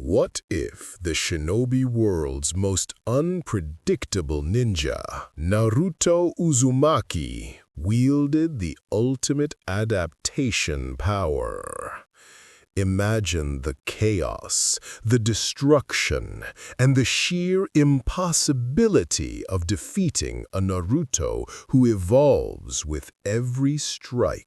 What if the shinobi world's most unpredictable ninja, Naruto Uzumaki, wielded the ultimate adaptation power? Imagine the chaos, the destruction, and the sheer impossibility of defeating a Naruto who evolves with every strike.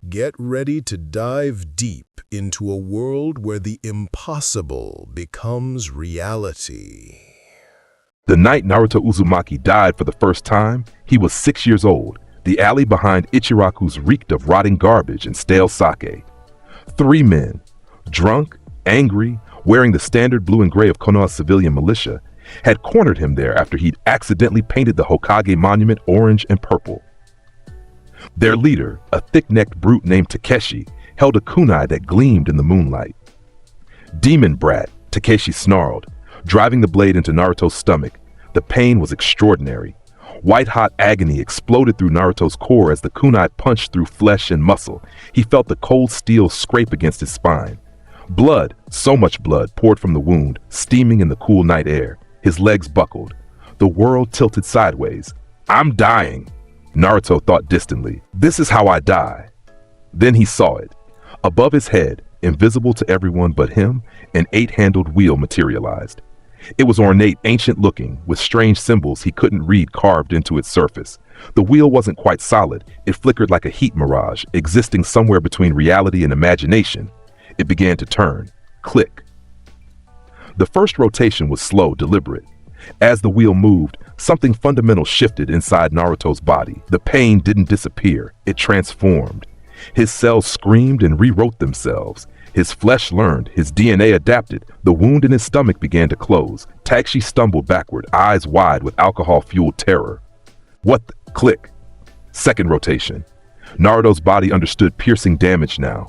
Get ready to dive deep into a world where the impossible becomes reality. The night Naruto Uzumaki died for the first time, he was 6 years old. The alley behind Ichiraku's reeked of rotting garbage and stale sake. 3 men, drunk, angry, wearing the standard blue and gray of Konoha's civilian militia, had cornered him there after he'd accidentally painted the Hokage monument orange and purple. Their leader, a thick-necked brute named Takeshi, held a kunai that gleamed in the moonlight. "Demon brat," Takeshi snarled, driving the blade into Naruto's stomach. The pain was extraordinary. White-hot agony exploded through Naruto's core as the kunai punched through flesh and muscle. He felt the cold steel scrape against his spine. Blood, so much blood, poured from the wound, steaming in the cool night air. His legs buckled. The world tilted sideways. "I'm dying," Naruto thought distantly. "This is how I die." Then he saw it. Above his head, invisible to everyone but him, an 8-handled wheel materialized. It was ornate, ancient-looking, with strange symbols he couldn't read carved into its surface. The wheel wasn't quite solid. It flickered like a heat mirage, existing somewhere between reality and imagination. It began to turn. Click. The first rotation was slow, deliberate. As the wheel moved, something fundamental shifted inside Naruto's body. The pain didn't disappear. It transformed. His cells screamed and rewrote themselves. His flesh learned, his DNA adapted. The wound in his stomach began to close. Takeshi stumbled backward, eyes wide with alcohol-fueled terror. What the? Click. Second rotation. Naruto's body understood piercing damage now.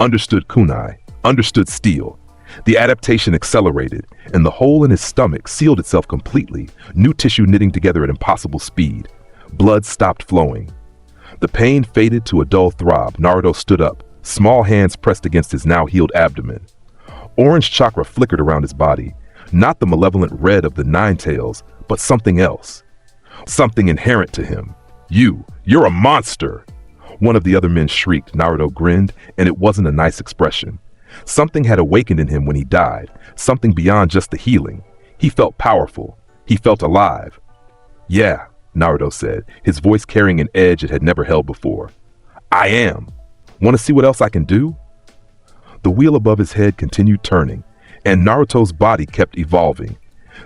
Understood kunai. Understood steel. The adaptation accelerated, and the hole in his stomach sealed itself completely, new tissue knitting together at impossible speed. Blood stopped flowing. The pain faded to a dull throb. Naruto stood up, small hands pressed against his now-healed abdomen. Orange chakra flickered around his body, not the malevolent red of the Nine Tails, but something else. Something inherent to him. You're a monster!" One of the other men shrieked. Naruto grinned, and it wasn't a nice expression. Something had awakened in him when he died, something beyond just the healing. He felt powerful. He felt alive. "Yeah," Naruto said, his voice carrying an edge it had never held before. "I am. Want to see what else I can do?" The wheel above his head continued turning, and Naruto's body kept evolving.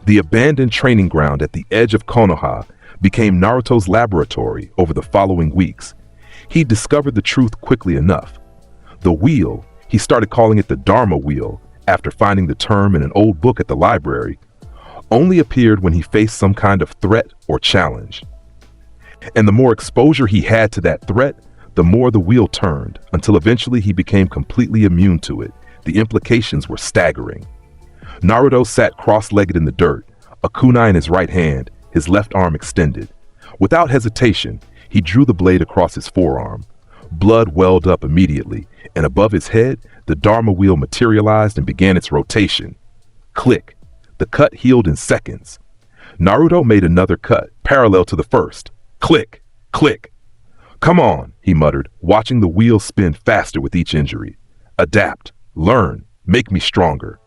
The abandoned training ground at the edge of Konoha became Naruto's laboratory over the following weeks. He discovered the truth quickly enough. The wheel, he started calling it the Dharma wheel after finding the term in an old book at the library, only appeared when he faced some kind of threat or challenge. And the more exposure he had to that threat, the more the wheel turned, until eventually he became completely immune to it. The implications were staggering. Naruto sat cross-legged in the dirt, a kunai in his right hand, his left arm extended. Without hesitation, he drew the blade across his forearm. Blood welled up immediately, and above his head, the Dharma wheel materialized and began its rotation. Click. The cut healed in seconds. Naruto made another cut, parallel to the first. Click. Click. "Come on," he muttered, watching the wheel spin faster with each injury. "Adapt. Learn. Make me stronger."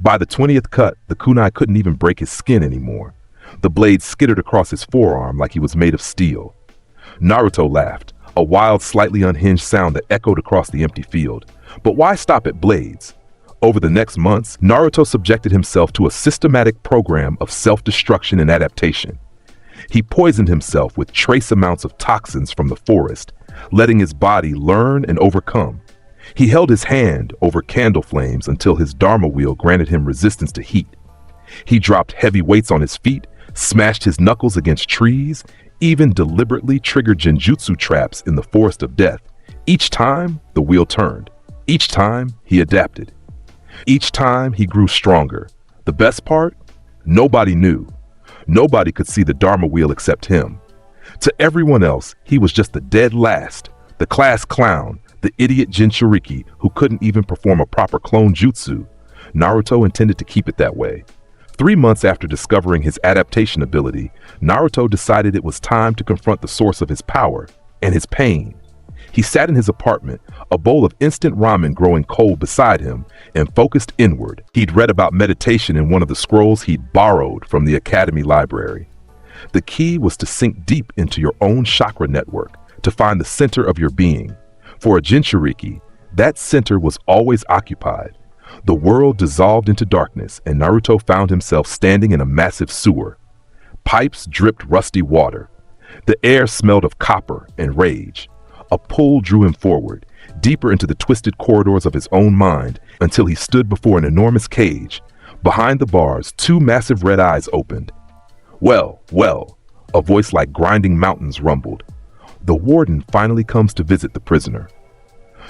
By the 20th cut, the kunai couldn't even break his skin anymore. The blade skittered across his forearm like he was made of steel. Naruto laughed, a wild, slightly unhinged sound that echoed across the empty field. But why stop at blades? Over the next months, Naruto subjected himself to a systematic program of self-destruction and adaptation. He poisoned himself with trace amounts of toxins from the forest, letting his body learn and overcome. He held his hand over candle flames until his Dharma wheel granted him resistance to heat. He dropped heavy weights on his feet, smashed his knuckles against trees, even deliberately triggered genjutsu traps in the forest of death. Each time, the wheel turned. Each time, he adapted. Each time, he grew stronger. The best part? Nobody knew. Nobody could see the Dharma wheel except him. To everyone else, he was just the dead last, the class clown, the idiot Jinchuriki who couldn't even perform a proper clone jutsu. Naruto intended to keep it that way. 3 months after discovering his adaptation ability, Naruto decided it was time to confront the source of his power and his pain. He sat in his apartment, a bowl of instant ramen growing cold beside him, and focused inward. He'd read about meditation in one of the scrolls he'd borrowed from the academy library. The key was to sink deep into your own chakra network, to find the center of your being. For a Jinchuriki, that center was always occupied. The world dissolved into darkness, and Naruto found himself standing in a massive sewer. Pipes dripped rusty water. The air smelled of copper and rage. A pull drew him forward, deeper into the twisted corridors of his own mind, until he stood before an enormous cage. Behind the bars, 2 massive red eyes opened. "Well, well," a voice like grinding mountains rumbled. "The warden finally comes to visit the prisoner."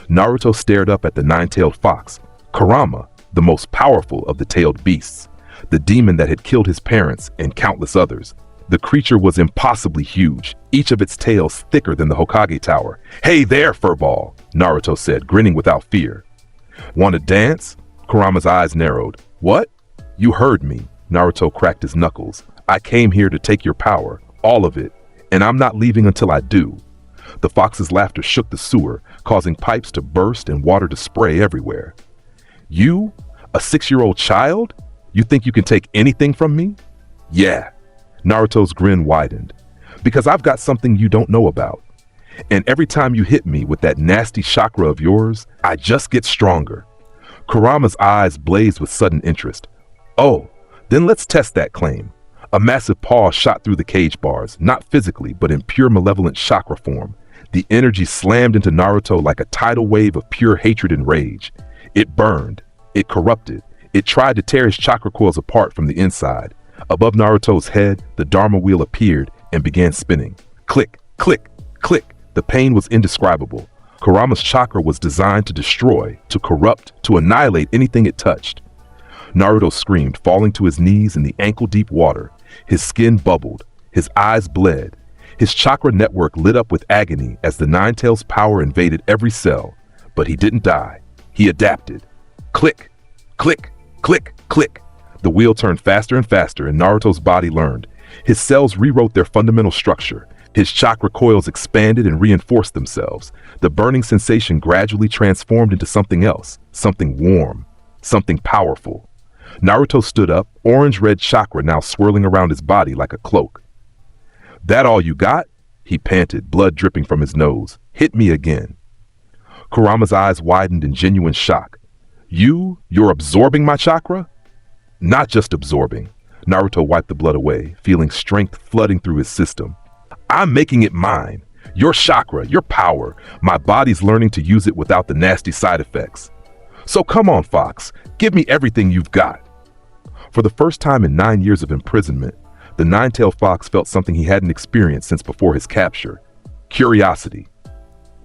Naruto stared up at the 9-tailed fox, Kurama, the most powerful of the tailed beasts, the demon that had killed his parents and countless others. The creature was impossibly huge, each of its tails thicker than the Hokage Tower. "Hey there, furball," Naruto said, grinning without fear. "Want to dance?" Kurama's eyes narrowed. "What?" "You heard me," Naruto cracked his knuckles. "I came here to take your power, all of it, and I'm not leaving until I do." The fox's laughter shook the sewer, causing pipes to burst and water to spray everywhere. "You? A 6-year-old child? You think you can take anything from me?" "Yeah." Naruto's grin widened. "Because I've got something you don't know about. And every time you hit me with that nasty chakra of yours, I just get stronger." Kurama's eyes blazed with sudden interest. "Oh, then let's test that claim." A massive paw shot through the cage bars, not physically, but in pure malevolent chakra form. The energy slammed into Naruto like a tidal wave of pure hatred and rage. It burned. It corrupted. It tried to tear his chakra coils apart from the inside. Above Naruto's head, the Dharma wheel appeared and began spinning. Click, click, click. The pain was indescribable. Kurama's chakra was designed to destroy, to corrupt, to annihilate anything it touched. Naruto screamed, falling to his knees in the ankle-deep water. His skin bubbled. His eyes bled. His chakra network lit up with agony as the 9-tails power invaded every cell. But he didn't die. He adapted. Click, click, click, click. The wheel turned faster and faster, and Naruto's body learned. His cells rewrote their fundamental structure. His chakra coils expanded and reinforced themselves. The burning sensation gradually transformed into something else, something warm, something powerful. Naruto stood up, orange-red chakra now swirling around his body like a cloak. "That all you got?" he panted, blood dripping from his nose. "Hit me again." Kurama's eyes widened in genuine shock. You're absorbing my chakra?" "Not just absorbing." Naruto wiped the blood away, feeling strength flooding through his system. "I'm making it mine. Your chakra, your power. My body's learning to use it without the nasty side effects. So come on, Fox, give me everything you've got." For the first time in 9 years of imprisonment, the 9-tailed fox felt something he hadn't experienced since before his capture. Curiosity.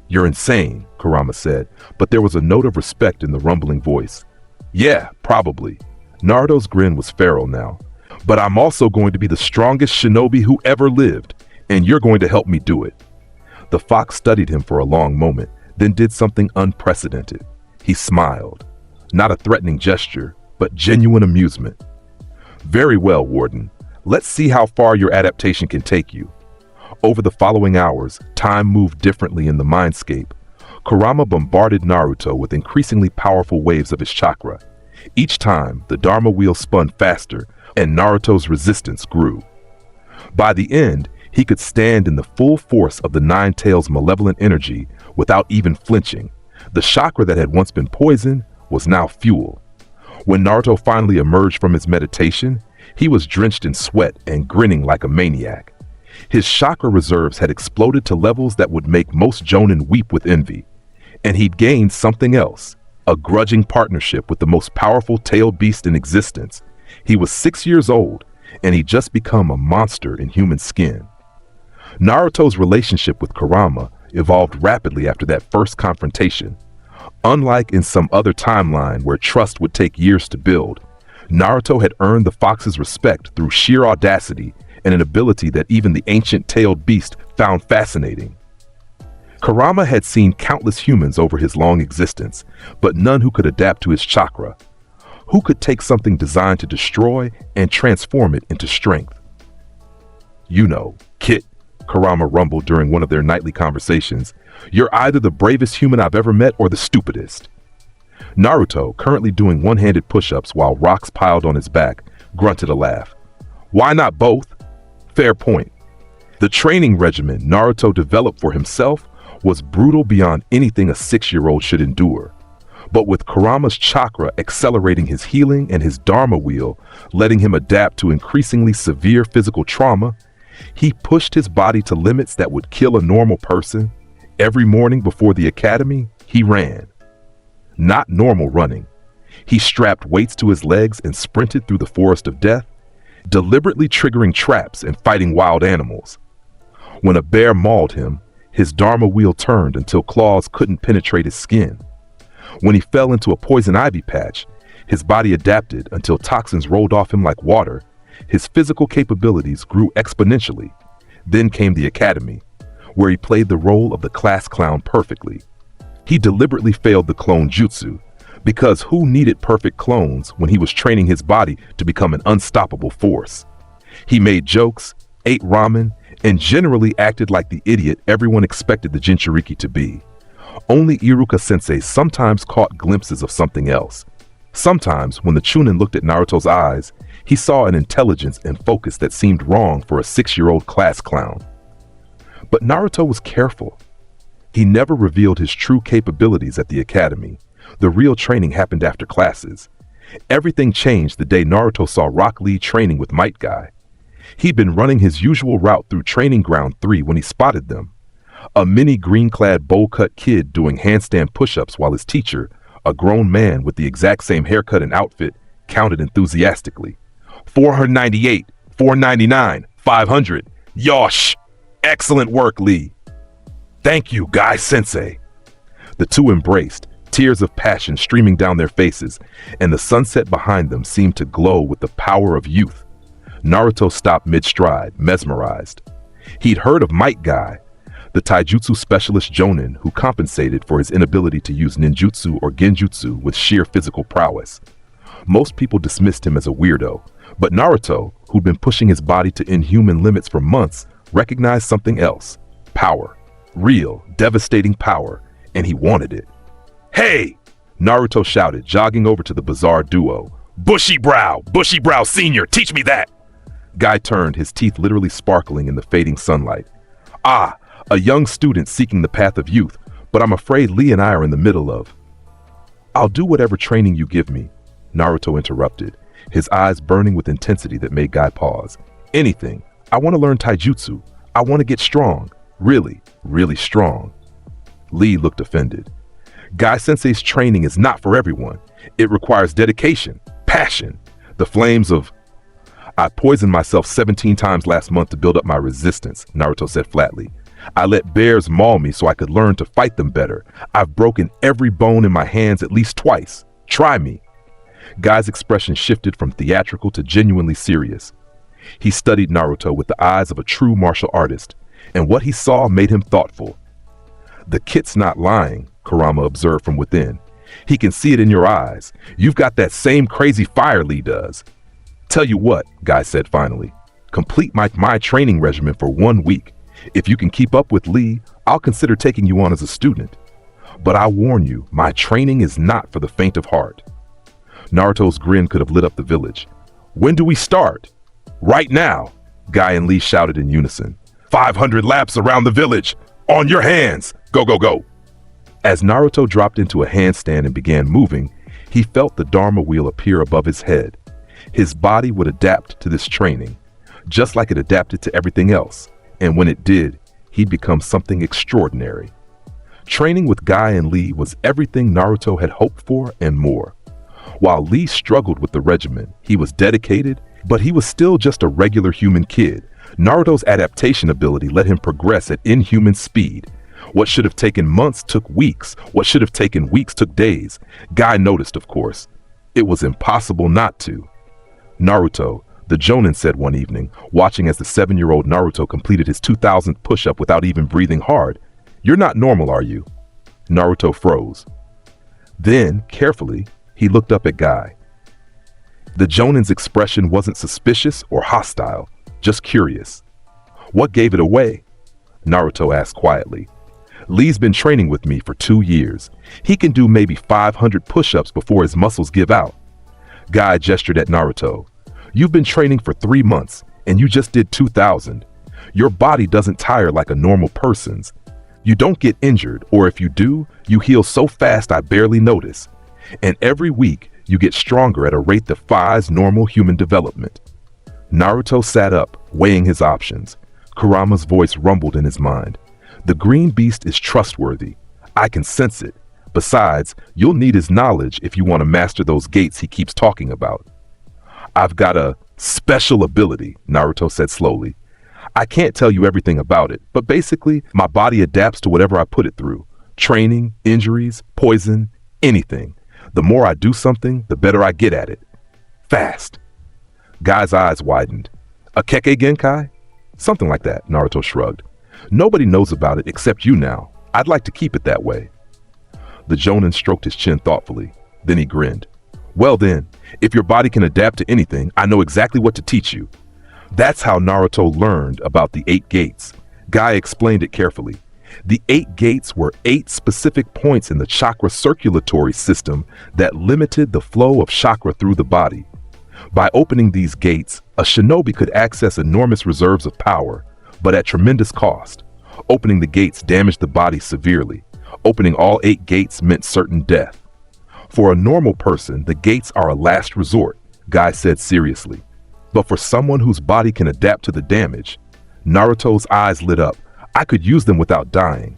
"You're insane," Kurama said, but there was a note of respect in the rumbling voice. "Yeah, probably." Naruto's grin was feral now. "But I'm also going to be the strongest shinobi who ever lived, and you're going to help me do it." The fox studied him for a long moment, then did something unprecedented. He smiled. Not a threatening gesture, but genuine amusement. "Very well, Warden. Let's see how far your adaptation can take you." Over the following hours, time moved differently in the mindscape. Kurama bombarded Naruto with increasingly powerful waves of his chakra. Each time, the Dharma wheel spun faster, and Naruto's resistance grew. By the end, he could stand in the full force of the 9-tails' malevolent energy without even flinching. The chakra that had once been poison was now fuel. When Naruto finally emerged from his meditation, he was drenched in sweat and grinning like a maniac. His chakra reserves had exploded to levels that would make most jonin weep with envy. And he'd gained something else, a grudging partnership with the most powerful tailed beast in existence. He was 6 years old, and he'd just become a monster in human skin. Naruto's relationship with Kurama evolved rapidly after that first confrontation. Unlike in some other timeline where trust would take years to build, Naruto had earned the fox's respect through sheer audacity and an ability that even the ancient tailed beast found fascinating. Kurama had seen countless humans over his long existence, but none who could adapt to his chakra. Who could take something designed to destroy and transform it into strength? You know, Kit, Kurama rumbled during one of their nightly conversations. You're either the bravest human I've ever met or the stupidest. Naruto, currently doing one-handed push-ups while rocks piled on his back, grunted a laugh. Why not both? Fair point. The training regimen Naruto developed for himself was brutal beyond anything a 6-year-old should endure. But with Kurama's chakra accelerating his healing and his Dharma wheel letting him adapt to increasingly severe physical trauma, he pushed his body to limits that would kill a normal person. Every morning before the academy, he ran. Not normal running. He strapped weights to his legs and sprinted through the forest of death, deliberately triggering traps and fighting wild animals. When a bear mauled him, his Dharma wheel turned until claws couldn't penetrate his skin. When he fell into a poison ivy patch, his body adapted until toxins rolled off him like water. His physical capabilities grew exponentially. Then came the academy, where he played the role of the class clown perfectly. He deliberately failed the clone jutsu, because who needed perfect clones when he was training his body to become an unstoppable force? He made jokes, ate ramen, and generally acted like the idiot everyone expected the Jinchuriki to be. Only Iruka-sensei sometimes caught glimpses of something else. Sometimes, when the Chunin looked at Naruto's eyes, he saw an intelligence and focus that seemed wrong for a 6-year-old class clown. But Naruto was careful. He never revealed his true capabilities at the academy. The real training happened after classes. Everything changed the day Naruto saw Rock Lee training with Might Guy. He'd been running his usual route through Training Ground 3 when he spotted them. A mini green-clad bowl-cut kid doing handstand push-ups while his teacher, a grown man with the exact same haircut and outfit, counted enthusiastically. 498, 499, 500. Yosh! Excellent work, Lee. Thank you, Guy-sensei. The two embraced, tears of passion streaming down their faces, and the sunset behind them seemed to glow with the power of youth. Naruto stopped mid-stride, mesmerized. He'd heard of Might Guy, the taijutsu specialist jonin who compensated for his inability to use ninjutsu or genjutsu with sheer physical prowess. Most people dismissed him as a weirdo, but Naruto, who'd been pushing his body to inhuman limits for months, recognized something else. Power. Real, devastating power, and he wanted it. Hey! Naruto shouted, jogging over to the bizarre duo. Bushy Brow Senior, teach me that! Guy turned, his teeth literally sparkling in the fading sunlight. Ah, a young student seeking the path of youth, but I'm afraid Lee and I are in the middle of... I'll do whatever training you give me, Naruto interrupted, his eyes burning with intensity that made Guy pause. Anything. I want to learn taijutsu. I want to get strong. Really, really strong. Lee looked offended. Guy-sensei's training is not for everyone. It requires dedication, passion, the flames of... I poisoned myself 17 times last month to build up my resistance, Naruto said flatly. I let bears maul me so I could learn to fight them better. I've broken every bone in my hands at least twice. Try me. Guy's expression shifted from theatrical to genuinely serious. He studied Naruto with the eyes of a true martial artist, and what he saw made him thoughtful. The Kit's not lying, Kurama observed from within. He can see it in your eyes. You've got that same crazy fire Lee does. Tell you what, Guy said finally. Complete my training regimen for 1 week. If you can keep up with Lee, I'll consider taking you on as a student. But I warn you, my training is not for the faint of heart. Naruto's grin could have lit up the village. When do we start? Right now, Guy and Lee shouted in unison. 500 laps around the village! On your hands! Go, go, go! As Naruto dropped into a handstand and began moving, he felt the Dharma wheel appear above his head. His body would adapt to this training, just like it adapted to everything else, and when it did, he'd become something extraordinary. Training with Guy and Lee was everything Naruto had hoped for and more. While Lee struggled with the regimen, he was dedicated, but he was still just a regular human kid. Naruto's adaptation ability let him progress at inhuman speed. What should have taken months took weeks. What should have taken weeks took days. Guy noticed, of course. It was impossible not to. Naruto, the Jonin said one evening, watching as the 7-year-old Naruto completed his 2000th push-up without even breathing hard. You're not normal, are you? Naruto froze. Then, carefully, he looked up at Guy. The Jonin's expression wasn't suspicious or hostile, just curious. "What gave it away?" Naruto asked quietly. "Lee's been training with me for 2 years. He can do maybe 500 push-ups before his muscles give out." Guy gestured at Naruto. "You've been training for 3 months, and you just did 2,000. Your body doesn't tire like a normal person's. You don't get injured, or if you do, you heal so fast I barely notice. And every week, you get stronger at a rate that defies normal human development." Naruto sat up, weighing his options. Kurama's voice rumbled in his mind. "The green beast is trustworthy. I can sense it. Besides, you'll need his knowledge if you want to master those gates he keeps talking about." "I've got a special ability," Naruto said slowly. "I can't tell you everything about it, but basically, my body adapts to whatever I put it through. Training, injuries, poison, anything. The more I do something, the better I get at it. Fast." Guy's eyes widened. "A Kekkei Genkai?" "Something like that," Naruto shrugged. "Nobody knows about it except you now. I'd like to keep it that way." The Jonin stroked his chin thoughtfully. Then he grinned. "Well then, if your body can adapt to anything, I know exactly what to teach you." That's how Naruto learned about the 8 gates. Guy explained it carefully. The 8 gates were 8 specific points in the chakra circulatory system that limited the flow of chakra through the body. By opening these gates, a shinobi could access enormous reserves of power, but at tremendous cost. Opening the gates damaged the body severely. Opening all 8 gates meant certain death. For a normal person, the gates are a last resort, Guy said seriously. But for someone whose body can adapt to the damage, Naruto's eyes lit up. I could use them without dying.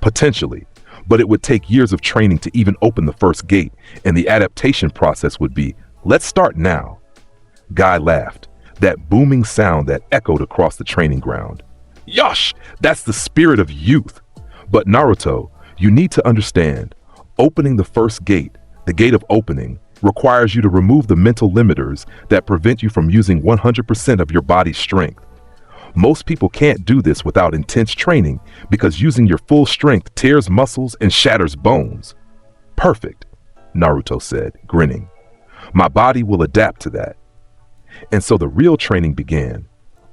Potentially, but it would take years of training to even open the first gate, and the adaptation process would be, let's start now. Guy laughed, that booming sound that echoed across the training ground. Yosh, that's the spirit of youth. But Naruto, you need to understand, opening the first gate, the gate of opening, requires you to remove the mental limiters that prevent you from using 100% of your body's strength. Most people can't do this without intense training because using your full strength tears muscles and shatters bones. Perfect, Naruto said, grinning. My body will adapt to that. And so the real training began.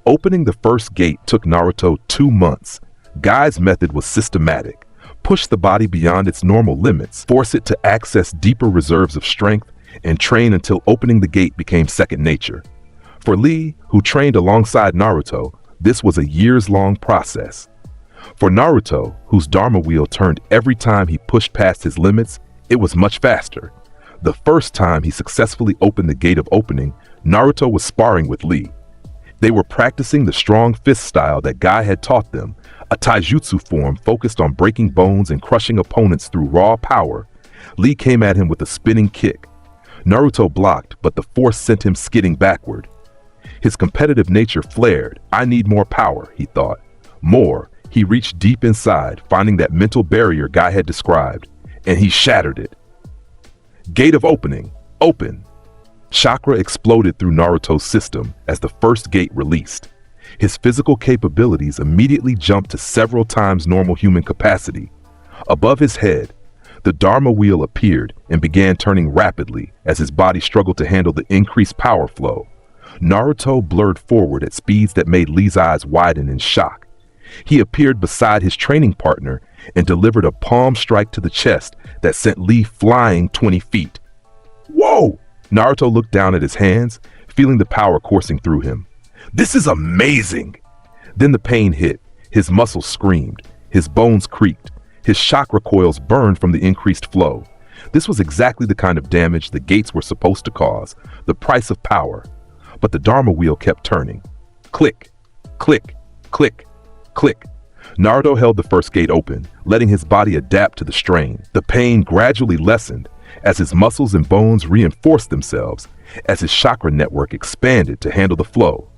Opening the first gate took Naruto 2 months. Guy's method was systematic. Push the body beyond its normal limits, force it to access deeper reserves of strength, and train until opening the gate became second nature. For Lee, who trained alongside Naruto, this was a years-long process. For Naruto, whose Dharma wheel turned every time he pushed past his limits, it was much faster. The first time he successfully opened the gate of opening, Naruto was sparring with Lee. They were practicing the strong fist style that Guy had taught them, a taijutsu form focused on breaking bones and crushing opponents through raw power. Lee came at him with a spinning kick. Naruto blocked, but the force sent him skidding backward. His competitive nature flared. I need more power, he thought. More. He reached deep inside, finding that mental barrier Guy had described, and he shattered it. Gate of opening. Open. Chakra exploded through Naruto's system as the first gate released. His physical capabilities immediately jumped to several times normal human capacity. Above his head, the Dharma wheel appeared and began turning rapidly as his body struggled to handle the increased power flow. Naruto blurred forward at speeds that made Lee's eyes widen in shock. He appeared beside his training partner and delivered a palm strike to the chest that sent Lee flying 20 feet. Whoa! Naruto looked down at his hands, feeling the power coursing through him. This is amazing! Then the pain hit. His muscles screamed. His bones creaked. His chakra coils burned from the increased flow. This was exactly the kind of damage the gates were supposed to cause, the price of power. But the Dharma wheel kept turning. Click, click, click, click. Naruto held the first gate open, letting his body adapt to the strain. The pain gradually lessened as his muscles and bones reinforced themselves, as his chakra network expanded to handle the flow.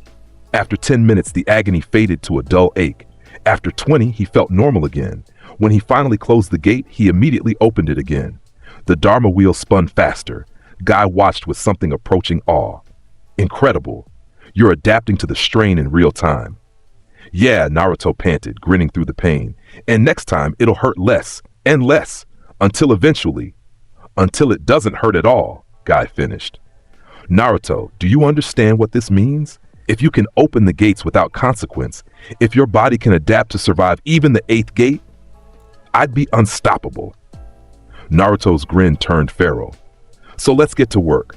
After 10 minutes, the agony faded to a dull ache. After 20, he felt normal again. When he finally closed the gate, he immediately opened it again. The Dharma wheel spun faster. Guy watched with something approaching awe. Incredible. You're adapting to the strain in real time. Yeah, Naruto panted, grinning through the pain. And next time, it'll hurt less and less, until eventually, until it doesn't hurt at all, Guy finished. Naruto, do you understand what this means? If you can open the gates without consequence, if your body can adapt to survive even the 8th gate, I'd be unstoppable. Naruto's grin turned feral. So let's get to work.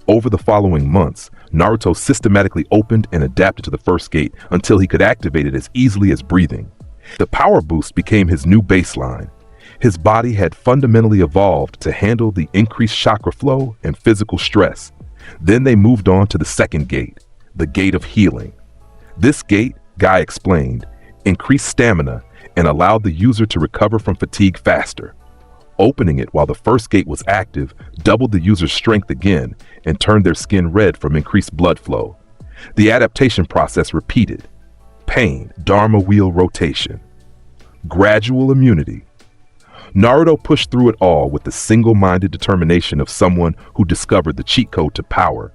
Over the following months, Naruto systematically opened and adapted to the first gate until he could activate it as easily as breathing. The power boost became his new baseline. His body had fundamentally evolved to handle the increased chakra flow and physical stress. Then they moved on to the second gate, the gate of healing. This gate, Guy explained, increased stamina and allowed the user to recover from fatigue faster. Opening it while the first gate was active doubled the user's strength again and turned their skin red from increased blood flow. The adaptation process repeated. Pain, Dharma wheel rotation. Gradual immunity. Naruto pushed through it all with the single-minded determination of someone who discovered the cheat code to power.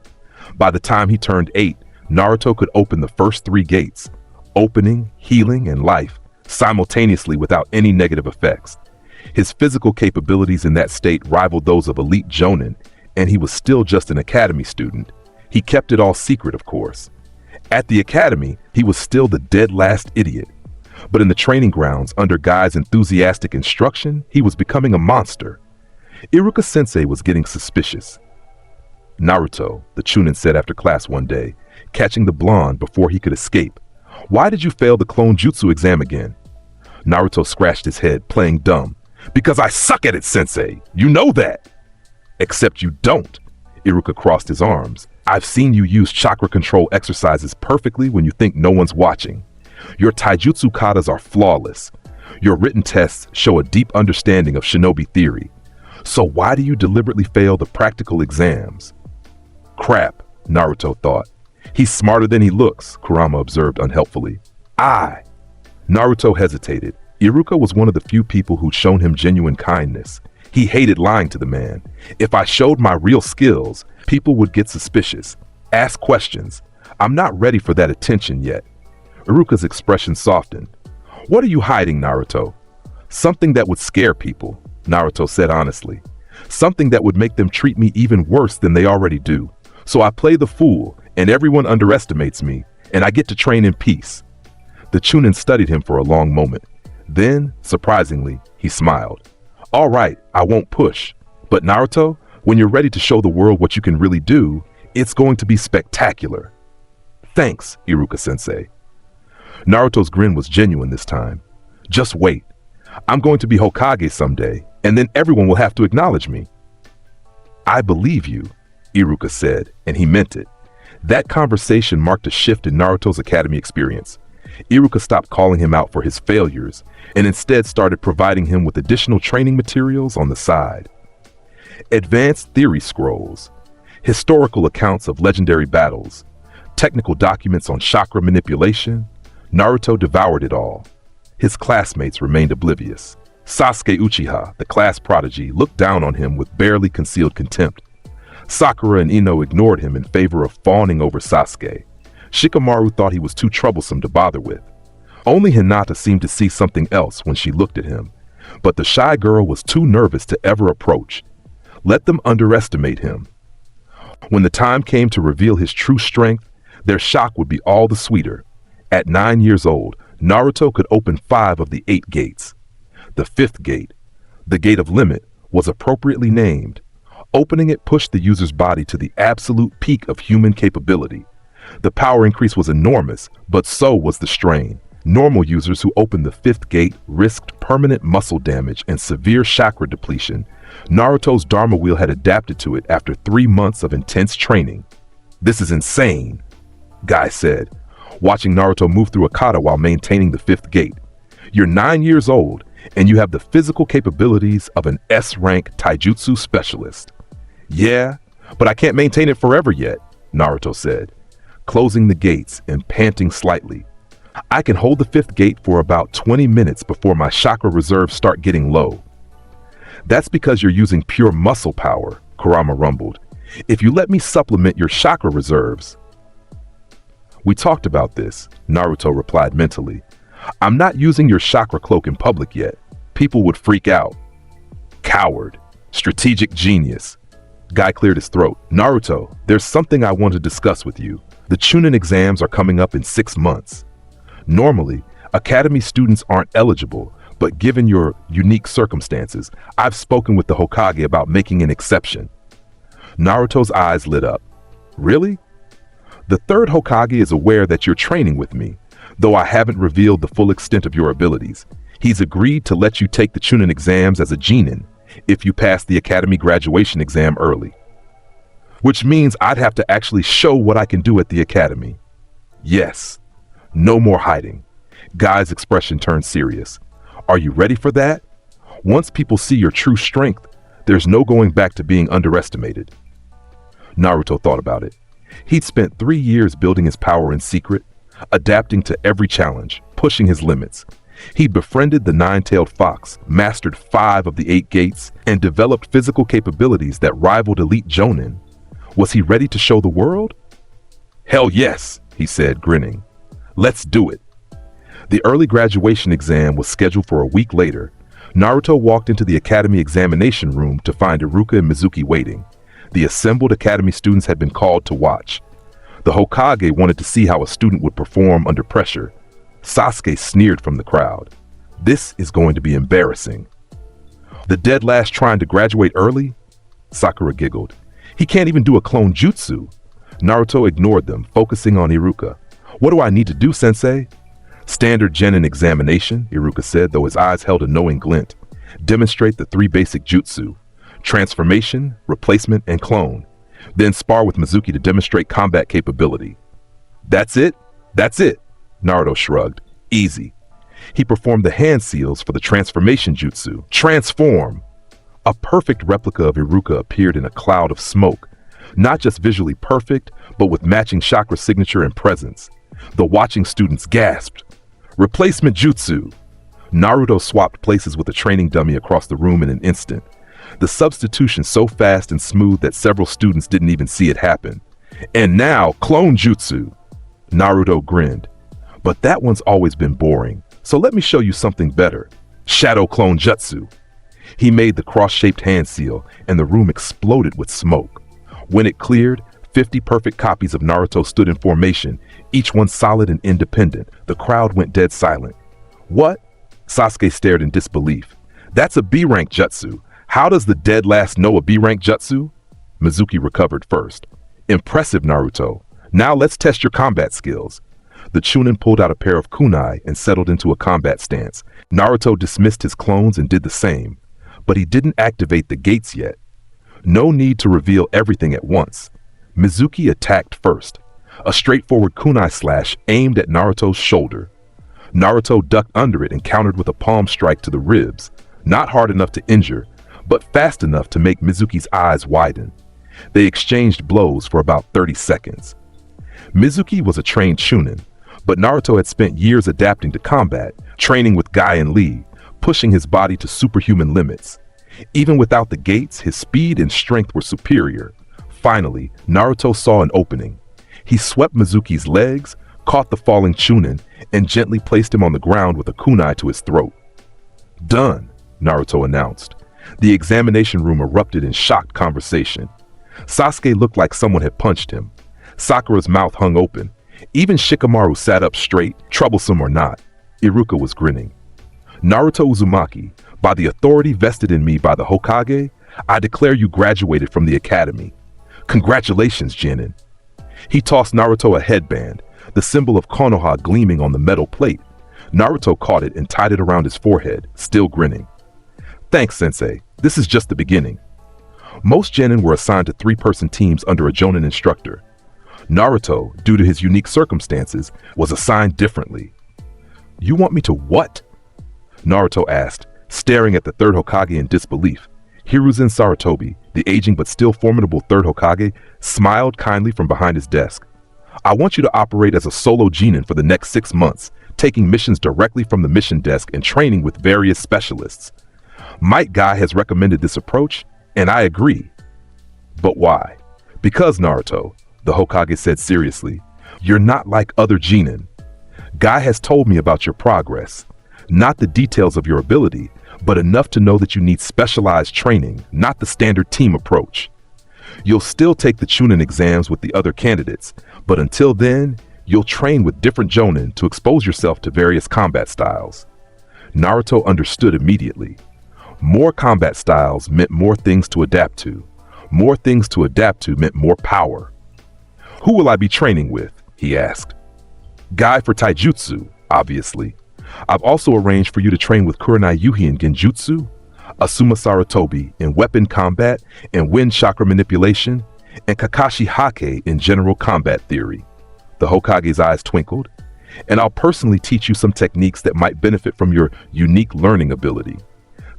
By the time he turned 8, Naruto could open the first 3 gates, opening, healing, and life, simultaneously without any negative effects. His physical capabilities in that state rivaled those of elite Jonin, and he was still just an academy student. He kept it all secret, of course. At the academy, he was still the dead last idiot. But in the training grounds, under Guy's enthusiastic instruction, he was becoming a monster. Iruka-sensei was getting suspicious. Naruto, the Chunin said after class one day, catching the blonde before he could escape. Why did you fail the clone jutsu exam again? Naruto scratched his head, playing dumb. Because I suck at it, sensei. You know that. Except you don't. Iruka crossed his arms. I've seen you use chakra control exercises perfectly when you think no one's watching. Your taijutsu katas are flawless. Your written tests show a deep understanding of shinobi theory. So why do you deliberately fail the practical exams? Crap, Naruto thought. He's smarter than he looks, Kurama observed unhelpfully. Naruto hesitated. Iruka was one of the few people who'd shown him genuine kindness. He hated lying to the man. If I showed my real skills, people would get suspicious, ask questions. I'm not ready for that attention yet. Iruka's expression softened. What are you hiding, Naruto? Something that would scare people, Naruto said honestly. Something that would make them treat me even worse than they already do. So I play the fool, and everyone underestimates me, and I get to train in peace. The Chunin studied him for a long moment. Then, surprisingly, he smiled. All right, I won't push. But Naruto, when you're ready to show the world what you can really do, it's going to be spectacular. Thanks, Iruka-sensei. Naruto's grin was genuine this time. Just wait. I'm going to be Hokage someday, and then everyone will have to acknowledge me. I believe you, Iruka said, and he meant it. That conversation marked a shift in Naruto's academy experience. Iruka stopped calling him out for his failures and instead started providing him with additional training materials on the side. Advanced theory scrolls, historical accounts of legendary battles, technical documents on chakra manipulation. Naruto devoured it all. His classmates remained oblivious. Sasuke Uchiha, the class prodigy, looked down on him with barely concealed contempt. Sakura and Ino ignored him in favor of fawning over Sasuke. Shikamaru thought he was too troublesome to bother with. Only Hinata seemed to see something else when she looked at him, but the shy girl was too nervous to ever approach. Let them underestimate him. When the time came to reveal his true strength, their shock would be all the sweeter. At 9 years old, Naruto could open 5 of the 8 gates. The 5th gate, the Gate of Limit, was appropriately named. Opening it pushed the user's body to the absolute peak of human capability. The power increase was enormous, but so was the strain. Normal users who opened the 5th gate risked permanent muscle damage and severe chakra depletion. Naruto's Dharma wheel had adapted to it after 3 months of intense training. This is insane, Guy said, watching Naruto move through a kata while maintaining the 5th gate. You're 9 years old, and you have the physical capabilities of an S-rank taijutsu specialist. Yeah, but I can't maintain it forever yet, Naruto said, closing the gates and panting slightly. I can hold the 5th gate for about 20 minutes before my chakra reserves start getting low. That's because you're using pure muscle power, Kurama rumbled. If you let me supplement your chakra reserves. We talked about this, Naruto replied mentally. I'm not using your chakra cloak in public yet. People would freak out. Coward. Strategic genius. Guy cleared his throat. Naruto, there's something I want to discuss with you. The Chunin exams are coming up in 6 months. Normally, academy students aren't eligible, but given your unique circumstances, I've spoken with the Hokage about making an exception. Naruto's eyes lit up. Really? The third Hokage is aware that you're training with me, though I haven't revealed the full extent of your abilities. He's agreed to let you take the Chunin exams as a genin if you pass the academy graduation exam early. Which means I'd have to actually show what I can do at the academy. Yes. No more hiding. Guy's expression turned serious. Are you ready for that? Once people see your true strength, there's no going back to being underestimated. Naruto thought about it. He'd spent 3 years building his power in secret, adapting to every challenge, pushing his limits. He'd befriended the nine-tailed fox, mastered 5 of the 8 gates, and developed physical capabilities that rivaled elite jonin. Was he ready to show the world? Hell yes, he said, grinning. Let's do it. The early graduation exam was scheduled for a week later. Naruto walked into the academy examination room to find Iruka and Mizuki waiting. The assembled academy students had been called to watch. The Hokage wanted to see how a student would perform under pressure. Sasuke sneered from the crowd. This is going to be embarrassing. The dead last trying to graduate early? Sakura giggled. He can't even do a clone jutsu. Naruto ignored them, focusing on Iruka. What do I need to do, sensei? Standard genin examination, Iruka said, though his eyes held a knowing glint. Demonstrate the 3 basic jutsu. Transformation, replacement, and clone. Then spar with Mizuki to demonstrate combat capability. That's it? That's it, Naruto shrugged. Easy. He performed the hand seals for the transformation jutsu. Transform! A perfect replica of Iruka appeared in a cloud of smoke. Not just visually perfect, but with matching chakra signature and presence. The watching students gasped. Replacement jutsu! Naruto swapped places with a training dummy across the room in an instant. The substitution so fast and smooth that several students didn't even see it happen. And now, clone jutsu! Naruto grinned. But that one's always been boring, so let me show you something better. Shadow clone jutsu! He made the cross-shaped hand seal, and the room exploded with smoke. When it cleared, 50 perfect copies of Naruto stood in formation, each one solid and independent. The crowd went dead silent. What? Sasuke stared in disbelief. That's a B-rank jutsu. How does the dead last know a B-rank jutsu? Mizuki recovered first. Impressive, Naruto. Now let's test your combat skills. The Chunin pulled out a pair of kunai and settled into a combat stance. Naruto dismissed his clones and did the same. But he didn't activate the gates yet. No need to reveal everything at once. Mizuki attacked first. A straightforward kunai slash aimed at Naruto's shoulder. Naruto ducked under it and countered with a palm strike to the ribs. Not hard enough to injure, but fast enough to make Mizuki's eyes widen. They exchanged blows for about 30 seconds. Mizuki was a trained Chunin, but Naruto had spent years adapting to combat, training with Guy and Lee, pushing his body to superhuman limits. Even without the gates, his speed and strength were superior. Finally, Naruto saw an opening. He swept Mizuki's legs, caught the falling Chunin, and gently placed him on the ground with a kunai to his throat. Done, Naruto announced. The examination room erupted in shocked conversation. Sasuke looked like someone had punched him. Sakura's mouth hung open. Even Shikamaru sat up straight, troublesome or not. Iruka was grinning. Naruto Uzumaki, by the authority vested in me by the Hokage, I declare you graduated from the academy. Congratulations, genin. He tossed Naruto a headband, the symbol of Konoha gleaming on the metal plate. Naruto caught it and tied it around his forehead, still grinning. Thanks, sensei. This is just the beginning. Most genin were assigned to 3-person teams under a jonin instructor. Naruto, due to his unique circumstances, was assigned differently. You want me to what? Naruto asked, staring at the third Hokage in disbelief. Hiruzen Sarutobi, the aging but still formidable third Hokage, smiled kindly from behind his desk. I want you to operate as a solo genin for the next 6 months, taking missions directly from the mission desk and training with various specialists. Might Guy has recommended this approach, and I agree. But why? Because, Naruto, the Hokage said seriously, you're not like other genin. Guy has told me about your progress. Not the details of your ability, but enough to know that you need specialized training, not the standard team approach. You'll still take the chunin exams with the other candidates, but until then, you'll train with different jonin to expose yourself to various combat styles. Naruto understood immediately. More combat styles meant more things to adapt to. More things to adapt to meant more power. Who will I be training with? He asked. Guy for taijutsu, obviously. I've also arranged for you to train with Kurenai Yuhi in genjutsu, Asuma Sarutobi in weapon combat and wind chakra manipulation, and Kakashi Hake in general combat theory. The Hokage's eyes twinkled. And I'll personally teach you some techniques that might benefit from your unique learning ability.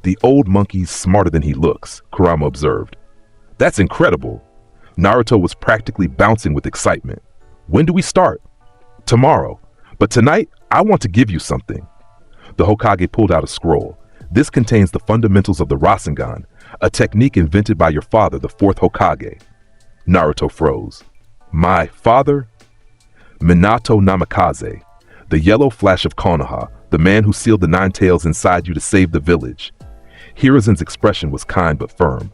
The old monkey's smarter than he looks, Kurama observed. That's incredible. Naruto was practically bouncing with excitement. When do we start? Tomorrow. But tonight, I want to give you something. The Hokage pulled out a scroll. This contains the fundamentals of the Rasengan, a technique invented by your father, the fourth Hokage. Naruto froze. My father? Minato Namikaze, the yellow flash of Konoha, the man who sealed the nine tails inside you to save the village. Hiruzen's expression was kind but firm.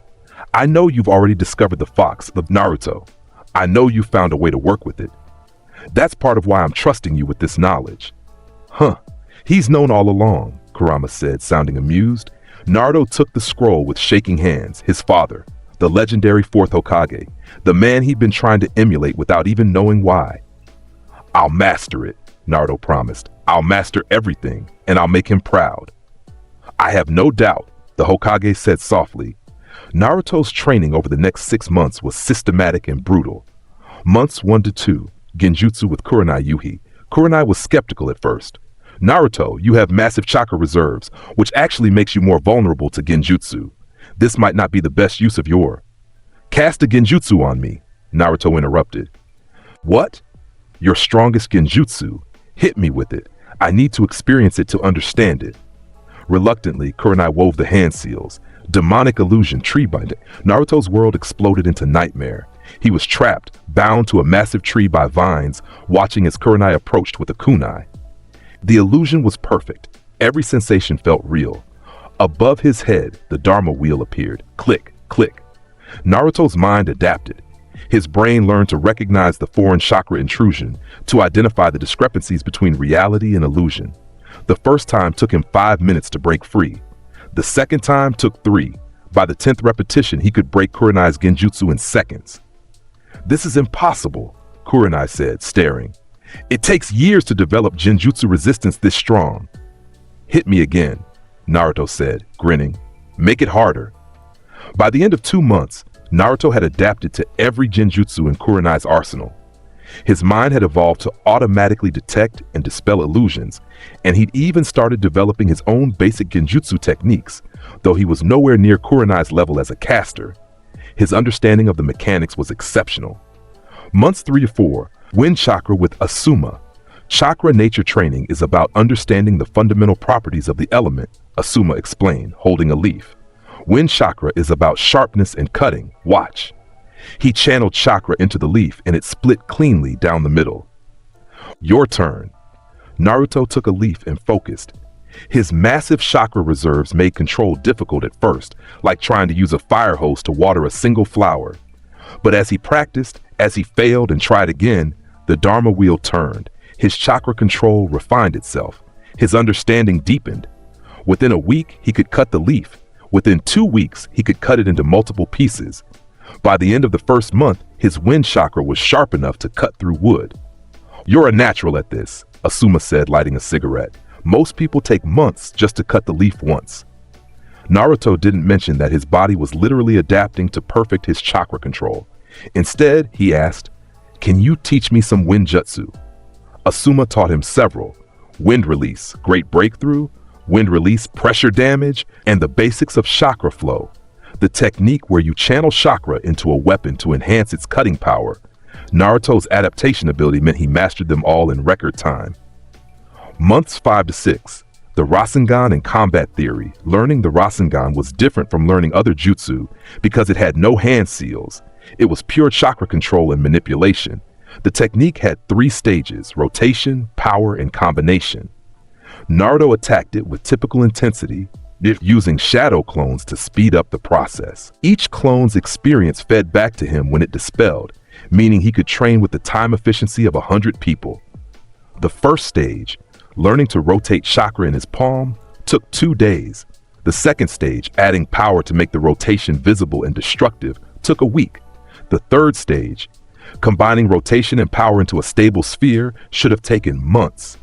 I know you've already discovered the fox of Naruto. I know you found a way to work with it. That's part of why I'm trusting you with this knowledge. Huh, he's known all along, Kurama said, sounding amused. Naruto took the scroll with shaking hands. His father, the legendary fourth Hokage, the man he'd been trying to emulate without even knowing why. I'll master it, Naruto promised. I'll master everything, and I'll make him proud. I have no doubt, the Hokage said softly. Naruto's training over the next 6 months was systematic and brutal. Months 1 to 2, genjutsu with Kurenai Yuhi. Kurenai was skeptical at first. Naruto, you have massive chakra reserves, which actually makes you more vulnerable to genjutsu. This might not be the best use of your... Cast a genjutsu on me, Naruto interrupted. What? Your strongest genjutsu? Hit me with it. I need to experience it to understand it. Reluctantly, Kurenai wove the hand seals. Demonic illusion tree binding. Naruto's world exploded into nightmare. He was trapped, bound to a massive tree by vines, watching as Kurenai approached with a kunai. The illusion was perfect. Every sensation felt real. Above his head, the Dharma wheel appeared. Click, click. Naruto's mind adapted. His brain learned to recognize the foreign chakra intrusion, to identify the discrepancies between reality and illusion. The first time took him 5 minutes to break free. The second time took 3. By the 10th repetition, he could break Kurenai's genjutsu in seconds. This is impossible, Kurenai said, staring. It takes years to develop genjutsu resistance this strong. Hit me again, Naruto said, grinning. Make it harder. By the end of 2 months, Naruto had adapted to every genjutsu in Kurenai's arsenal. His mind had evolved to automatically detect and dispel illusions, and he'd even started developing his own basic genjutsu techniques, though he was nowhere near Kurenai's level as a caster. His understanding of the mechanics was exceptional. Months 3 to 4, Wind Chakra with Asuma. Chakra nature training is about understanding the fundamental properties of the element, Asuma explained, holding a leaf. Wind Chakra is about sharpness and cutting. Watch. He channeled chakra into the leaf and it split cleanly down the middle. Your turn. Naruto took a leaf and focused. His massive chakra reserves made control difficult at first, like trying to use a fire hose to water a single flower. But as he practiced, as he failed and tried again, the Dharma wheel turned. His chakra control refined itself. His understanding deepened. Within a week, he could cut the leaf. Within 2 weeks, he could cut it into multiple pieces. By the end of the first month, his wind chakra was sharp enough to cut through wood. You're a natural at this, Asuma said, lighting a cigarette. Most people take months just to cut the leaf once. Naruto didn't mention that his body was literally adapting to perfect his chakra control. Instead, he asked, "Can you teach me some wind jutsu?" Asuma taught him several: wind release, great breakthrough, wind release, pressure damage, and the basics of chakra flow, the technique where you channel chakra into a weapon to enhance its cutting power. Naruto's adaptation ability meant he mastered them all in record time. Months 5 to 6. The Rasengan and combat theory. Learning the Rasengan was different from learning other jutsu because it had no hand seals. It was pure chakra control and manipulation. The technique had 3 stages: rotation, power, and combination. Naruto attacked it with typical intensity, using shadow clones to speed up the process. Each clone's experience fed back to him when it dispelled, meaning he could train with the time efficiency of 100 people. The first stage, learning to rotate chakra in his palm, took 2 days. The second stage, adding power to make the rotation visible and destructive, took a week. The third stage, combining rotation and power into a stable sphere, should have taken months.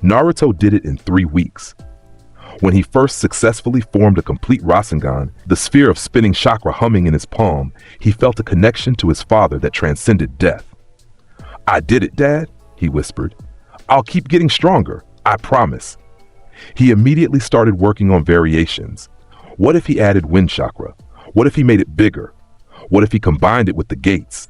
Naruto did it in 3 weeks. When he first successfully formed a complete Rasengan, the sphere of spinning chakra humming in his palm, he felt a connection to his father that transcended death. "I did it, Dad," he whispered. "I'll keep getting stronger, I promise." He immediately started working on variations. What if he added wind chakra? What if he made it bigger? What if he combined it with the gates?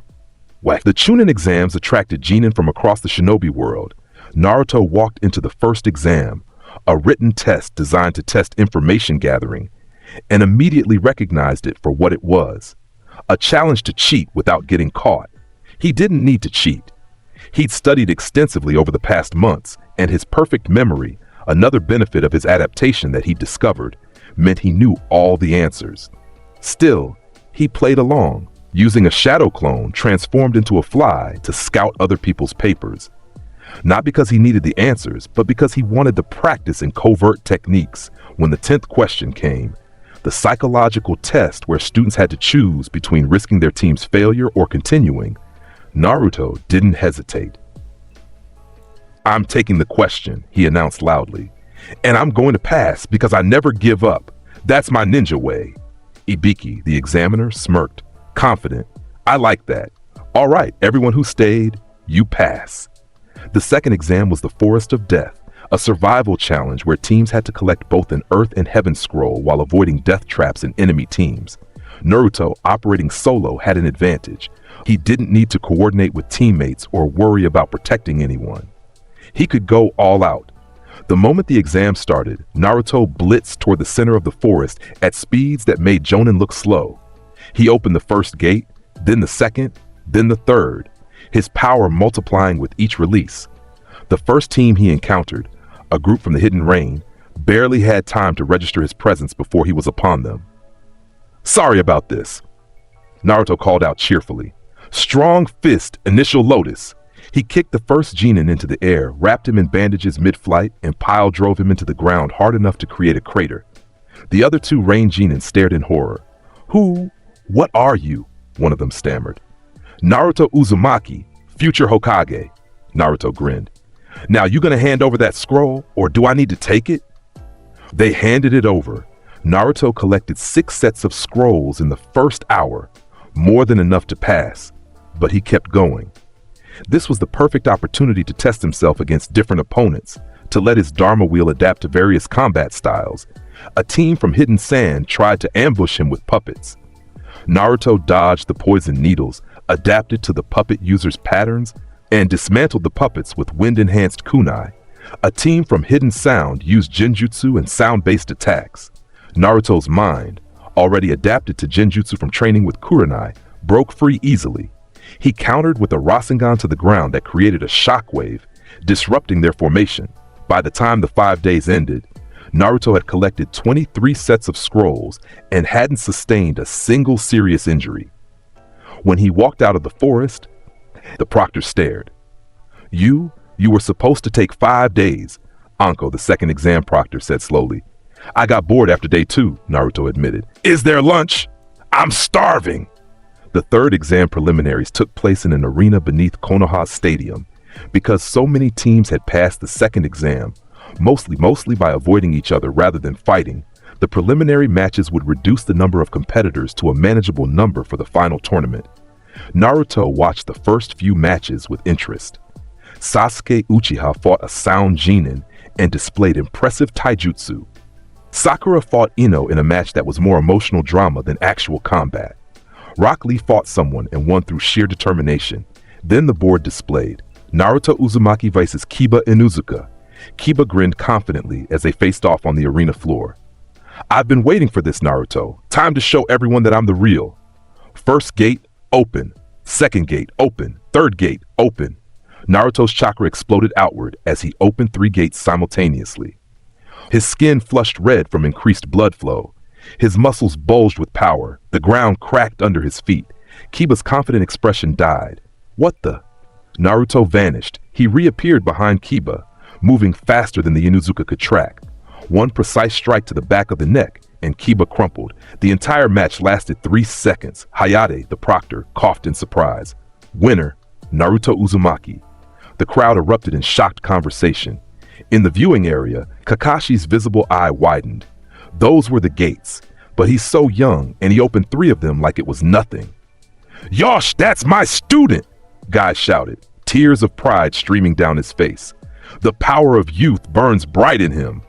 The Chunin exams attracted genin from across the shinobi world. Naruto walked into the first exam, a written test designed to test information gathering, and immediately recognized it for what it was: a challenge to cheat without getting caught. He didn't need to cheat. He'd studied extensively over the past months, and his perfect memory, another benefit of his adaptation that he discovered, meant he knew all the answers. Still, he played along, using a shadow clone transformed into a fly to scout other people's papers. Not because he needed the answers, but because he wanted to practice in covert techniques. When the 10th question came, the psychological test where students had to choose between risking their team's failure or continuing, Naruto didn't hesitate. "I'm taking the question," he announced loudly, "and I'm going to pass because I never give up. That's my ninja way." Ibiki, the examiner, smirked, confident. "I like that. All right, everyone who stayed, you pass." The second exam was the Forest of Death, a survival challenge where teams had to collect both an Earth and Heaven scroll while avoiding death traps in enemy teams. Naruto, operating solo, had an advantage. He didn't need to coordinate with teammates or worry about protecting anyone. He could go all out. The moment the exam started, Naruto blitzed toward the center of the forest at speeds that made Jonin look slow. He opened the first gate, then the second, then the third, his power multiplying with each release. The first team he encountered, a group from the Hidden Rain, barely had time to register his presence before he was upon them. "Sorry about this," Naruto called out cheerfully. "Strong fist, initial lotus." He kicked the first genin into the air, wrapped him in bandages mid-flight, and pile drove him into the ground hard enough to create a crater. The other 2 rain genin stared in horror. What are you?" one of them stammered. "Naruto Uzumaki, future Hokage," Naruto grinned. "Now you gonna hand over that scroll, or do I need to take it?" They handed it over. Naruto collected 6 sets of scrolls in the first hour, more than enough to pass, but he kept going. This was the perfect opportunity to test himself against different opponents, to let his Dharma wheel adapt to various combat styles. A team from Hidden Sand tried to ambush him with puppets. Naruto dodged the poison needles, adapted to the puppet user's patterns, and dismantled the puppets with wind-enhanced kunai. A team from Hidden Sound used genjutsu and sound-based attacks. Naruto's mind, already adapted to genjutsu from training with kurenai, broke free easily. He countered with a Rasengan to the ground that created a shockwave, disrupting their formation. By the time the 5 days ended, Naruto had collected 23 sets of scrolls and hadn't sustained a single serious injury. When he walked out of the forest, the proctor stared. You were supposed to take 5 days," Anko, the second exam proctor, said slowly. "I got bored after day 2, Naruto admitted. "Is there lunch? I'm starving." The third exam preliminaries took place in an arena beneath Konoha Stadium. Because so many teams had passed the second exam, mostly by avoiding each other rather than fighting, the preliminary matches would reduce the number of competitors to a manageable number for the final tournament. Naruto watched the first few matches with interest. Sasuke Uchiha fought a sound genin and displayed impressive taijutsu. Sakura fought Ino in a match that was more emotional drama than actual combat. Rock Lee fought someone and won through sheer determination. Then the board displayed Naruto Uzumaki vs. Kiba Inuzuka. Kiba grinned confidently as they faced off on the arena floor. "I've been waiting for this, Naruto. Time to show everyone that I'm the real." First gate, open. Second gate, open. Third gate, open. Naruto's chakra exploded outward as he opened 3 gates simultaneously. His skin flushed red from increased blood flow. His muscles bulged with power. The ground cracked under his feet. Kiba's confident expression died. What the? Naruto vanished. He reappeared behind Kiba, moving faster than the Inuzuka could track. One precise strike to the back of the neck, and Kiba crumpled. The entire match lasted 3 seconds. Hayate, the proctor, coughed in surprise. Winner, Naruto Uzumaki. The crowd erupted in shocked conversation. In the viewing area, Kakashi's visible eye widened. Those were the gates, but he's so young, and he opened 3 of them like it was nothing. "Yosh, that's my student!" Guy shouted, tears of pride streaming down his face. The power of youth burns bright in him.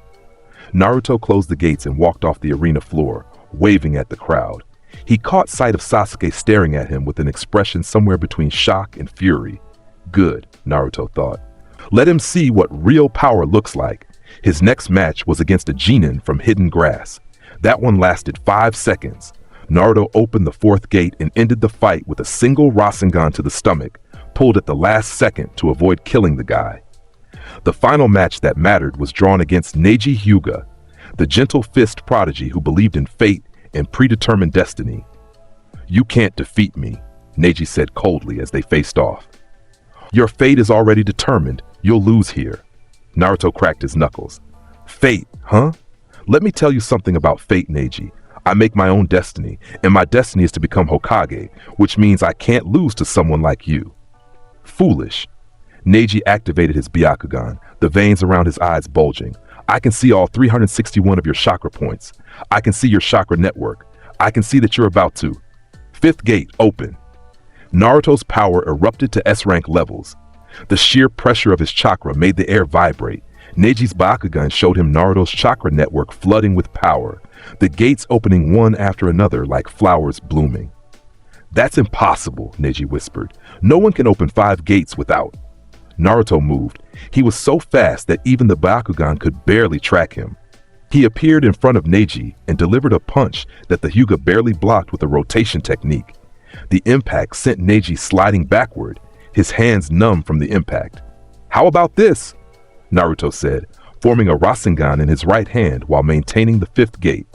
Naruto closed the gates and walked off the arena floor, waving at the crowd. He caught sight of Sasuke staring at him with an expression somewhere between shock and fury. Good, Naruto thought. Let him see what real power looks like. His next match was against a genin from Hidden Grass. That one lasted 5 seconds. Naruto opened the 4th gate and ended the fight with a single Rasengan to the stomach, pulled at the last second to avoid killing the guy. The final match that mattered was drawn against Neji Hyuga, the gentle fist prodigy who believed in fate and predetermined destiny. "You can't defeat me," Neji said coldly as they faced off. "Your fate is already determined. You'll lose here." Naruto cracked his knuckles. "Fate, huh? Let me tell you something about fate, Neji. I make my own destiny, and my destiny is to become Hokage, which means I can't lose to someone like you." Foolish. Neji activated his Byakugan, the veins around his eyes bulging. "I can see all 361 of your chakra points. I can see your chakra network. I can see that you're about to." 5th gate open. Naruto's power erupted to S-rank levels. The sheer pressure of his chakra made the air vibrate. Neji's Byakugan showed him Naruto's chakra network flooding with power, the gates opening one after another like flowers blooming. "That's impossible," Neji whispered. "No one can open 5 gates without." Naruto moved. He was so fast that even the Byakugan could barely track him. He appeared in front of Neji and delivered a punch that the Hyuga barely blocked with a rotation technique. The impact sent Neji sliding backward, his hands numb from the impact. "How about this?" Naruto said, forming a Rasengan in his right hand while maintaining the 5th gate.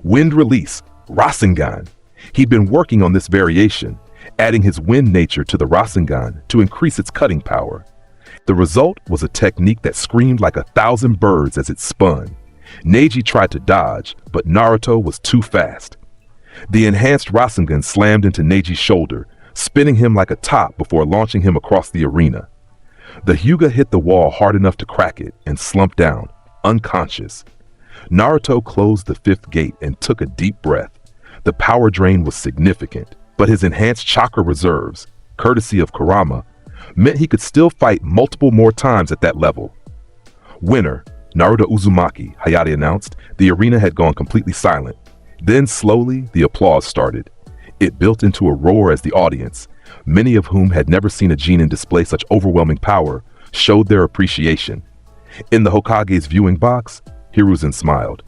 Wind release, Rasengan. He'd been working on this variation, adding his wind nature to the Rasengan to increase its cutting power. The result was a technique that screamed like 1,000 birds as it spun. Neji tried to dodge, but Naruto was too fast. The enhanced Rasengan slammed into Neji's shoulder, spinning him like a top before launching him across the arena. The Hyuga hit the wall hard enough to crack it and slumped down, unconscious. Naruto closed the 5th gate and took a deep breath. The power drain was significant, but his enhanced chakra reserves, courtesy of Kurama, meant he could still fight multiple more times at that level. Winner, Naruto Uzumaki, Hayate announced. The arena had gone completely silent. Then slowly, the applause started. It built into a roar as the audience, many of whom had never seen a genin display such overwhelming power, showed their appreciation. In the Hokage's viewing box, Hiruzen smiled.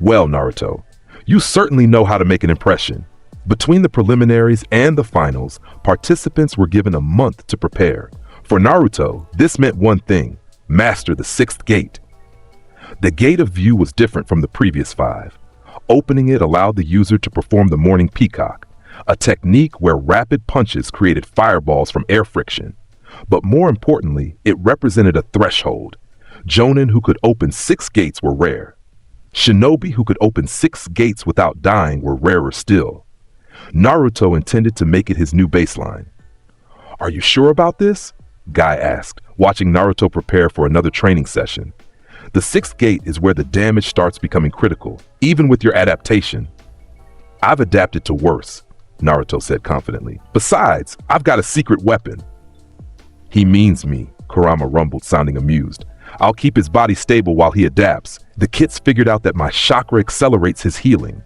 "Well, Naruto, you certainly know how to make an impression." Between the preliminaries and the finals, participants were given a month to prepare. For Naruto, this meant one thing: master the 6th gate. The gate of view was different from the previous 5. Opening it allowed the user to perform the morning peacock, a technique where rapid punches created fireballs from air friction. But more importantly, it represented a threshold. Jonin who could open 6 gates were rare. Shinobi who could open 6 gates without dying were rarer still. Naruto intended to make it his new baseline. "Are you sure about this?" Guy asked, watching Naruto prepare for another training session. "The 6th gate is where the damage starts becoming critical, even with your adaptation." "I've adapted to worse," Naruto said confidently. "Besides, I've got a secret weapon." "He means me," Kurama rumbled, sounding amused. "I'll keep his body stable while he adapts. The kids figured out that my chakra accelerates his healing."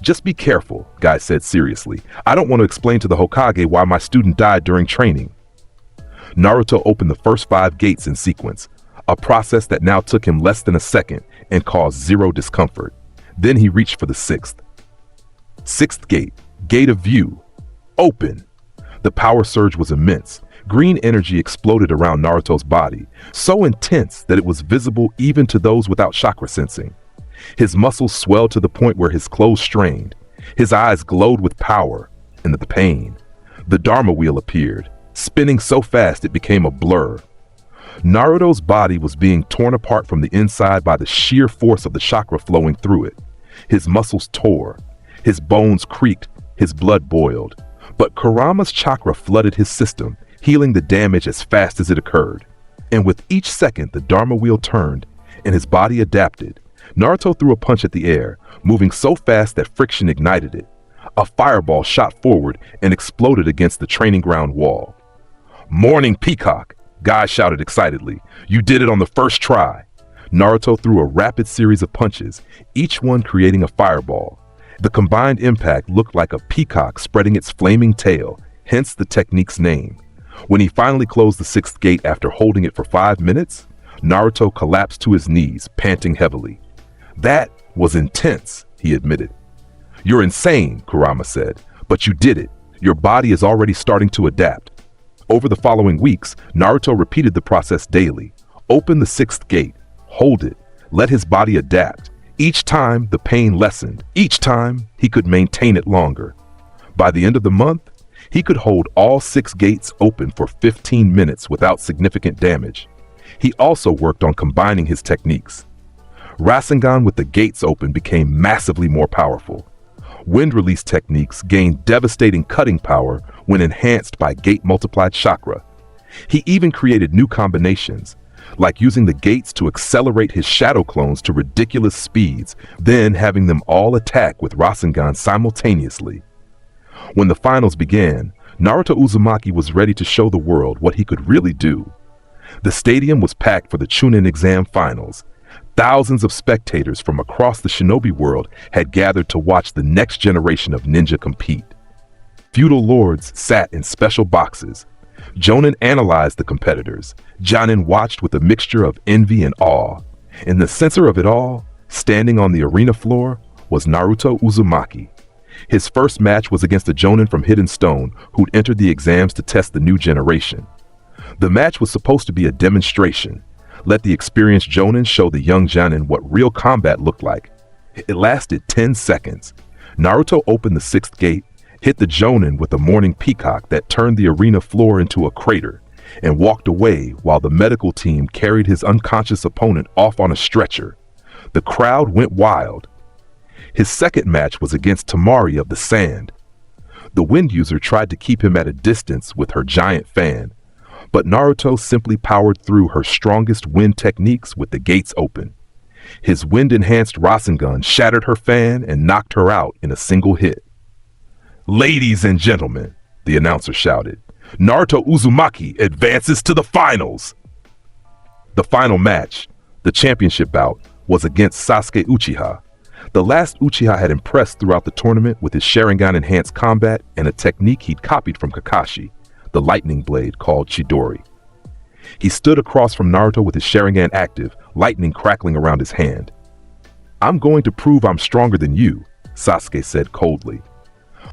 "Just be careful," Guy said seriously. "I don't want to explain to the Hokage why my student died during training." Naruto opened the first 5 gates in sequence, a process that now took him less than a second and caused 0 discomfort. Then he reached for the 6th. 6th gate, gate of view, open. The power surge was immense. Green energy exploded around Naruto's body, so intense that it was visible even to those without chakra sensing. His muscles swelled to the point where his clothes strained. His eyes glowed with power and the pain. The Dharma wheel appeared, spinning so fast it became a blur. Naruto's body was being torn apart from the inside by the sheer force of the chakra flowing through it. His muscles tore, his bones creaked, his blood boiled. But Kurama's chakra flooded his system, healing the damage as fast as it occurred. And with each second the Dharma wheel turned and his body adapted. Naruto threw a punch at the air, moving so fast that friction ignited it. A fireball shot forward and exploded against the training ground wall. "Morning Peacock!" Guy shouted excitedly. "You did it on the first try!" Naruto threw a rapid series of punches, each one creating a fireball. The combined impact looked like a peacock spreading its flaming tail, hence the technique's name. When he finally closed the sixth gate after holding it for 5 minutes, Naruto collapsed to his knees, panting heavily. "That was intense," he admitted. "You're insane," Kurama said, "but you did it. Your body is already starting to adapt." Over the following weeks, Naruto repeated the process daily. Open the sixth gate, hold it, let his body adapt. Each time, the pain lessened. Each time, he could maintain it longer. By the end of the month, he could hold all 6 gates open for 15 minutes without significant damage. He also worked on combining his techniques. Rasengan with the gates open became massively more powerful. Wind release techniques gained devastating cutting power when enhanced by gate-multiplied chakra. He even created new combinations, like using the gates to accelerate his shadow clones to ridiculous speeds, then having them all attack with Rasengan simultaneously. When the finals began, Naruto Uzumaki was ready to show the world what he could really do. The stadium was packed for the Chunin exam finals. Thousands of spectators from across the shinobi world had gathered to watch the next generation of ninja compete. Feudal lords sat in special boxes. Jonin analyzed the competitors. Jonin watched with a mixture of envy and awe. In the center of it all, standing on the arena floor, was Naruto Uzumaki. His first match was against a Jonin from Hidden Stone who'd entered the exams to test the new generation. The match was supposed to be a demonstration. Let the experienced Jonin show the young Jonin what real combat looked like. It lasted 10 seconds. Naruto opened the sixth gate, hit the Jonin with a morning peacock that turned the arena floor into a crater, and walked away while the medical team carried his unconscious opponent off on a stretcher. The crowd went wild. His second match was against Tamari of the Sand. The wind user tried to keep him at a distance with her giant fan, but Naruto simply powered through her strongest wind techniques with the gates open. His wind-enhanced Rasengan shattered her fan and knocked her out in a single hit. "Ladies and gentlemen," the announcer shouted, "Naruto Uzumaki advances to the finals!" The final match, the championship bout, was against Sasuke Uchiha. The last Uchiha had impressed throughout the tournament with his Sharingan-enhanced combat and a technique he'd copied from Kakashi, the lightning blade called Chidori. He stood across from Naruto with his Sharingan active, lightning crackling around his hand. "I'm going to prove I'm stronger than you," Sasuke said coldly.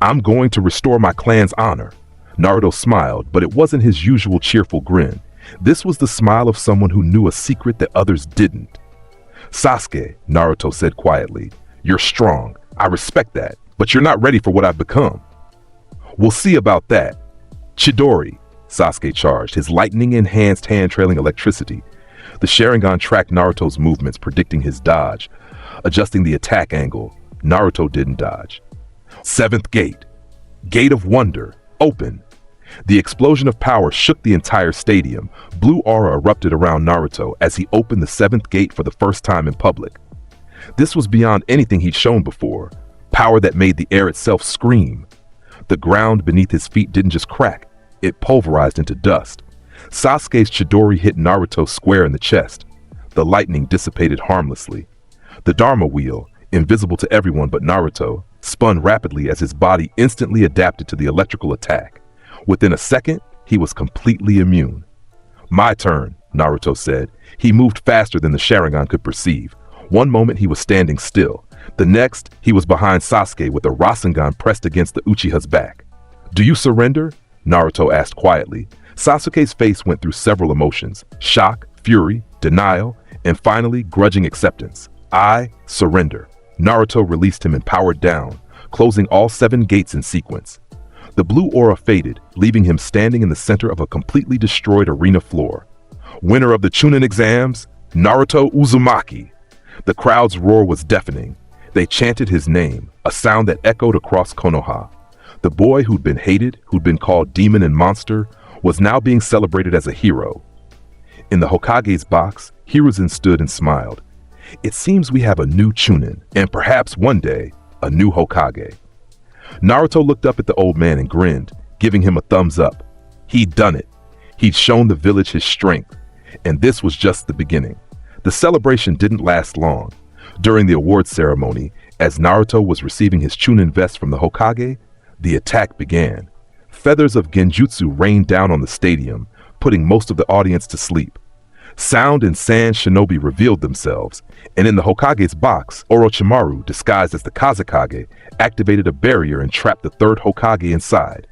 "I'm going to restore my clan's honor." Naruto smiled, but it wasn't his usual cheerful grin. This was the smile of someone who knew a secret that others didn't. "Sasuke," Naruto said quietly, "you're strong. I respect that, but you're not ready for what I've become." "We'll see about that." "Chidori," Sasuke charged, his lightning-enhanced hand trailing electricity. The Sharingan tracked Naruto's movements, predicting his dodge. Adjusting the attack angle, Naruto didn't dodge. Seventh gate. Gate of Wonder. Open. The explosion of power shook the entire stadium. Blue aura erupted around Naruto as he opened the seventh gate for the first time in public. This was beyond anything he'd shown before. Power that made the air itself scream. The ground beneath his feet didn't just crack, it pulverized into dust. Sasuke's Chidori hit Naruto square in the chest. The lightning dissipated harmlessly. The Dharma wheel, invisible to everyone but Naruto, spun rapidly as his body instantly adapted to the electrical attack. Within a second, he was completely immune. "My turn," Naruto said. He moved faster than the Sharingan could perceive. One moment he was standing still. The next, he was behind Sasuke with a Rasengan pressed against the Uchiha's back. "Do you surrender?" Naruto asked quietly. Sasuke's face went through several emotions: shock, fury, denial, and finally, grudging acceptance. I surrender. Naruto released him and powered down, closing all 7 gates in sequence. The blue aura faded, leaving him standing in the center of a completely destroyed arena floor. Winner of the Chunin exams, Naruto Uzumaki. The crowd's roar was deafening. They chanted his name, a sound that echoed across Konoha. The boy who'd been hated, who'd been called demon and monster, was now being celebrated as a hero. In the Hokage's box, Hiruzen stood and smiled. It seems we have a new Chunin, and perhaps one day, a new Hokage. Naruto looked up at the old man and grinned, giving him a thumbs up. He'd done it. He'd shown the village his strength, and this was just the beginning. The celebration didn't last long. During the awards ceremony, as Naruto was receiving his Chunin vest from the Hokage, the attack began. Feathers of genjutsu rained down on the stadium, putting most of the audience to sleep. Sound and sand shinobi revealed themselves, and in the Hokage's box, Orochimaru, disguised as the Kazekage, activated a barrier and trapped the 3rd Hokage inside.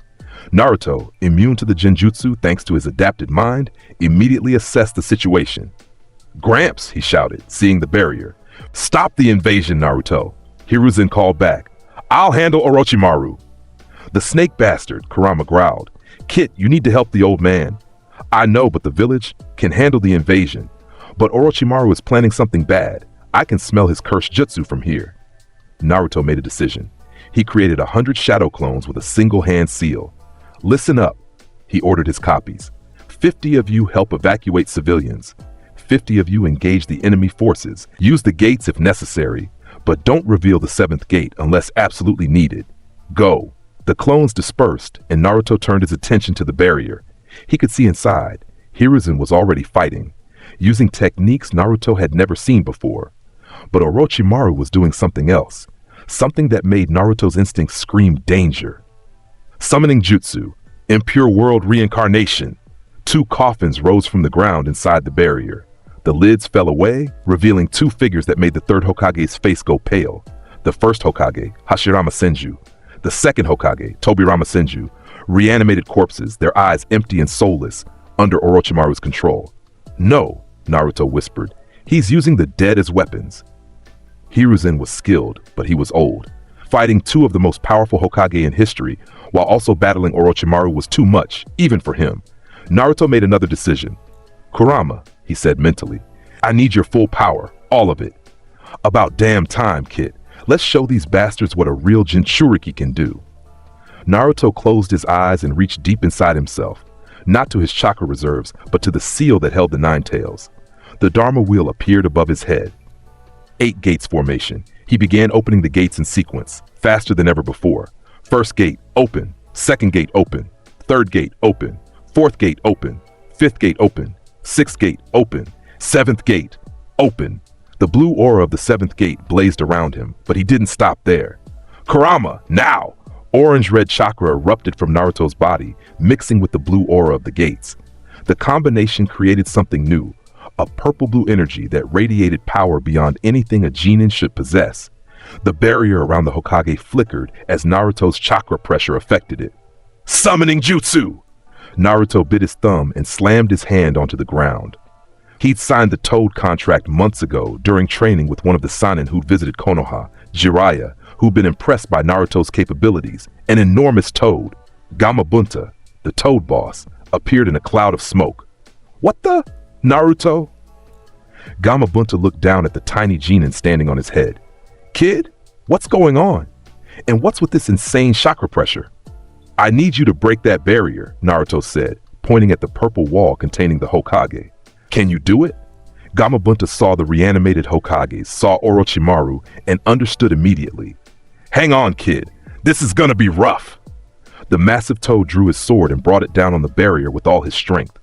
Naruto, immune to the genjutsu thanks to his adapted mind, immediately assessed the situation. "Gramps," he shouted, seeing the barrier. "Stop the invasion, Naruto." Hiruzen called back. "I'll handle Orochimaru." "The snake bastard," Kurama growled. "Kit, you need to help the old man." "I know, but the village can handle the invasion. But Orochimaru is planning something bad. I can smell his cursed jutsu from here." Naruto made a decision. He created 100 shadow clones with a single hand seal. "Listen up," he ordered his copies. 50 of you help evacuate civilians. 50 of you engage the enemy forces. Use the gates if necessary, but don't reveal the 7th gate unless absolutely needed. Go." The clones dispersed, and Naruto turned his attention to the barrier. He could see inside. Hiruzen was already fighting, using techniques Naruto had never seen before. But Orochimaru was doing something else, something that made Naruto's instincts scream danger. Summoning jutsu, impure world reincarnation. 2 coffins rose from the ground inside the barrier. The lids fell away, revealing 2 figures that made the 3rd Hokage's face go pale. The 1st Hokage, Hashirama Senju. The 2nd Hokage, Tobirama Senju. Reanimated corpses, their eyes empty and soulless, under Orochimaru's control. "No," Naruto whispered. "He's using the dead as weapons." Hiruzen was skilled, but he was old. Fighting 2 of the most powerful Hokage in history, while also battling Orochimaru, was too much, even for him. Naruto made another decision. "Kurama," he said mentally, "I need your full power, all of it." "About damn time, kid. Let's show these bastards what a real Jinchuriki can do." Naruto closed his eyes and reached deep inside himself, not to his chakra reserves, but to the seal that held the 9 tails. The Dharma wheel appeared above his head. 8 gates formation. He began opening the gates in sequence, faster than ever before. 1st gate, open. 2nd gate, open. 3rd gate, open. 4th gate, open. 5th gate, open. 6th gate, open. 7th gate, open. The blue aura of the 7th gate blazed around him, but he didn't stop there. "Kurama, now!" Orange-red chakra erupted from Naruto's body, mixing with the blue aura of the gates. The combination created something new, a purple-blue energy that radiated power beyond anything a genin should possess. The barrier around the Hokage flickered as Naruto's chakra pressure affected it. "Summoning jutsu!" Naruto bit his thumb and slammed his hand onto the ground. He'd signed the Toad contract months ago during training with one of the Sannin who'd visited Konoha, Jiraiya, who'd been impressed by Naruto's capabilities. An enormous toad, Gamabunta, the Toad boss, appeared in a cloud of smoke. "What the? Naruto?" Gamabunta looked down at the tiny genin standing on his head. "Kid, what's going on? And what's with this insane chakra pressure?" "I need you to break that barrier," Naruto said, pointing at the purple wall containing the Hokage. "Can you do it?" Gamabunta saw the reanimated Hokages, saw Orochimaru, and understood immediately. "Hang on, kid. This is gonna be rough." The massive toad drew his sword and brought it down on the barrier with all his strength.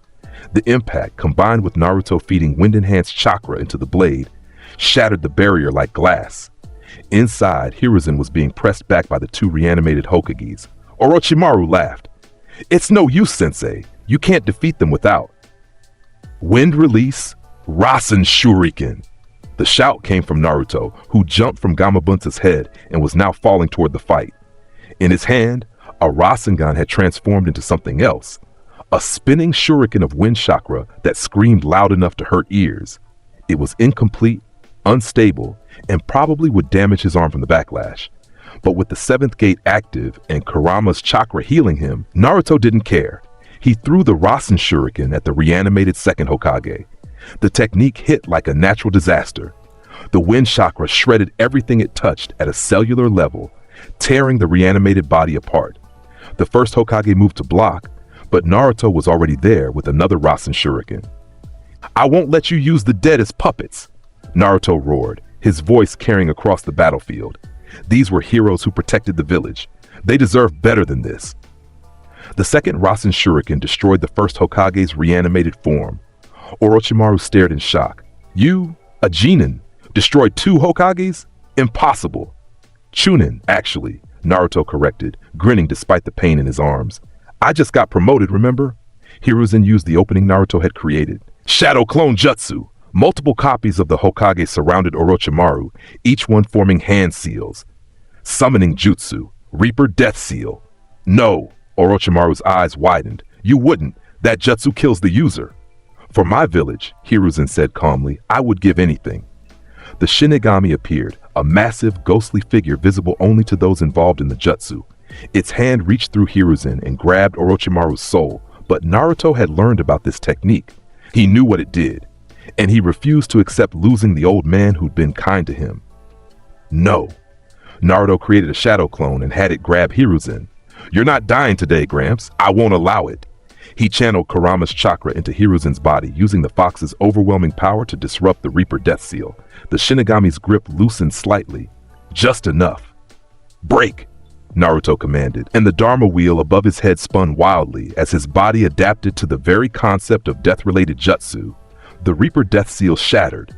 The impact, combined with Naruto feeding wind-enhanced chakra into the blade, shattered the barrier like glass. Inside, Hiruzen was being pressed back by the 2 reanimated Hokages. Orochimaru laughed. "It's no use, Sensei. You can't defeat them without." Wind release, Rasen Shuriken. The shout came from Naruto, who jumped from Gamabunta's head and was now falling toward the fight. In his hand, a Rasengan had transformed into something else, a spinning shuriken of wind chakra that screamed loud enough to hurt ears. It was incomplete, unstable, and probably would damage his arm from the backlash. But with the seventh gate active and Kurama's chakra healing him, Naruto didn't care. He threw the Rasen shuriken at the reanimated second Hokage. The technique hit like a natural disaster. The wind chakra shredded everything it touched at a cellular level, tearing the reanimated body apart. The first Hokage moved to block, but Naruto was already there with another Rasen shuriken. "I won't let you use the dead as puppets," Naruto roared, his voice carrying across the battlefield. These were heroes who protected the village. They deserved better than this. The second Rasen shuriken destroyed the first Hokage's reanimated form. Orochimaru stared in shock. "You, a genin, destroyed 2 Hokages? Impossible." "Chunin, actually," Naruto corrected, grinning despite the pain in his arms. "I just got promoted, remember?" Hiruzen used the opening Naruto had created. Shadow Clone Jutsu! Multiple copies of the Hokage surrounded Orochimaru, each one forming hand seals. Summoning Jutsu. Reaper Death Seal. "No!" Orochimaru's eyes widened. "You wouldn't. That jutsu kills the user." "For my village," Hiruzen said calmly, "I would give anything." The shikigami appeared, a massive, ghostly figure visible only to those involved in the jutsu. Its hand reached through Hiruzen and grabbed Orochimaru's soul, but Naruto had learned about this technique. He knew what it did, and he refused to accept losing the old man who'd been kind to him. "No." Naruto created a shadow clone and had it grab Hiruzen. "You're not dying today, Gramps. I won't allow it." He channeled Kurama's chakra into Hiruzen's body, using the fox's overwhelming power to disrupt the Reaper Death Seal. The Shinigami's grip loosened slightly. Just enough. "Break!" Naruto commanded, and the Dharma wheel above his head spun wildly as his body adapted to the very concept of death-related jutsu. The Reaper Death Seal shattered.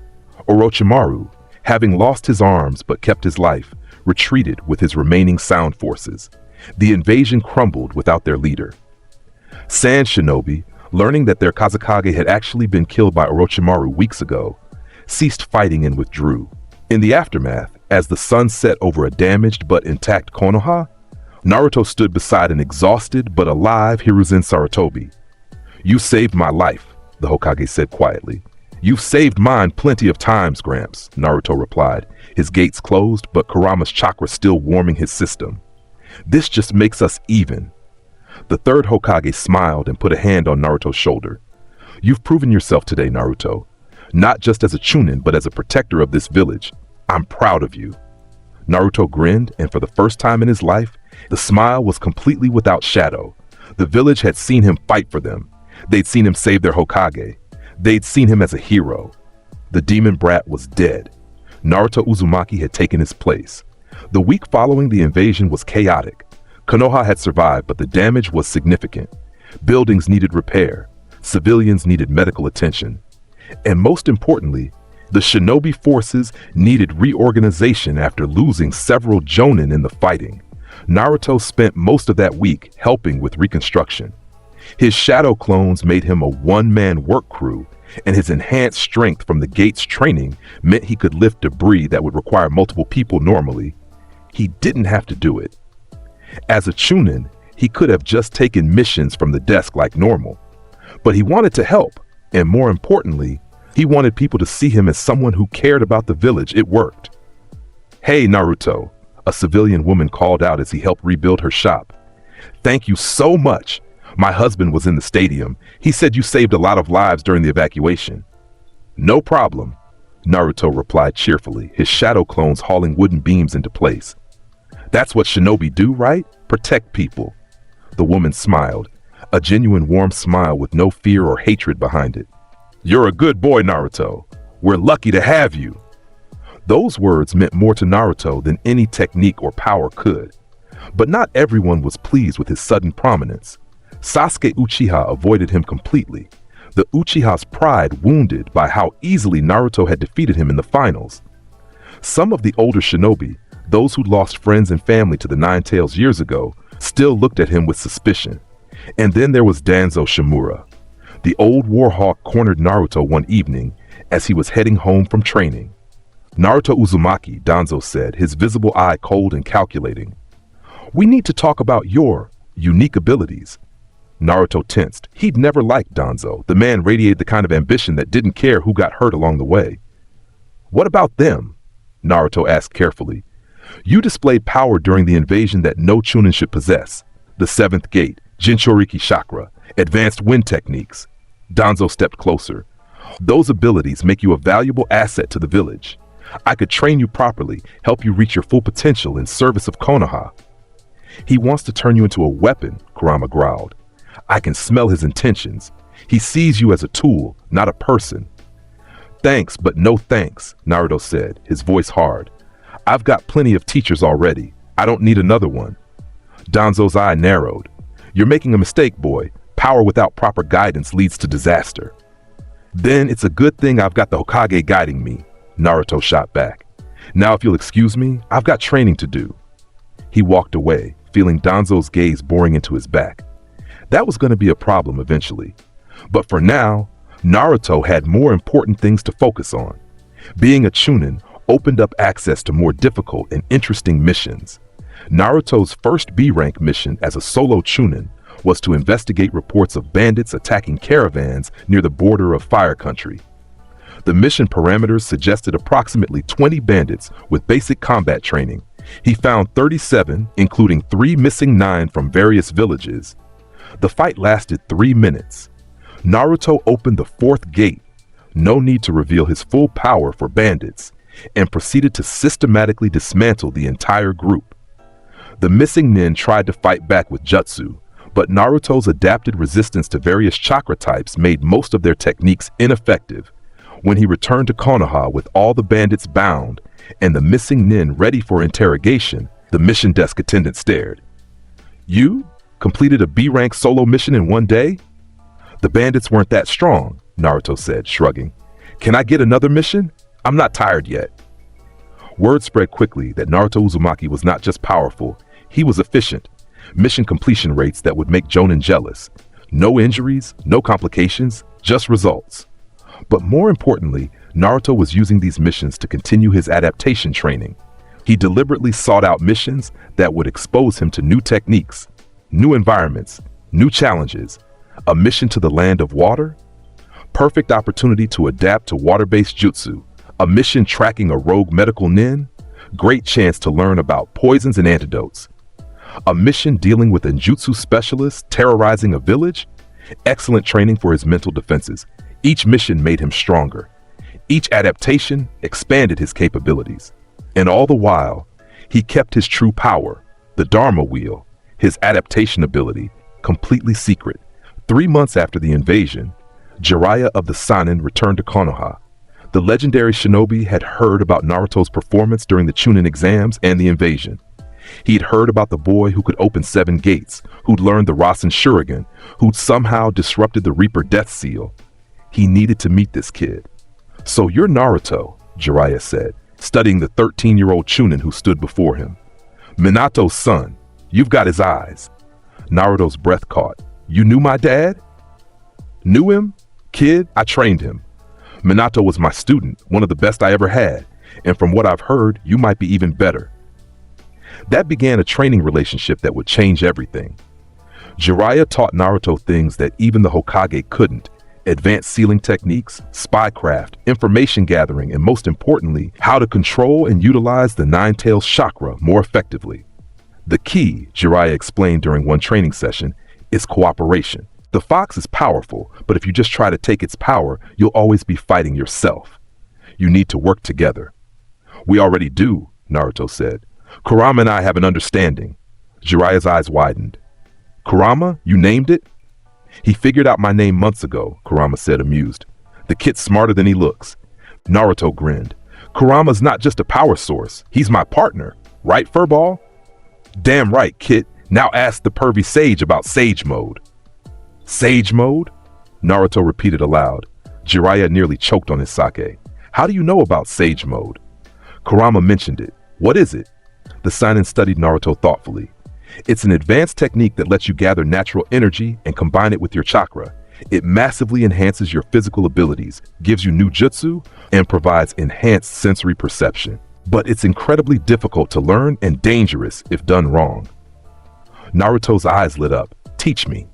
Orochimaru, having lost his arms but kept his life, retreated with his remaining sound forces. The invasion crumbled without their leader. Sand Shinobi, learning that their Kazekage had actually been killed by Orochimaru weeks ago, ceased fighting and withdrew. In the aftermath, as the sun set over a damaged but intact Konoha, Naruto stood beside an exhausted but alive Hiruzen Sarutobi. "You saved my life," the Hokage said quietly. "You've saved mine plenty of times, Gramps," Naruto replied, his gates closed but Kurama's chakra still warming his system. "This just makes us even." The third Hokage smiled and put a hand on Naruto's shoulder. "You've proven yourself today, Naruto. Not just as a Chunin, but as a protector of this village. I'm proud of you." Naruto grinned, and for the first time in his life, the smile was completely without shadow. The village had seen him fight for them. They'd seen him save their Hokage. They'd seen him as a hero. The demon brat was dead. Naruto Uzumaki had taken his place. The week following the invasion was chaotic. Konoha had survived, but the damage was significant. Buildings needed repair. Civilians needed medical attention. And most importantly, the shinobi forces needed reorganization after losing several jonin in the fighting. Naruto spent most of that week helping with reconstruction. His shadow clones made him a one-man work crew, and his enhanced strength from the gates training meant he could lift debris that would require multiple people normally. He didn't have to do it. As a Chunin, he could have just taken missions from the desk like normal. But he wanted to help, and more importantly, he wanted people to see him as someone who cared about the village. It worked. "Hey, Naruto," a civilian woman called out as he helped rebuild her shop. "Thank you so much. My husband was in the stadium. He said you saved a lot of lives during the evacuation." "No problem," Naruto replied cheerfully, his shadow clones hauling wooden beams into place. "That's what shinobi do, right? Protect people." The woman smiled, a genuine warm smile with no fear or hatred behind it. "You're a good boy, Naruto. We're lucky to have you." Those words meant more to Naruto than any technique or power could. But not everyone was pleased with his sudden prominence. Sasuke Uchiha avoided him completely, the Uchiha's pride wounded by how easily Naruto had defeated him in the finals. Some of the older shinobi, those who'd lost friends and family to the Nine Tails years ago, still looked at him with suspicion. And then there was Danzo Shimura. The old warhawk cornered Naruto one evening as he was heading home from training. "Naruto Uzumaki," Danzo said, his visible eye cold and calculating. "We need to talk about your unique abilities." Naruto tensed. He'd never liked Danzo. The man radiated the kind of ambition that didn't care who got hurt along the way. What about them? Naruto asked carefully. You displayed power during the invasion that no chunin should possess. The seventh gate, Jinchuriki chakra, advanced wind techniques. Danzo stepped closer. Those abilities make you a valuable asset to the village. I could train you properly, help you reach your full potential in service of Konoha. He wants to turn you into a weapon, Kurama growled. I can smell his intentions. He sees you as a tool, not a person. Thanks, but no thanks, Naruto said, his voice hard. I've got plenty of teachers already. I don't need another one. Danzo's eye narrowed. You're making a mistake, boy. Power without proper guidance leads to disaster. Then it's a good thing I've got the Hokage guiding me, Naruto shot back. Now if you'll excuse me, I've got training to do. He walked away, feeling Danzo's gaze boring into his back. That was going to be a problem eventually. But for now, Naruto had more important things to focus on. Being a chunin opened up access to more difficult and interesting missions. Naruto's first B-rank mission as a solo chunin was to investigate reports of bandits attacking caravans near the border of Fire Country. The mission parameters suggested approximately 20 bandits with basic combat training. He found 37, including 3 missing 9 from various villages. The fight lasted 3 minutes. Naruto opened the 4th gate, no need to reveal his full power for bandits, and proceeded to systematically dismantle the entire group. The missing nin tried to fight back with jutsu, but Naruto's adapted resistance to various chakra types made most of their techniques ineffective. When he returned to Konoha with all the bandits bound and the missing nin ready for interrogation, the mission desk attendant stared. You completed a B-rank solo mission in 1 day? The bandits weren't that strong, Naruto said, shrugging. Can I get another mission? I'm not tired yet. Word spread quickly that Naruto Uzumaki was not just powerful, he was efficient. Mission completion rates that would make Jonin jealous. No injuries, no complications, just results. But more importantly, Naruto was using these missions to continue his adaptation training. He deliberately sought out missions that would expose him to new techniques, new environments, new challenges. A mission to the land of water? Perfect opportunity to adapt to water-based jutsu. A mission tracking a rogue medical nin? Great chance to learn about poisons and antidotes. A mission dealing with a jutsu specialist terrorizing a village? Excellent training for his mental defenses. Each mission made him stronger. Each adaptation expanded his capabilities. And all the while, he kept his true power, the Dharma wheel, his adaptation ability, completely secret. 3 months after the invasion, Jiraiya of the Sannin returned to Konoha. The legendary shinobi had heard about Naruto's performance during the Chunin exams and the invasion. He'd heard about the boy who could open 7 gates, who'd learned the Rasen Shuriken, who'd somehow disrupted the Reaper Death Seal. He needed to meet this kid. So you're Naruto, Jiraiya said, studying the 13-year-old Chunin who stood before him. Minato's son. You've got his eyes. Naruto's breath caught. You knew my dad? Knew him? Kid, I trained him. Minato was my student, one of the best I ever had, and from what I've heard, you might be even better. That began a training relationship that would change everything. Jiraiya taught Naruto things that even the Hokage couldn't: advanced sealing techniques, spycraft, information gathering, and most importantly, how to control and utilize the Nine-Tails chakra more effectively. The key, Jiraiya explained during one training session, is cooperation. The fox is powerful, but if you just try to take its power, you'll always be fighting yourself. You need to work together. We already do, Naruto said. Kurama and I have an understanding. Jiraiya's eyes widened. Kurama? You named it? He figured out my name months ago, Kurama said, amused. The kid's smarter than he looks. Naruto grinned. Kurama's not just a power source. He's my partner. Right, Furball? Damn right, kid. Now ask the pervy sage about Sage Mode. Sage Mode? Naruto repeated aloud. Jiraiya nearly choked on his sake. How do you know about Sage Mode? Kurama mentioned it. What is it? The Sannin studied Naruto thoughtfully. It's an advanced technique that lets you gather natural energy and combine it with your chakra. It massively enhances your physical abilities, gives you new jutsu, and provides enhanced sensory perception. But it's incredibly difficult to learn and dangerous if done wrong. Naruto's eyes lit up. Teach me.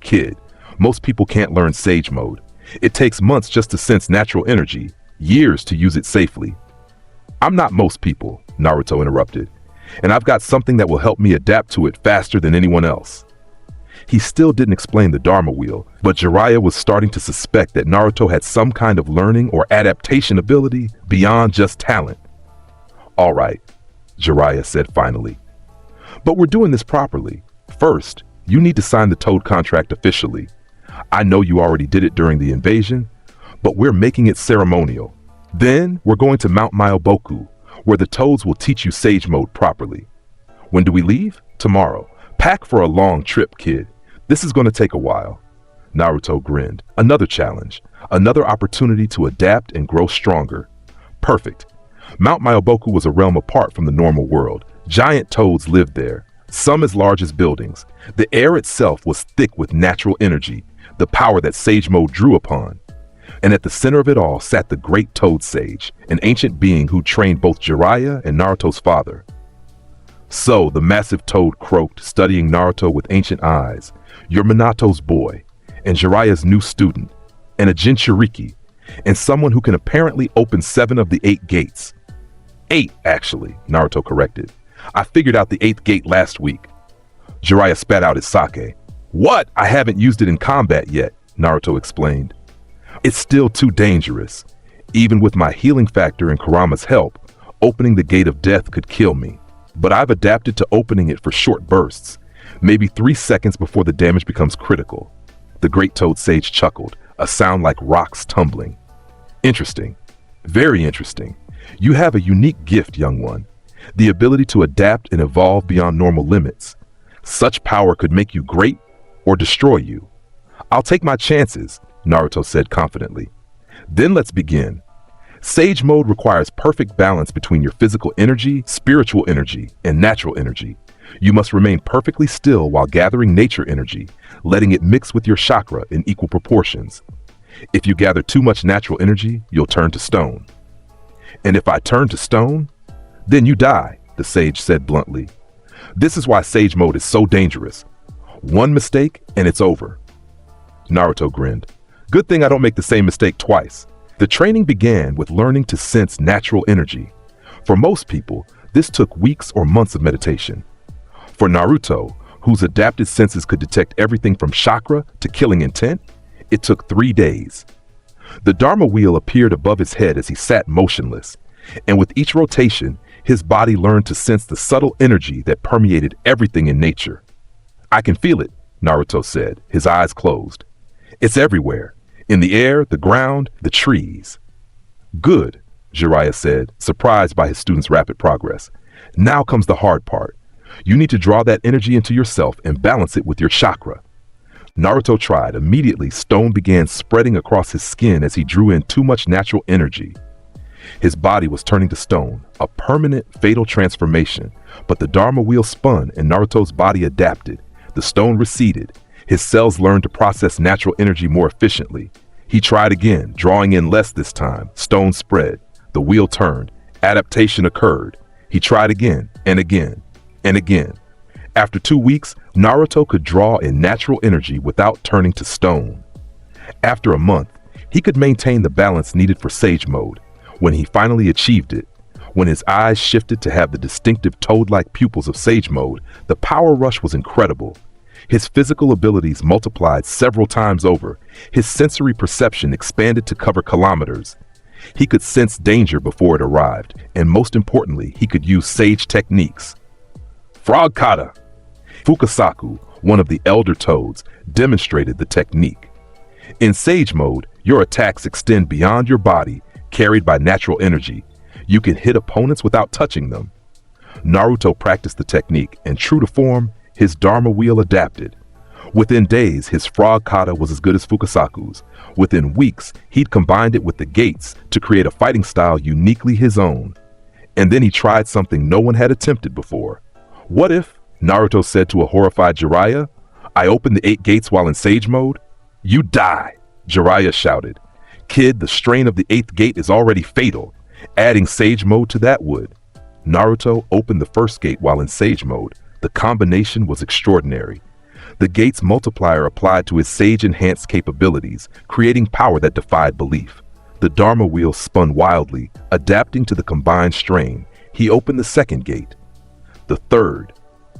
Kid, most people can't learn Sage Mode. It takes months just to sense natural energy, years to use it safely. I'm not most people, Naruto interrupted, and I've got something that will help me adapt to it faster than anyone else. He still didn't explain the Dharma Wheel, but Jiraiya was starting to suspect that Naruto had some kind of learning or adaptation ability beyond just talent. All right, Jiraiya said finally. But we're doing this properly. First, you need to sign the Toad contract officially. I know you already did it during the invasion, but we're making it ceremonial. Then we're going to Mount Myoboku, where the Toads will teach you Sage Mode properly. When do we leave? Tomorrow. Pack for a long trip, kid. This is going to take a while. Naruto grinned. Another challenge. Another opportunity to adapt and grow stronger. Perfect. Mount Myoboku was a realm apart from the normal world. Giant toads lived there, some as large as buildings. The air itself was thick with natural energy, the power that Sage Mode drew upon. And at the center of it all sat the great Toad Sage, an ancient being who trained both Jiraiya and Naruto's father. So the massive toad croaked, studying Naruto with ancient eyes. You're Minato's boy, and Jiraiya's new student, and a Jinchuriki, and someone who can apparently open 7 of the 8 gates. 8, actually, Naruto corrected. I figured out the 8th gate last week. Jiraiya spat out his sake. What? I haven't used it in combat yet, Naruto explained. It's still too dangerous. Even with my healing factor and Kurama's help, opening the gate of death could kill me. But I've adapted to opening it for short bursts, maybe 3 seconds before the damage becomes critical. The great Toad Sage chuckled, a sound like rocks tumbling. Interesting. Very interesting. You have a unique gift, young one. The ability to adapt and evolve beyond normal limits. Such power could make you great or destroy you. I'll take my chances, Naruto said confidently. Then let's begin. Sage Mode requires perfect balance between your physical energy, spiritual energy, and natural energy. You must remain perfectly still while gathering nature energy, letting it mix with your chakra in equal proportions. If you gather too much natural energy, you'll turn to stone. And if I turn to stone, then you die, the sage said bluntly. This is why Sage Mode is so dangerous. One mistake and it's over. Naruto grinned. Good thing I don't make the same mistake twice. The training began with learning to sense natural energy. For most people, this took weeks or months of meditation. For Naruto, whose adapted senses could detect everything from chakra to killing intent, it took 3 days. The Dharma Wheel appeared above his head as he sat motionless, and with each rotation, his body learned to sense the subtle energy that permeated everything in nature. I can feel it, Naruto said, his eyes closed. It's everywhere, in the air, the ground, the trees. Good, Jiraiya said, surprised by his student's rapid progress. Now comes the hard part. You need to draw that energy into yourself and balance it with your chakra. Naruto tried. Immediately, stone began spreading across his skin as he drew in too much natural energy. His body was turning to stone, a permanent, fatal transformation. But the Dharma Wheel spun and Naruto's body adapted. The stone receded. His cells learned to process natural energy more efficiently. He tried again, drawing in less this time. Stone spread. The wheel turned. Adaptation occurred. He tried again, and again, and again. After 2 weeks, Naruto could draw in natural energy without turning to stone. After a month, he could maintain the balance needed for Sage Mode. When he finally achieved it, when his eyes shifted to have the distinctive toad-like pupils of Sage Mode, the power rush was incredible. His physical abilities multiplied several times over. His sensory perception expanded to cover kilometers. He could sense danger before it arrived, and most importantly, he could use sage techniques. Frog Kata! Fukasaku, one of the elder toads, demonstrated the technique. In Sage Mode, your attacks extend beyond your body, carried by natural energy. You can hit opponents without touching them. Naruto practiced the technique, and true to form, his Dharma Wheel adapted. Within days, his Frog Kata was as good as Fukasaku's. Within weeks, he'd combined it with the gates to create a fighting style uniquely his own. And then he tried something no one had attempted before. What if, Naruto said to a horrified Jiraiya, I opened the 8 gates while in Sage Mode? You die, Jiraiya shouted. Kid, the strain of the 8th gate is already fatal. Adding Sage Mode to that would. Naruto opened the first gate while in Sage Mode. The combination was extraordinary. The gate's multiplier applied to his sage-enhanced capabilities, creating power that defied belief. The Dharma wheel spun wildly, adapting to the combined strain. He opened the second gate. The third.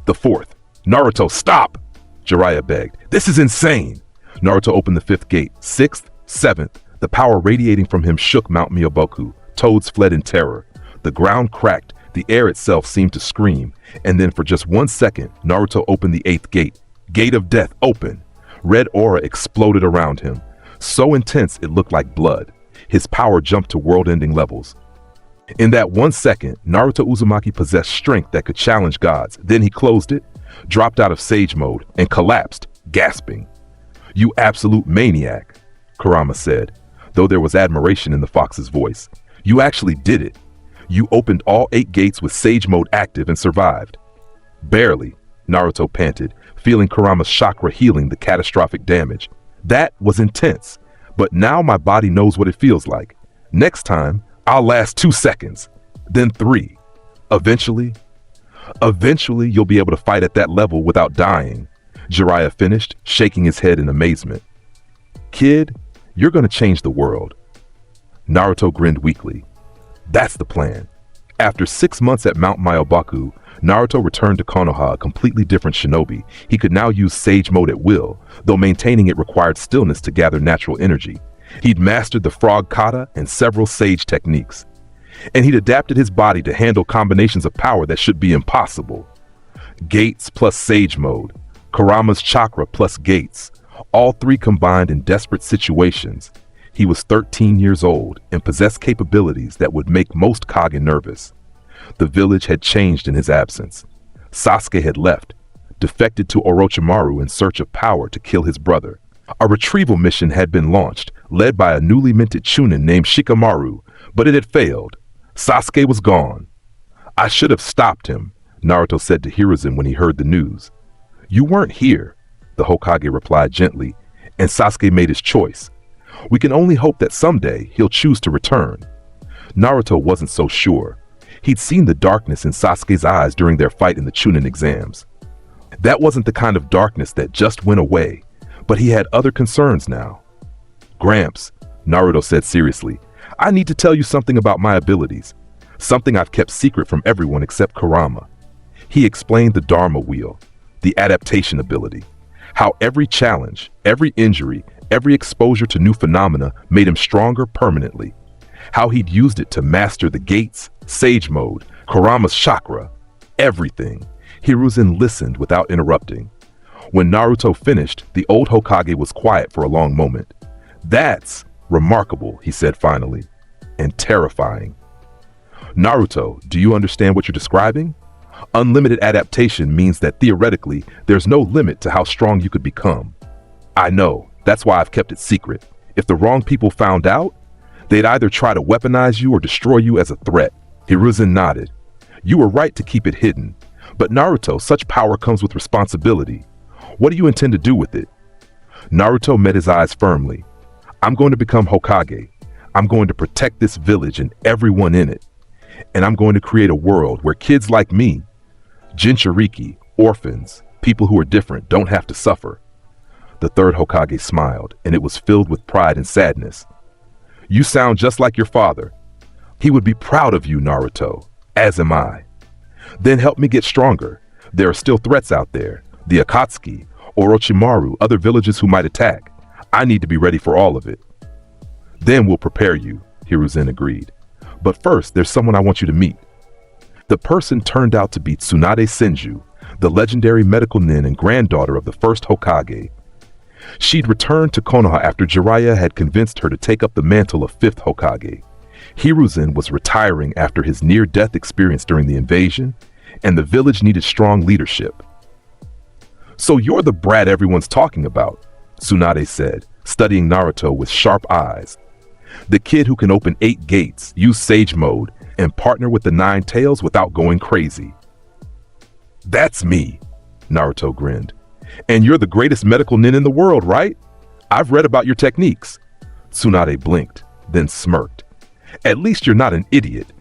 The fourth. Naruto, stop! Jiraiya begged. This is insane! Naruto opened the fifth gate. Sixth, seventh. The power radiating from him shook Mount Myoboku. Toads fled in terror. The ground cracked. The air itself seemed to scream. And then for just 1 second, Naruto opened the eighth gate. Gate of death open. Red aura exploded around him. So intense it looked like blood. His power jumped to world-ending levels. In that 1 second, Naruto Uzumaki possessed strength that could challenge gods. Then he closed it, dropped out of sage mode, and collapsed, gasping. "You absolute maniac," Kurama said, though there was admiration in the fox's voice. "You actually did it. You opened all 8 gates with sage mode active and survived." "Barely," Naruto panted, feeling Kurama's chakra healing the catastrophic damage. "That was intense, but now my body knows what it feels like. Next time, I'll last 2 seconds, then 3. Eventually you'll be able to fight at that level without dying," Jiraiya finished, shaking his head in amazement. "Kid, you're gonna change the world." Naruto grinned weakly. "That's the plan." After 6 months at Mount Myoboku, Naruto returned to Konoha, a completely different shinobi. He could now use sage mode at will, though maintaining it required stillness to gather natural energy. He'd mastered the frog kata and several sage techniques. And he'd adapted his body to handle combinations of power that should be impossible. Gates plus sage mode, Kurama's chakra plus gates, all 3 combined in desperate situations. He was 13 years old and possessed capabilities that would make most Kage nervous. The village had changed in his absence. Sasuke had left, defected to Orochimaru in search of power to kill his brother. A retrieval mission had been launched, led by a newly minted chunin named Shikamaru, but it had failed. Sasuke was gone. "I should have stopped him," Naruto said to Hiruzen when he heard the news. "You weren't here," the Hokage replied gently, and Sasuke made his choice. "We can only hope that someday he'll choose to return." Naruto wasn't so sure. He'd seen the darkness in Sasuke's eyes during their fight in the Chunin exams. That wasn't the kind of darkness that just went away, but he had other concerns now. "Gramps," Naruto said seriously, "I need to tell you something about my abilities, something I've kept secret from everyone except Kurama." He explained the Dharma wheel, the adaptation ability, how every challenge, every injury, every exposure to new phenomena made him stronger permanently, how he'd used it to master the gates, sage mode, Kurama's chakra, everything. Hiruzen listened without interrupting. When Naruto finished, the old Hokage was quiet for a long moment. "That's remarkable," he said finally, "and terrifying." "Naruto, do you understand what you're describing? Unlimited adaptation means that theoretically, there's no limit to how strong you could become." "I know, that's why I've kept it secret. If the wrong people found out, they'd either try to weaponize you or destroy you as a threat." Hiruzen nodded. "You were right to keep it hidden. But Naruto, such power comes with responsibility. What do you intend to do with it?" Naruto met his eyes firmly. "I'm going to become Hokage. I'm going to protect this village and everyone in it. And I'm going to create a world where kids like me, Jinchuriki, orphans, people who are different, don't have to suffer." The third Hokage smiled, and it was filled with pride and sadness. "You sound just like your father. He would be proud of you, Naruto, as am I. Then help me get stronger. There are still threats out there. The Akatsuki, Orochimaru, other villages who might attack. I need to be ready for all of it." "Then we'll prepare you," Hiruzen agreed. "But first, there's someone I want you to meet." The person turned out to be Tsunade Senju, the legendary medical nin and granddaughter of the first Hokage. She'd returned to Konoha after Jiraiya had convinced her to take up the mantle of fifth Hokage. Hiruzen was retiring after his near-death experience during the invasion, and the village needed strong leadership. "So you're the brat everyone's talking about," Tsunade said, studying Naruto with sharp eyes. "The kid who can open 8 gates, use sage mode, and partner with the 9 tails without going crazy." "That's me," Naruto grinned. "And you're the greatest medical nin in the world, right? I've read about your techniques." Tsunade blinked, then smirked. "At least you're not an idiot.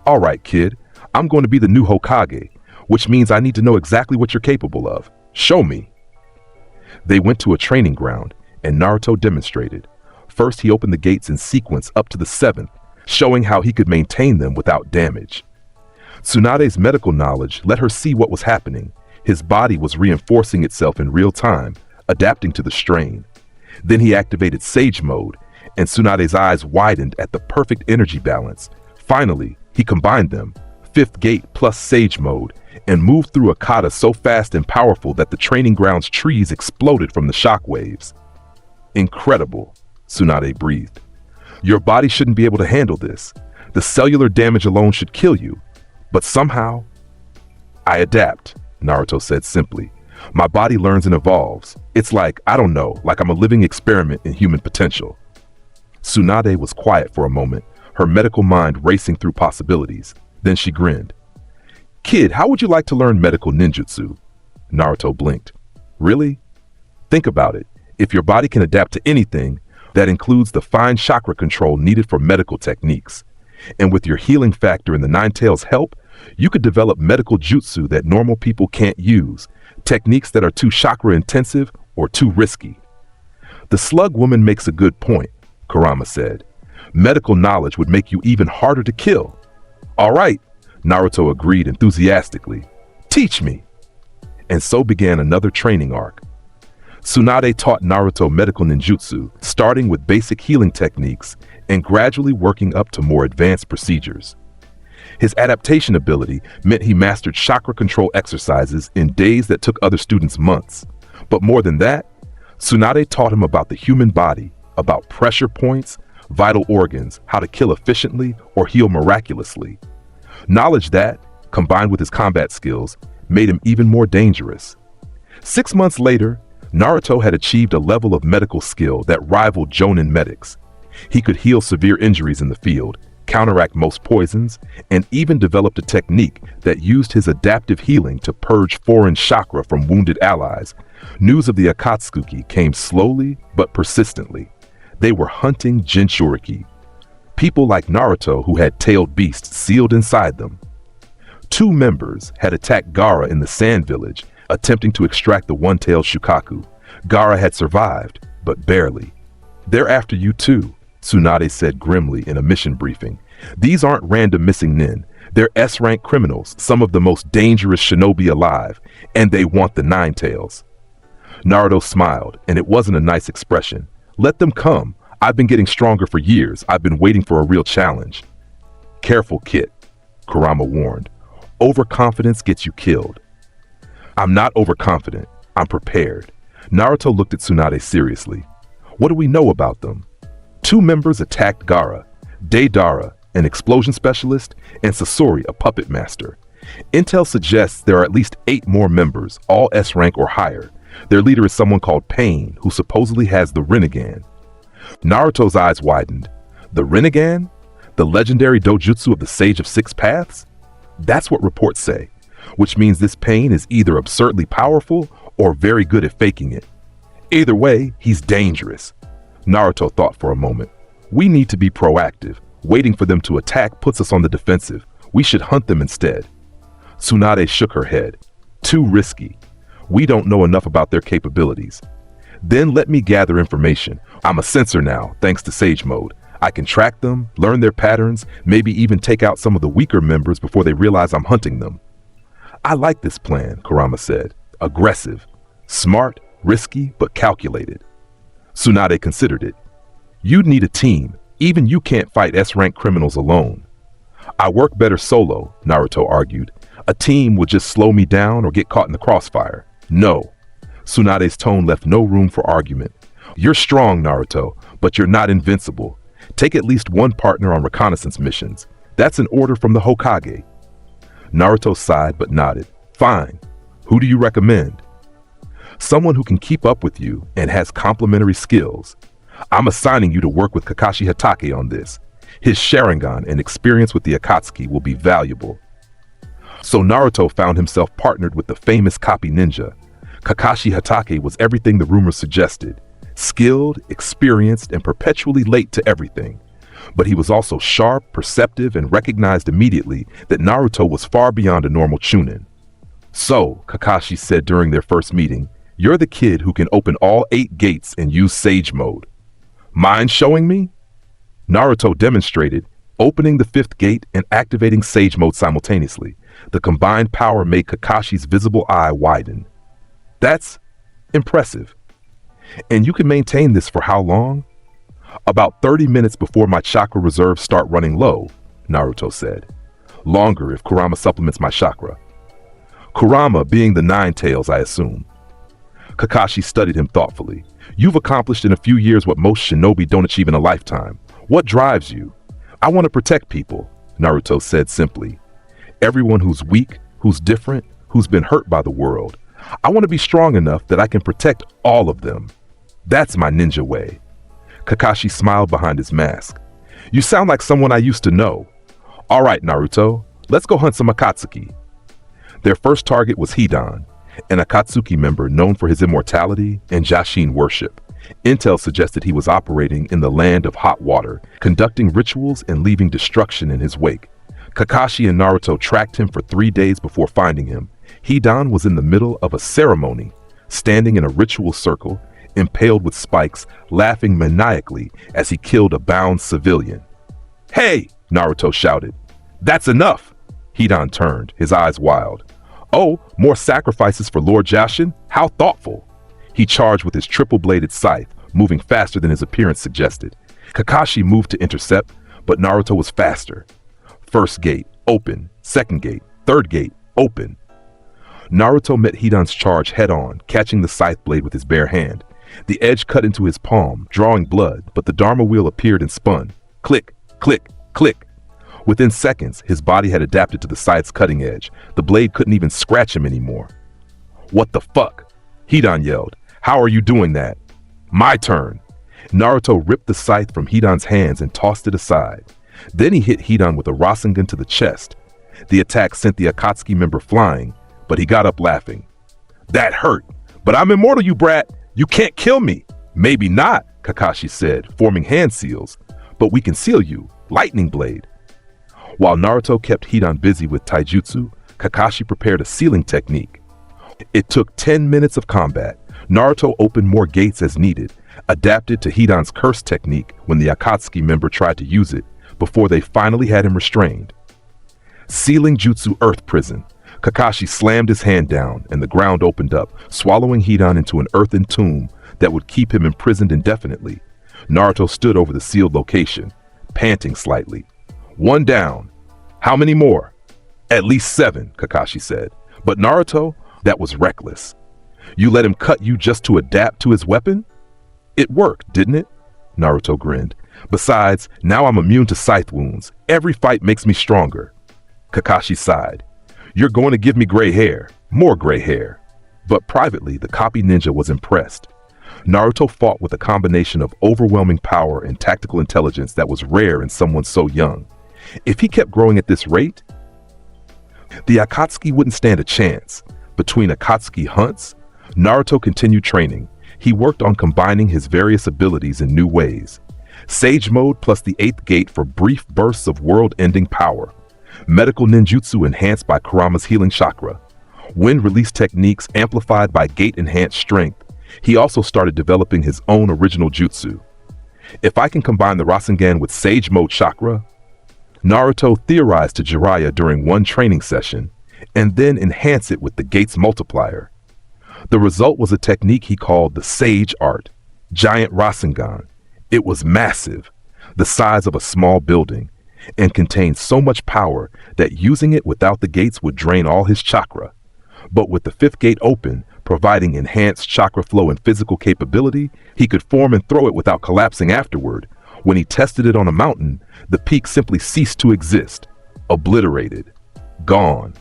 All right, kid, I'm going to be the new Hokage, which means I need to know exactly what you're capable of. Show me." They went to a training ground, and Naruto demonstrated. First, he opened the gates in sequence up to the 7th, showing how he could maintain them without damage. Tsunade's medical knowledge let her see what was happening. His body was reinforcing itself in real time, adapting to the strain. Then he activated Sage Mode, and Tsunade's eyes widened at the perfect energy balance. Finally, he combined them, 5th gate plus Sage Mode, and moved through a kata so fast and powerful that the training ground's trees exploded from the shockwaves. Incredible, Tsunade breathed. Your body shouldn't be able to handle this. The cellular damage alone should kill you. But somehow, I adapt, Naruto said simply. My body learns and evolves. It's like, I don't know, like I'm a living experiment in human potential. Tsunade was quiet for a moment, her medical mind racing through possibilities. Then she grinned. Kid, how would you like to learn medical ninjutsu? Naruto blinked. Really? Think about it. If your body can adapt to anything, that includes the fine chakra control needed for medical techniques. And with your healing factor and the Nine Tails' help, you could develop medical jutsu that normal people can't use, techniques that are too chakra intensive or too risky. The slug woman makes a good point, Kurama said. Medical knowledge would make you even harder to kill. All right, Naruto agreed enthusiastically. Teach me. And so began another training arc. Tsunade taught Naruto medical ninjutsu, starting with basic healing techniques and gradually working up to more advanced procedures. His adaptation ability meant he mastered chakra control exercises in days that took other students months. But more than that, Tsunade taught him about the human body, about pressure points, vital organs, how to kill efficiently or heal miraculously. Knowledge that, combined with his combat skills, made him even more dangerous. 6 months later, Naruto had achieved a level of medical skill that rivaled Jonin medics. He could heal severe injuries in the field, counteract most poisons, and even developed a technique that used his adaptive healing to purge foreign chakra from wounded allies. News of the Akatsuki came slowly but persistently. They were hunting Jinchuriki, people like Naruto who had tailed beasts sealed inside them. 2 members had attacked Gaara in the Sand Village, attempting to extract the one-tailed Shukaku. Gaara had survived, but barely. They're after you too, Tsunade said grimly in a mission briefing. These aren't random missing nin. They're S-rank criminals, some of the most dangerous shinobi alive, and they want the Nine Tails. Naruto smiled, and it wasn't a nice expression. Let them come. I've been getting stronger for years. I've been waiting for a real challenge. Careful, Kit, Kurama warned. Overconfidence gets you killed. I'm not overconfident. I'm prepared. Naruto looked at Tsunade seriously. What do we know about them? 2 members attacked Gaara, Deidara, an explosion specialist, and Sasori, a puppet master. Intel suggests there are at least 8 more members, all S rank or higher. Their leader is someone called Pain, who supposedly has the Rinnegan. Naruto's eyes widened. The Rinnegan? The legendary dojutsu of the Sage of Six Paths? That's what reports say, which means this Pain is either absurdly powerful or very good at faking it. Either way, he's dangerous. Naruto thought for a moment. We need to be proactive. Waiting for them to attack puts us on the defensive. We should hunt them instead. Tsunade shook her head. Too risky. We don't know enough about their capabilities. Then let me gather information. I'm a sensor now, thanks to Sage Mode. I can track them, learn their patterns, maybe even take out some of the weaker members before they realize I'm hunting them. I like this plan, Kurama said. Aggressive. Smart, risky, but calculated. Tsunade considered it. You'd need a team. Even you can't fight S-rank criminals alone. I work better solo, Naruto argued. A team would just slow me down or get caught in the crossfire. No. Tsunade's tone left no room for argument. You're strong, Naruto, but you're not invincible. Take at least one partner on reconnaissance missions. That's an order from the Hokage. Naruto sighed but nodded. Fine. Who do you recommend? Someone who can keep up with you and has complementary skills. I'm assigning you to work with Kakashi Hatake on this. His Sharingan and experience with the Akatsuki will be valuable. So Naruto found himself partnered with the famous copy ninja. Kakashi Hatake was everything the rumors suggested. Skilled, experienced, and perpetually late to everything. But he was also sharp, perceptive, and recognized immediately that Naruto was far beyond a normal chunin. So, Kakashi said during their first meeting, You're the kid who can open all 8 gates and use Sage Mode. Mind showing me? Naruto demonstrated, opening the 5th gate and activating Sage Mode simultaneously. The combined power made Kakashi's visible eye widen. That's impressive. And you can maintain this for how long? About 30 minutes before my chakra reserves start running low, Naruto said. Longer if Kurama supplements my chakra. Kurama being the Nine Tails, I assume. Kakashi studied him thoughtfully. You've accomplished in a few years what most shinobi don't achieve in a lifetime. What drives you? I want to protect people, Naruto said simply. Everyone who's weak, who's different, who's been hurt by the world. I want to be strong enough that I can protect all of them. That's my ninja way. Kakashi smiled behind his mask. You sound like someone I used to know. All right, Naruto, let's go hunt some Akatsuki. Their first target was Hidan, an Akatsuki member known for his immortality and Jashin worship. Intel suggested he was operating in the land of hot water, conducting rituals and leaving destruction in his wake. Kakashi and Naruto tracked him for 3 days before finding him. Hidan was in the middle of a ceremony, standing in a ritual circle, impaled with spikes, laughing maniacally as he killed a bound civilian. Hey! Naruto shouted. That's enough! Hidan turned, his eyes wild. Oh, more sacrifices for Lord Jashin? How thoughtful! He charged with his triple-bladed scythe, moving faster than his appearance suggested. Kakashi moved to intercept, but Naruto was faster. First gate, open. Second gate, third gate, open. Naruto met Hidan's charge head-on, catching the scythe blade with his bare hand. The edge cut into his palm, drawing blood, but the Dharma wheel appeared and spun. Click, click, click. Within seconds, his body had adapted to the scythe's cutting edge. The blade couldn't even scratch him anymore. What the fuck? Hidan yelled. How are you doing that? My turn. Naruto ripped the scythe from Hidan's hands and tossed it aside. Then he hit Hidan with a Rasengan to the chest. The attack sent the Akatsuki member flying, but he got up laughing. That hurt, but I'm immortal, you brat. You can't kill me. Maybe not, Kakashi said, forming hand seals. But we can seal you. Lightning blade. While Naruto kept Hidan busy with taijutsu, Kakashi prepared a sealing technique. It took 10 minutes of combat. Naruto opened more gates as needed, adapted to Hidan's curse technique when the Akatsuki member tried to use it, before they finally had him restrained. Sealing Jutsu Earth Prison. Kakashi slammed his hand down, and the ground opened up, swallowing Hidan into an earthen tomb that would keep him imprisoned indefinitely. Naruto stood over the sealed location, panting slightly. One down. How many more? At least 7, Kakashi said. But Naruto, that was reckless. You let him cut you just to adapt to his weapon? It worked, didn't it? Naruto grinned. Besides, now I'm immune to scythe wounds. Every fight makes me stronger. Kakashi sighed. You're going to give me gray hair. More gray hair. But privately, the copy ninja was impressed. Naruto fought with a combination of overwhelming power and tactical intelligence that was rare in someone so young. If he kept growing at this rate, the Akatsuki wouldn't stand a chance. Between Akatsuki hunts, Naruto continued training. He worked on combining his various abilities in new ways. Sage Mode plus the 8th gate for brief bursts of world-ending power. Medical ninjutsu enhanced by Kurama's healing chakra. Wind release techniques amplified by gate-enhanced strength. He also started developing his own original jutsu. If I can combine the Rasengan with Sage Mode chakra, Naruto theorized to Jiraiya during one training session, and then enhance it with the gate's multiplier. The result was a technique he called the Sage Art, Giant Rasengan. It was massive, the size of a small building, and contained so much power that using it without the gates would drain all his chakra. But with the 5th gate open, providing enhanced chakra flow and physical capability, he could form and throw it without collapsing afterward. When he tested it on a mountain, the peak simply ceased to exist. Obliterated. Gone.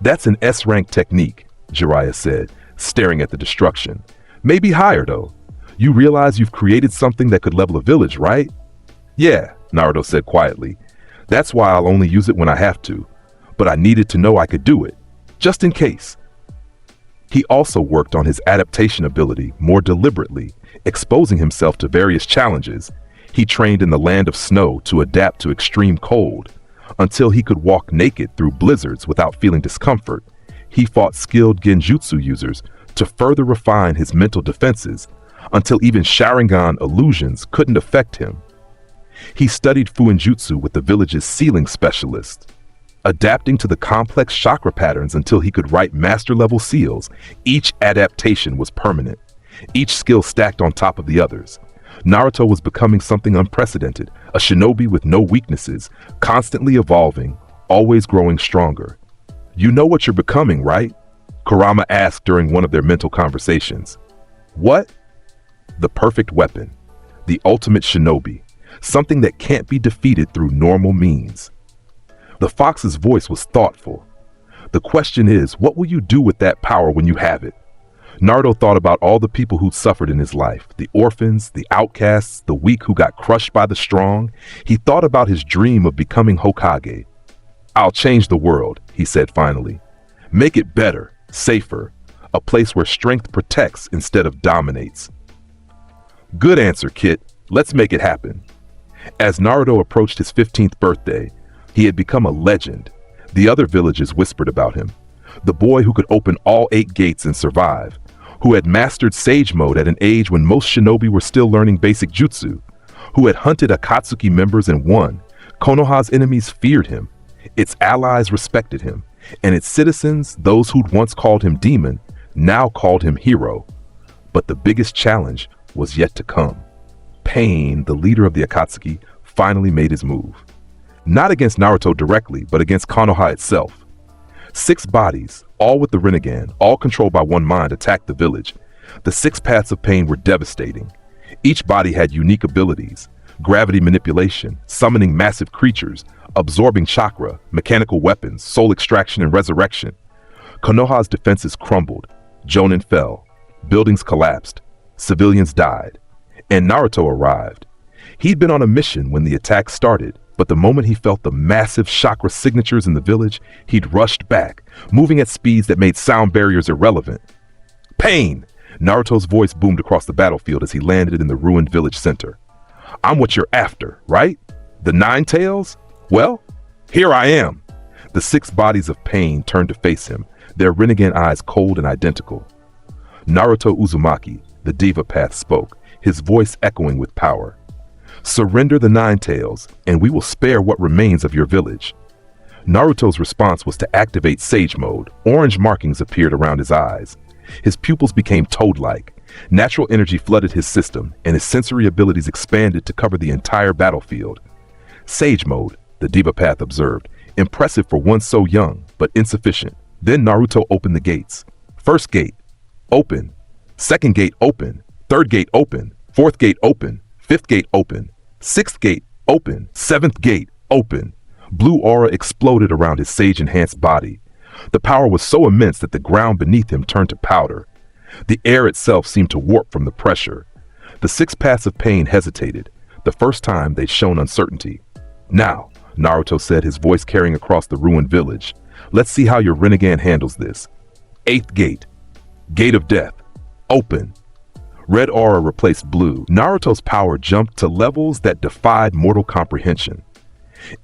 That's an S-rank technique, Jiraiya said, staring at the destruction. Maybe higher, though. You realize you've created something that could level a village, right? Yeah, Naruto said quietly. That's why I'll only use it when I have to. But I needed to know I could do it, just in case. He also worked on his adaptation ability more deliberately, exposing himself to various challenges. He trained in the land of snow to adapt to extreme cold. Until he could walk naked through blizzards without feeling discomfort, he fought skilled genjutsu users, to further refine his mental defenses until even Sharingan illusions couldn't affect him. He studied Fuinjutsu with the village's sealing specialist, adapting to the complex chakra patterns until he could write master-level seals. Each adaptation was permanent, each skill stacked on top of the others. Naruto was becoming something unprecedented, a shinobi with no weaknesses, constantly evolving, always growing stronger. "You know what you're becoming, right?" Kurama asked during one of their mental conversations. "What?" "The perfect weapon, the ultimate shinobi, something that can't be defeated through normal means." The fox's voice was thoughtful. "The question is, what will you do with that power when you have it?" Naruto thought about all the people who'd suffered in his life, the orphans, the outcasts, the weak who got crushed by the strong. He thought about his dream of becoming Hokage. "I'll change the world," he said finally. "Make it better, safer, a place where strength protects instead of dominates." "Good answer, Kit. Let's make it happen." As Naruto approached his 15th birthday, he had become a legend. The other villagers whispered about him. The boy who could open all 8 gates and survive, who had mastered Sage Mode at an age when most shinobi were still learning basic jutsu, who had hunted Akatsuki members and won. Konoha's enemies feared him, its allies respected him, and its citizens, those who'd once called him demon, now called him hero. But the biggest challenge was yet to come. Pain, the leader of the Akatsuki, finally made his move. Not against Naruto directly, but against Konoha itself. 6 bodies, all with the Rinnegan, all controlled by one mind, attacked the village. The 6 paths of pain were devastating. Each body had unique abilities: gravity manipulation, summoning massive creatures, absorbing chakra, mechanical weapons, soul extraction and resurrection. Konoha's defenses crumbled, Jonin fell, buildings collapsed, civilians died, and Naruto arrived. He'd been on a mission when the attack started, but the moment he felt the massive chakra signatures in the village, he'd rushed back, moving at speeds that made sound barriers irrelevant. "Pain!" Naruto's voice boomed across the battlefield as he landed in the ruined village center. "I'm what you're after, right? The 9 tails? Well, here I am." The 6 bodies of pain turned to face him, their Rinnegan eyes cold and identical. Naruto Uzumaki, the Diva Path, spoke, his voice echoing with power. "Surrender the 9 tails, and we will spare what remains of your village." Naruto's response was to activate Sage Mode. Orange markings appeared around his eyes. His pupils became toad-like. Natural energy flooded his system, and his sensory abilities expanded to cover the entire battlefield. "Sage Mode," the Diva Path observed, impressive for one so young, but insufficient. Then Naruto opened the gates. First gate, open. Second gate, open. Third gate, open. Fourth gate, open. Fifth gate, open. Sixth gate, open. Seventh gate, open. Blue aura exploded around his sage-enhanced body. The power was so immense that the ground beneath him turned to powder. The air itself seemed to warp from the pressure. The 6 paths of pain hesitated, the first time they'd shown uncertainty. "Now," Naruto said, his voice carrying across the ruined village, "let's see how your Rinnegan handles this." 8th gate, Gate of Death, open. Red aura replaced blue. Naruto's power jumped to levels that defied mortal comprehension.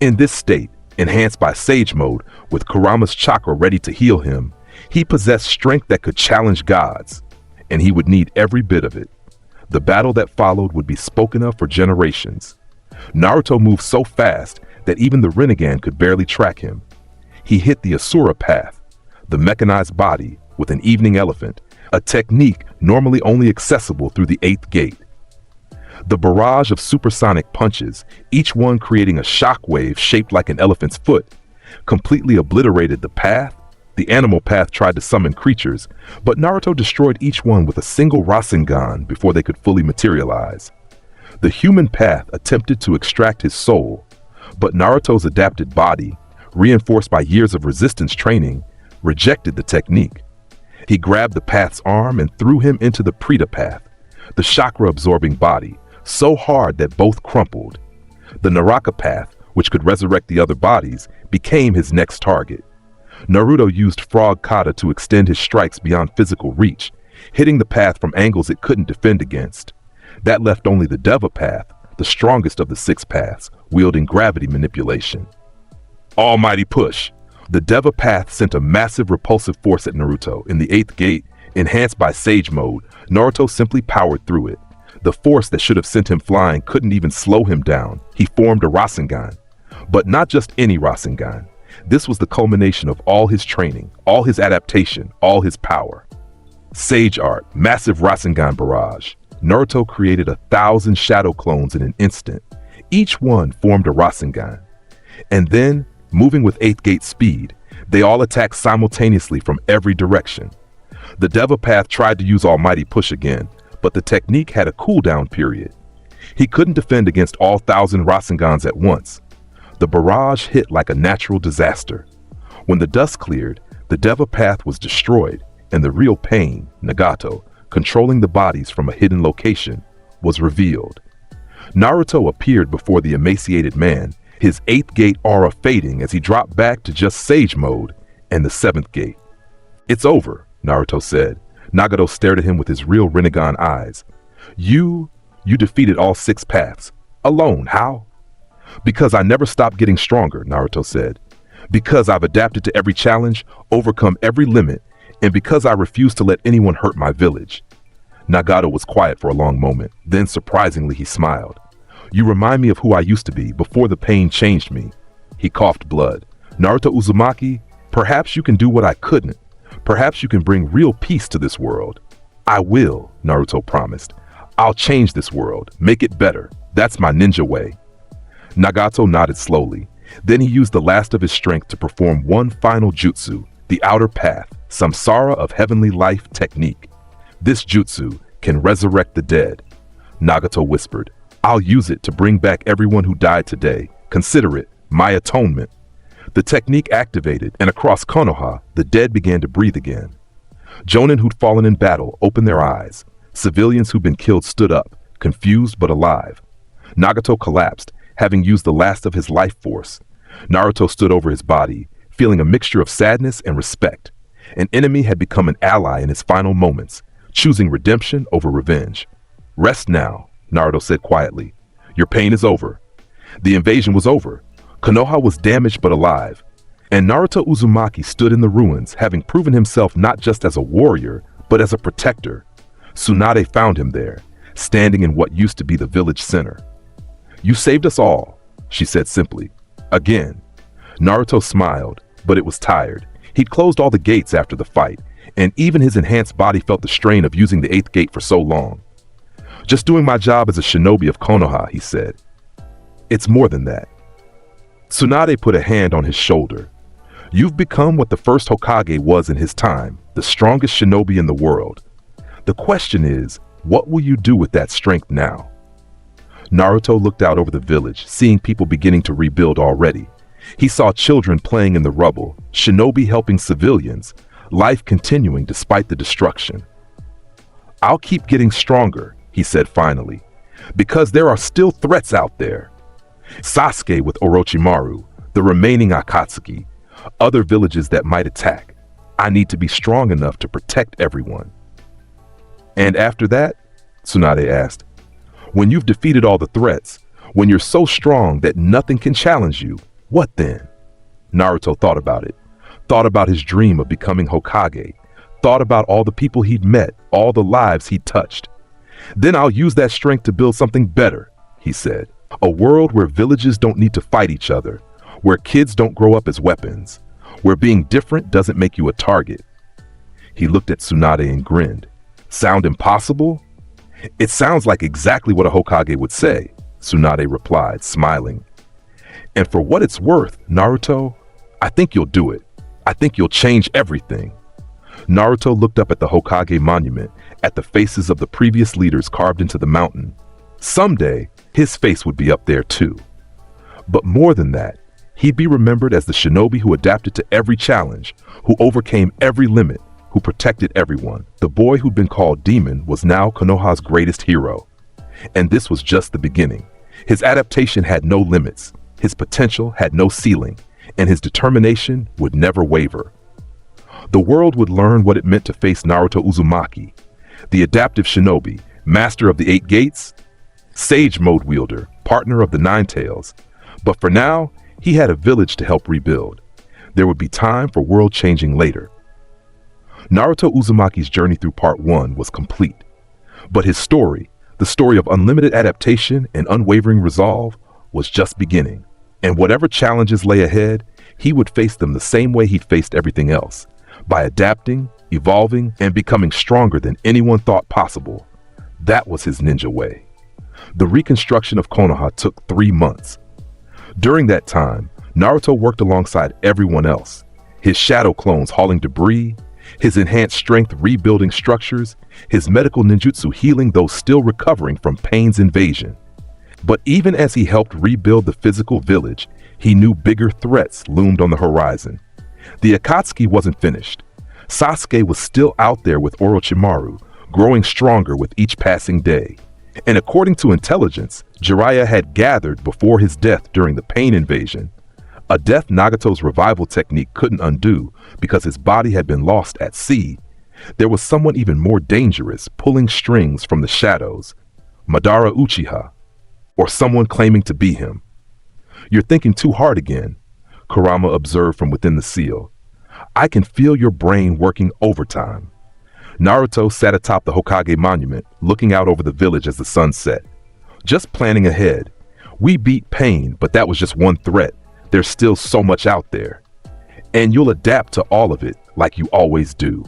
In this state, enhanced by Sage Mode, with Kurama's chakra ready to heal him, he possessed strength that could challenge gods, and he would need every bit of it. The battle that followed would be spoken of for generations. Naruto moved so fast that even the Rinnegan could barely track him. He hit the Asura path, the mechanized body with an evening elephant, a technique normally only accessible through the 8th gate. The barrage of supersonic punches, each one creating a shockwave shaped like an elephant's foot, completely obliterated the path. The animal path tried to summon creatures, but Naruto destroyed each one with a single Rasengan before they could fully materialize. The human path attempted to extract his soul, but Naruto's adapted body, reinforced by years of resistance training, rejected the technique. He grabbed the path's arm and threw him into the Prita path, the chakra-absorbing body, so hard that both crumpled. The Naraka path, which could resurrect the other bodies, became his next target. Naruto used Frog Kata to extend his strikes beyond physical reach, hitting the path from angles it couldn't defend against. That left only the Deva path, the strongest of the 6 paths, wielding gravity manipulation. Almighty push! The Deva path sent a massive repulsive force at Naruto. In the 8th gate, Enhanced by Sage Mode, Naruto simply powered through it. The force that should have sent him flying couldn't even slow him down. He formed a Rasengan. But not just any Rasengan. This was the culmination of all his training, all his adaptation, all his power. Sage Art, massive Rasengan barrage. Naruto created 1,000 shadow clones in an instant. Each one formed a Rasengan. And then, moving with 8th gate speed, they all attacked simultaneously from every direction. The Deva Path tried to use Almighty Push again, but the technique had a cooldown period. He couldn't defend against all 1,000 Rasengans at once. The barrage hit like a natural disaster. When the dust cleared, the Deva Path was destroyed, and the real pain, Nagato, controlling the bodies from a hidden location, was revealed. Naruto appeared before the emaciated man, his 8th gate aura fading as he dropped back to just Sage Mode and the 7th gate. "It's over," Naruto said. Nagato stared at him with his real Rinnegan eyes. You defeated all 6 paths. Alone, how?" "Because I never stopped getting stronger," Naruto said. "Because I've adapted to every challenge, overcome every limit, and because I refuse to let anyone hurt my village." Nagato was quiet for a long moment. Then, surprisingly, he smiled. "You remind me of who I used to be before the pain changed me." He coughed blood. "Naruto Uzumaki, perhaps you can do what I couldn't. Perhaps you can bring real peace to this world." "I will," Naruto promised. "I'll change this world, make it better. That's my ninja way." Nagato nodded slowly. Then he used the last of his strength to perform one final jutsu, the Outer Path, Samsara of Heavenly Life technique. "This jutsu can resurrect the dead." Nagato whispered. "I'll use it to bring back everyone who died today. Consider it my atonement." The technique activated, and across Konoha, the dead began to breathe again. Jonin who'd fallen in battle opened their eyes. Civilians who'd been killed stood up, confused but alive. Nagato collapsed, having used the last of his life force. Naruto stood over his body, feeling a mixture of sadness and respect. An enemy had become an ally in his final moments, choosing redemption over revenge. "Rest now," Naruto said quietly. "Your pain is over." The invasion was over. Konoha was damaged but alive. And Naruto Uzumaki stood in the ruins, having proven himself not just as a warrior, but as a protector. Tsunade found him there, standing in what used to be the village center. "You saved us all," she said simply. Again. Naruto smiled, but it was tired. He'd closed all the gates after the fight, and even his enhanced body felt the strain of using the 8th gate for so long. "Just doing my job as a shinobi of Konoha," he said. "It's more than that." Tsunade put a hand on his shoulder. "You've become what the first Hokage was in his time, the strongest shinobi in the world. The question is, what will you do with that strength now?" Naruto looked out over the village, seeing people beginning to rebuild already. He saw children playing in the rubble, shinobi helping civilians, life continuing despite the destruction. "I'll keep getting stronger," he said finally, "because there are still threats out there. Sasuke with Orochimaru, the remaining Akatsuki, other villages that might attack. I need to be strong enough to protect everyone." "And after that?" Tsunade asked. "When you've defeated all the threats, when you're so strong that nothing can challenge you, what then?" Naruto thought about it, thought about his dream of becoming Hokage, thought about all the people he'd met, all the lives he'd touched. "Then I'll use that strength to build something better," he said. "A world where villages don't need to fight each other, where kids don't grow up as weapons, where being different doesn't make you a target." He looked at Tsunade and grinned. "Sound impossible?" "It sounds like exactly what a Hokage would say," Tsunade replied, smiling. "And for what it's worth, Naruto, I think you'll do it. I think you'll change everything." Naruto looked up at the Hokage monument, at the faces of the previous leaders carved into the mountain. Someday, his face would be up there too. But more than that, he'd be remembered as the shinobi who adapted to every challenge, who overcame every limit, who protected everyone. The boy who'd been called Demon was now Konoha's greatest hero. And this was just the beginning. His adaptation had no limits, his potential had no ceiling, and his determination would never waver. The world would learn what it meant to face Naruto Uzumaki, the adaptive shinobi, master of the 8 gates, Sage Mode wielder, partner of the 9 Tails. But for now, he had a village to help rebuild. There would be time for world changing later. Naruto Uzumaki's journey through Part 1 was complete, but his story, the story of unlimited adaptation and unwavering resolve, was just beginning. And whatever challenges lay ahead, he would face them the same way he'd faced everything else, by adapting, evolving, and becoming stronger than anyone thought possible. That was his ninja way. The reconstruction of Konoha took 3 months. During that time, Naruto worked alongside everyone else, his shadow clones hauling debris, his enhanced strength rebuilding structures, his medical ninjutsu healing those still recovering from Pain's invasion. But even as he helped rebuild the physical village, he knew bigger threats loomed on the horizon. The Akatsuki wasn't finished. Sasuke was still out there with Orochimaru, growing stronger with each passing day. And according to intelligence Jiraiya had gathered before his death during the Pain invasion, a death Nagato's revival technique couldn't undo because his body had been lost at sea, there was someone even more dangerous pulling strings from the shadows, Madara Uchiha, or someone claiming to be him. "You're thinking too hard again," Kurama observed from within the seal. "I can feel your brain working overtime." Naruto sat atop the Hokage monument, looking out over the village as the sun set. "Just planning ahead. We beat Pain, but that was just one threat. There's still so much out there. And you'll adapt to all of it, like you always do."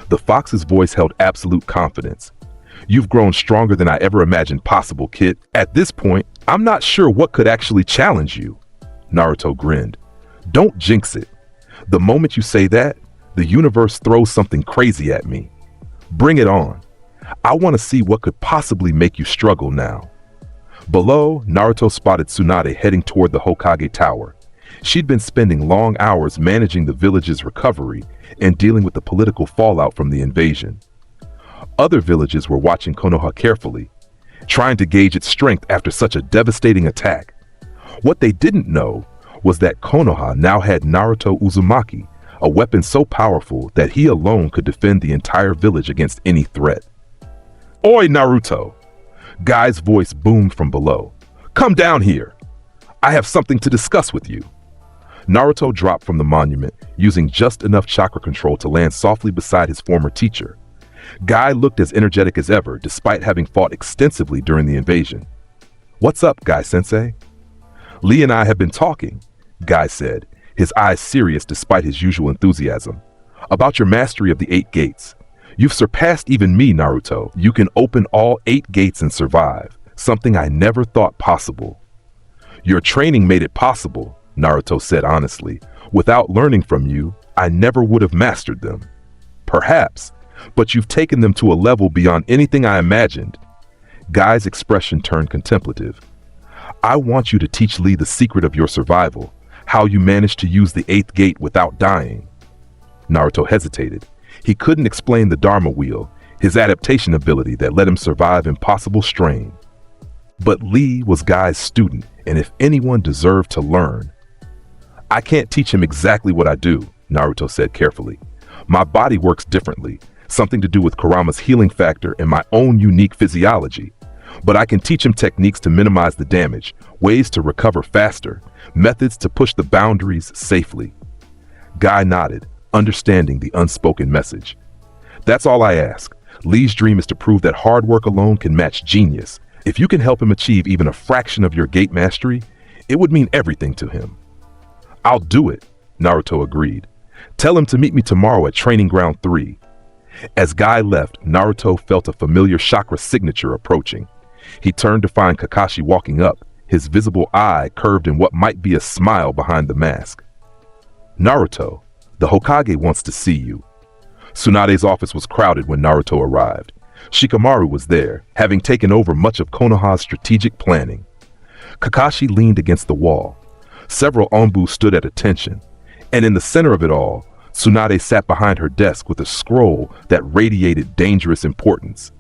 The fox's voice held absolute confidence. "You've grown stronger than I ever imagined possible, kid. At this point, I'm not sure what could actually challenge you." Naruto grinned. "Don't jinx it. The moment you say that, the universe throws something crazy at me. Bring it on. I want to see what could possibly make you struggle now." Below, Naruto spotted Tsunade heading toward the Hokage Tower. She'd been spending long hours managing the village's recovery and dealing with the political fallout from the invasion. Other villages were watching Konoha carefully, trying to gauge its strength after such a devastating attack. What they didn't know was that Konoha now had Naruto Uzumaki, a weapon so powerful that he alone could defend the entire village against any threat. "Oi, Naruto!" Guy's voice boomed from below. "Come down here. I have something to discuss with you." Naruto dropped from the monument, using just enough chakra control to land softly beside his former teacher. Guy looked as energetic as ever, despite having fought extensively during the invasion. "What's up, Guy-sensei?" "Lee and I have been talking," Guy said, his eyes serious despite his usual enthusiasm, "about your mastery of the 8 gates. You've surpassed even me, Naruto. You can open all 8 gates and survive, something I never thought possible." "Your training made it possible," Naruto said honestly. "Without learning from you, I never would have mastered them." "Perhaps, but you've taken them to a level beyond anything I imagined." Guy's expression turned contemplative. "I want you to teach Lee the secret of your survival, how you managed to use the 8th gate without dying." Naruto hesitated. He couldn't explain the Dharma wheel, his adaptation ability that let him survive impossible strain. But Lee was Guy's student, and if anyone deserved to learn. "I can't teach him exactly what I do," Naruto said carefully. "My body works differently, something to do with Kurama's healing factor and my own unique physiology. But I can teach him techniques to minimize the damage, ways to recover faster, methods to push the boundaries safely." Guy nodded, understanding the unspoken message. "That's all I ask. Lee's dream is to prove that hard work alone can match genius. If you can help him achieve even a fraction of your gate mastery, it would mean everything to him." "I'll do it," Naruto agreed. "Tell him to meet me tomorrow at Training Ground 3. As Guy left, Naruto felt a familiar chakra signature approaching. He turned to find Kakashi walking up, his visible eye curved in what might be a smile behind the mask. "Naruto, the Hokage wants to see you." Tsunade's office was crowded when Naruto arrived. Shikamaru was there, having taken over much of Konoha's strategic planning. Kakashi leaned against the wall. Several Onbu stood at attention, and in the center of it all, Tsunade sat behind her desk with a scroll that radiated dangerous importance.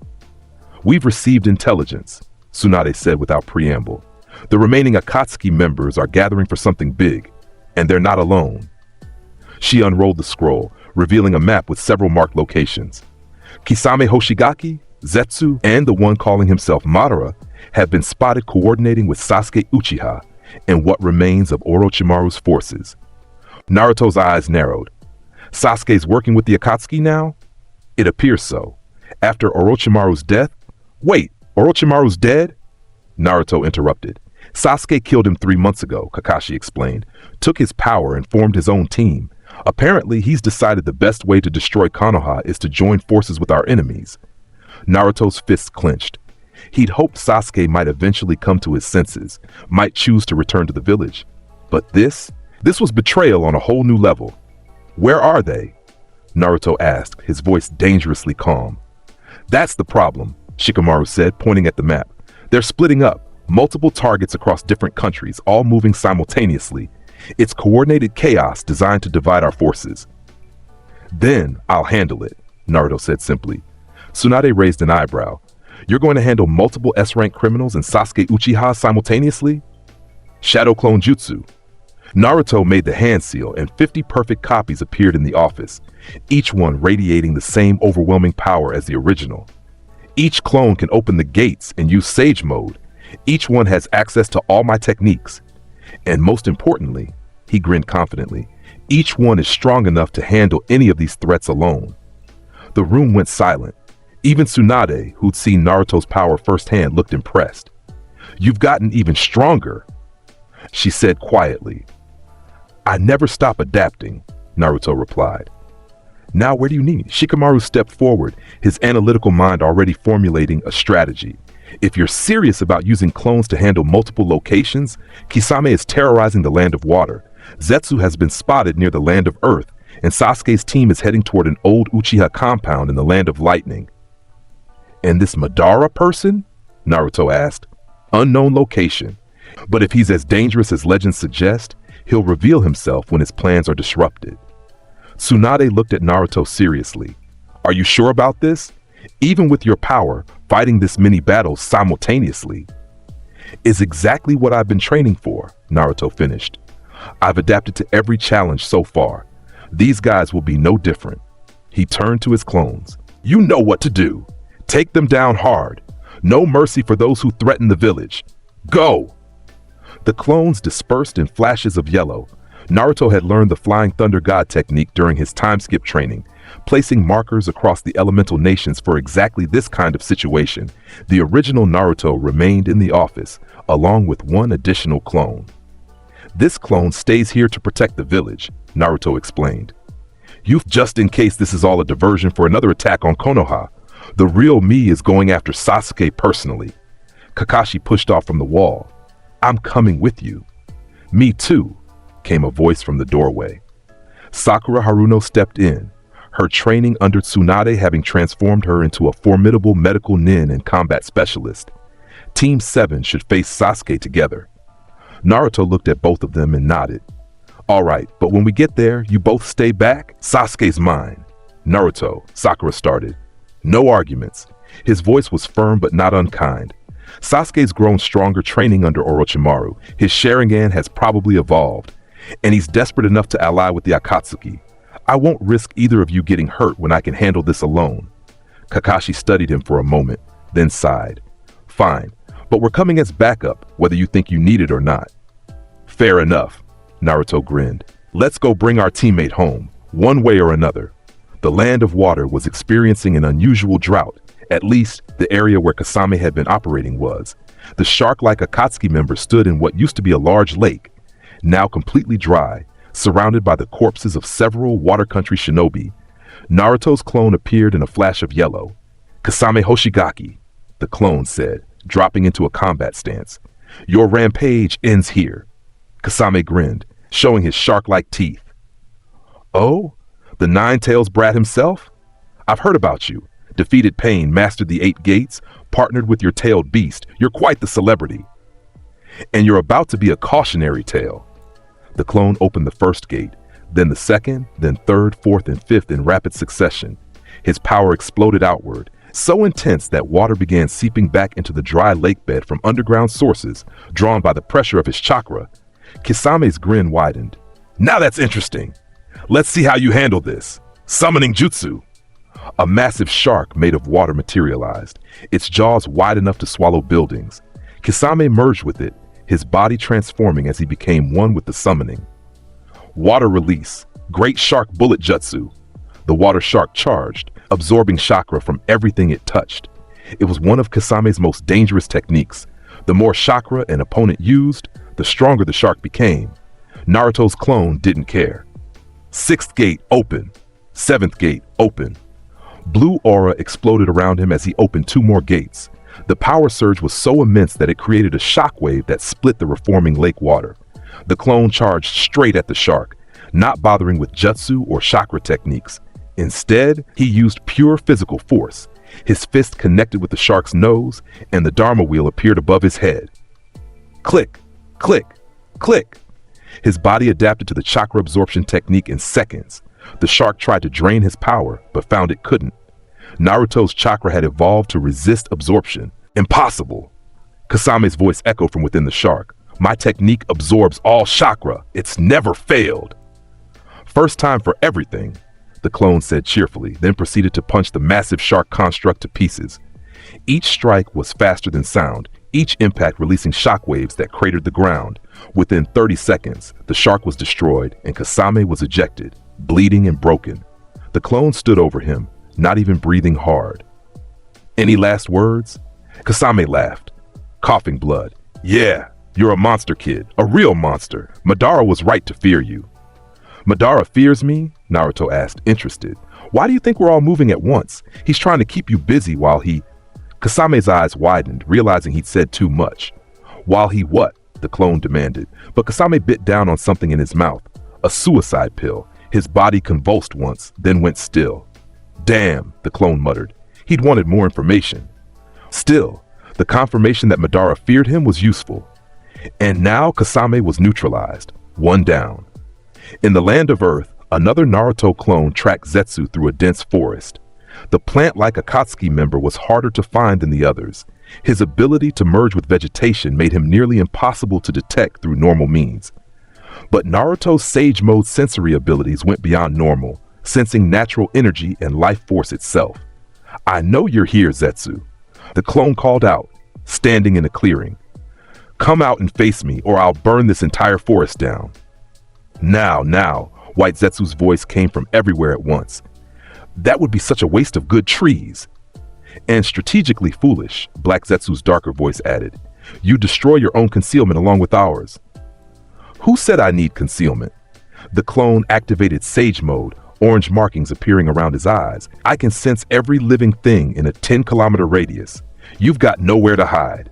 "We've received intelligence," Tsunade said without preamble. "The remaining Akatsuki members are gathering for something big, and they're not alone." She unrolled the scroll, revealing a map with several marked locations. Kisame Hoshigaki, Zetsu, and the one calling himself Madara have been spotted coordinating with Sasuke Uchiha and what remains of Orochimaru's forces. Naruto's eyes narrowed. Sasuke's working with the Akatsuki now? It appears so. After Orochimaru's death? Wait, Orochimaru's dead? Naruto interrupted. Sasuke killed him 3 months ago, Kakashi explained. Took his power and formed his own team. Apparently, he's decided the best way to destroy Konoha is to join forces with our enemies. Naruto's fists clenched. He'd hoped Sasuke might eventually come to his senses, might choose to return to the village. But this was betrayal on a whole new level. Where are they? Naruto asked, his voice dangerously calm. That's the problem, Shikamaru said, pointing at the map. They're splitting up, multiple targets across different countries, all moving simultaneously. It's coordinated chaos designed to divide our forces. Then I'll handle it, Naruto said simply. Tsunade raised an eyebrow. You're going to handle multiple S-rank criminals and Sasuke Uchiha simultaneously? Shadow clone jutsu. Naruto made the hand seal and 50 perfect copies appeared in the office, each one radiating the same overwhelming power as the original. Each clone can open the gates and use Sage mode. Each one has access to all my techniques. And most importantly, he grinned confidently, each one is strong enough to handle any of these threats alone. The room went silent. Even Tsunade, who'd seen Naruto's power firsthand, looked impressed. You've gotten even stronger, she said quietly. I never stop adapting, Naruto replied. Now where do you need me? Shikamaru stepped forward, his analytical mind already formulating a strategy. If you're serious about using clones to handle multiple locations, Kisame is terrorizing the Land of Water. Zetsu has been spotted near the Land of Earth, and Sasuke's team is heading toward an old Uchiha compound in the Land of Lightning. And this Madara person? Naruto asked. Unknown location. But if he's as dangerous as legends suggest, he'll reveal himself when his plans are disrupted. Tsunade looked at Naruto seriously. Are you sure about this? Even with your power, fighting this many battles simultaneously is exactly what I've been training for, Naruto finished. I've adapted to every challenge so far. These guys will be no different. He turned to his clones. You know what to do. Take them down hard. No mercy for those who threaten the village. Go! The clones dispersed in flashes of yellow. Naruto had learned the Flying Thunder God technique during his time skip training, placing markers across the elemental nations for exactly this kind of situation. The original Naruto remained in the office, along with one additional clone. This clone stays here to protect the village, Naruto explained. Just in case this is all a diversion for another attack on Konoha. The real me is going after Sasuke personally. Kakashi pushed off from the wall. I'm coming with you. Me too, came a voice from the doorway. Sakura Haruno stepped in, her training under Tsunade having transformed her into a formidable medical nin and combat specialist. Team 7 should face Sasuke together. Naruto looked at both of them and nodded. All right, but when we get there, you both stay back. Sasuke's mine. Naruto, Sakura started. No arguments. His voice was firm but not unkind. Sasuke's grown stronger training under Orochimaru. His Sharingan has probably evolved, and he's desperate enough to ally with the Akatsuki. I won't risk either of you getting hurt when I can handle this alone. Kakashi studied him for a moment, then sighed. Fine, but we're coming as backup, whether you think you need it or not. Fair enough, Naruto grinned. Let's go bring our teammate home, one way or another. The Land of Water was experiencing an unusual drought. At least, the area where Kisame had been operating was. The shark-like Akatsuki members stood in what used to be a large lake, now completely dry, surrounded by the corpses of several water country shinobi. Naruto's clone appeared in a flash of yellow. Kisame Hoshigaki, the clone said, dropping into a combat stance. Your rampage ends here. Kisame grinned, showing his shark-like teeth. Oh? The Nine-Tails brat himself? I've heard about you. Defeated Pain, mastered the 8 gates, partnered with your tailed beast. You're quite the celebrity. And you're about to be a cautionary tale. The clone opened the first gate, then the second, then third, fourth, and fifth in rapid succession. His power exploded outward, so intense that water began seeping back into the dry lake bed from underground sources, drawn by the pressure of his chakra. Kisame's grin widened. Now that's interesting. Let's see how you handle this. Summoning jutsu. A massive shark made of water materialized, its jaws wide enough to swallow buildings. Kisame merged with it, his body transforming as he became one with the summoning. Water release, Great Shark Bullet Jutsu. The water shark charged, absorbing chakra from everything it touched. It was one of Kasame's most dangerous techniques. The more chakra an opponent used, the stronger the shark became. Naruto's clone didn't care. 6th gate open. 7th gate open. Blue aura exploded around him as he opened 2 more gates. The power surge was so immense that it created a shockwave that split the reforming lake water. The clone charged straight at the shark, not bothering with jutsu or chakra techniques. Instead, he used pure physical force. His fist connected with the shark's nose, and the Dharma wheel appeared above his head. Click, click, click. His body adapted to the chakra absorption technique in seconds. The shark tried to drain his power, but found it couldn't. Naruto's chakra had evolved to resist absorption. Impossible! Kasame's voice echoed from within the shark. My technique absorbs all chakra. It's never failed. First time for everything, the clone said cheerfully, then proceeded to punch the massive shark construct to pieces. Each strike was faster than sound, each impact releasing shockwaves that cratered the ground. Within 30 seconds, the shark was destroyed and Kasame was ejected, bleeding and broken. The clone stood over him, not even breathing hard. Any last words? Kasame laughed, coughing blood. Yeah, you're a monster kid, a real monster. Madara was right to fear you. Madara fears me? Naruto asked, interested. Why do you think we're all moving at once? He's trying to keep you busy while he... Kasame's eyes widened, realizing he'd said too much. While he what? The clone demanded, but Kasame bit down on something in his mouth. A suicide pill. His body convulsed once, then went still. Damn, the clone muttered. He'd wanted more information. Still, the confirmation that Madara feared him was useful. And now Kasame was neutralized, one down. In the land of Earth, another Naruto clone tracked Zetsu through a dense forest. The plant-like Akatsuki member was harder to find than the others. His ability to merge with vegetation made him nearly impossible to detect through normal means. But Naruto's Sage Mode sensory abilities went beyond normal, sensing natural energy and life force itself. I know you're here, Zetsu. The clone called out, standing in a clearing. Come out and face me, or I'll burn this entire forest down. Now, White Zetsu's voice came from everywhere at once. That would be such a waste of good trees. And strategically foolish, Black Zetsu's darker voice added. You destroy your own concealment along with ours. Who said I need concealment? The clone activated Sage Mode, orange markings appearing around his eyes. I can sense every living thing in a 10-kilometer radius. You've got nowhere to hide.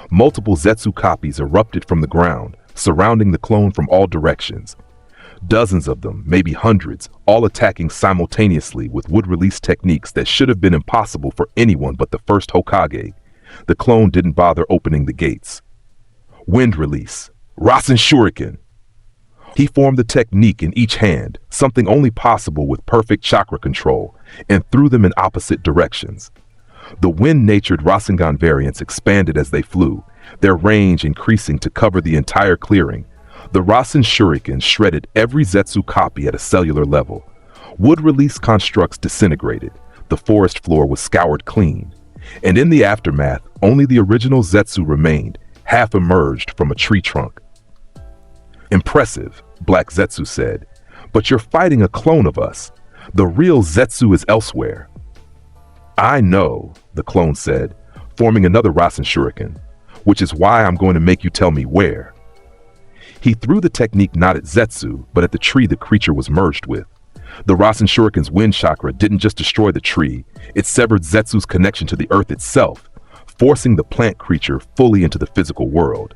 Multiple Zetsu copies erupted from the ground, surrounding the clone from all directions. Dozens of them, maybe hundreds, all attacking simultaneously with wood-release techniques that should have been impossible for anyone but the first Hokage. The clone didn't bother opening the gates. Wind release. Rasen Shuriken. He formed the technique in each hand, something only possible with perfect chakra control, and threw them in opposite directions. The wind-natured Rasengan variants expanded as they flew, their range increasing to cover the entire clearing. The Rasen Shuriken shredded every Zetsu copy at a cellular level. Wood-release constructs disintegrated. The forest floor was scoured clean. And in the aftermath, only the original Zetsu remained, half emerged from a tree trunk. Impressive, Black Zetsu said, but you're fighting a clone of us. The real Zetsu is elsewhere. I know, the clone said, forming another Rasen Shuriken, which is why I'm going to make you tell me where. He threw the technique not at Zetsu, but at the tree the creature was merged with. The Rasen Shuriken's wind chakra didn't just destroy the tree, it severed Zetsu's connection to the earth itself, forcing the plant creature fully into the physical world.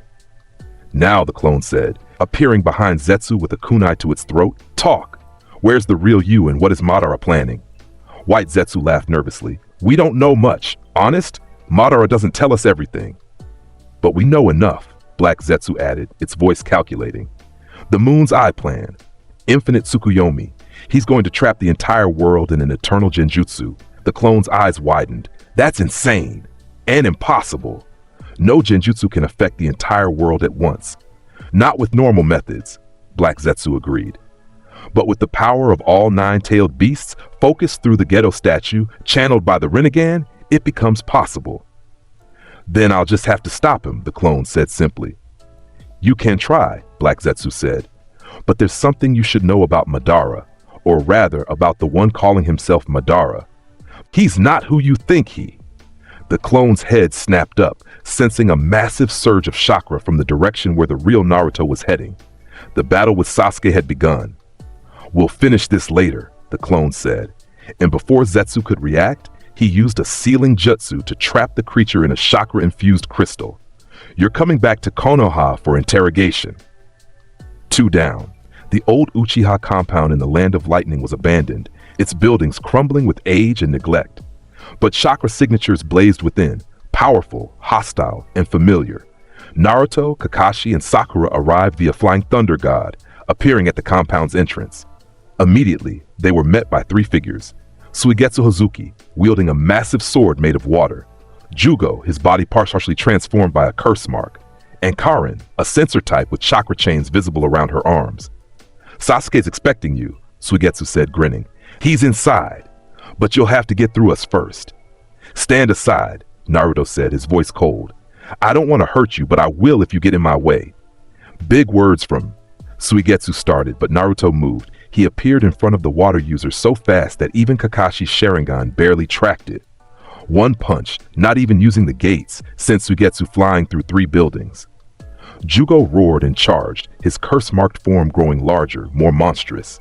Now, the clone said, appearing behind Zetsu with a kunai to its throat, talk. Where's the real you and what is Madara planning? White Zetsu laughed nervously. We don't know much. Honest, Madara doesn't tell us everything. But we know enough, Black Zetsu added, its voice calculating. The Moon's Eye plan. Infinite Tsukuyomi. He's going to trap the entire world in an eternal genjutsu. The clone's eyes widened. That's insane. And impossible. No genjutsu can affect the entire world at once. Not with normal methods, Black Zetsu agreed. But with the power of all 9-tailed beasts, focused through the Geto statue, channeled by the Rinnegan, it becomes possible. Then I'll just have to stop him, the clone said simply. You can try, Black Zetsu said. But there's something you should know about Madara, or rather about the one calling himself Madara. He's not who you think he. The clone's head snapped up, sensing a massive surge of chakra from the direction where the real Naruto was heading. The battle with Sasuke had begun. "We'll finish this later," the clone said, and before Zetsu could react, he used a sealing jutsu to trap the creature in a chakra-infused crystal. "You're coming back to Konoha for interrogation." 2 down. The old Uchiha compound in the Land of Lightning was abandoned, its buildings crumbling with age and neglect. But chakra signatures blazed within, powerful, hostile, and familiar. Naruto, Kakashi, and Sakura arrived via Flying Thunder God, appearing at the compound's entrance. Immediately, they were met by 3 figures. Suigetsu Hazuki, wielding a massive sword made of water. Jugo, his body partially transformed by a curse mark. And Karin, a sensor type with chakra chains visible around her arms. "Sasuke's expecting you," Suigetsu said, grinning. "He's inside, but you'll have to get through us first." "Stand aside," Naruto said, his voice cold. "I don't want to hurt you, but I will if you get in my way." "Big words from..." Suigetsu started, but Naruto moved. He appeared in front of the water user so fast that even Kakashi's Sharingan barely tracked it. One punch, not even using the gates, sent Suigetsu flying through 3 buildings. Jugo roared and charged, his curse-marked form growing larger, more monstrous.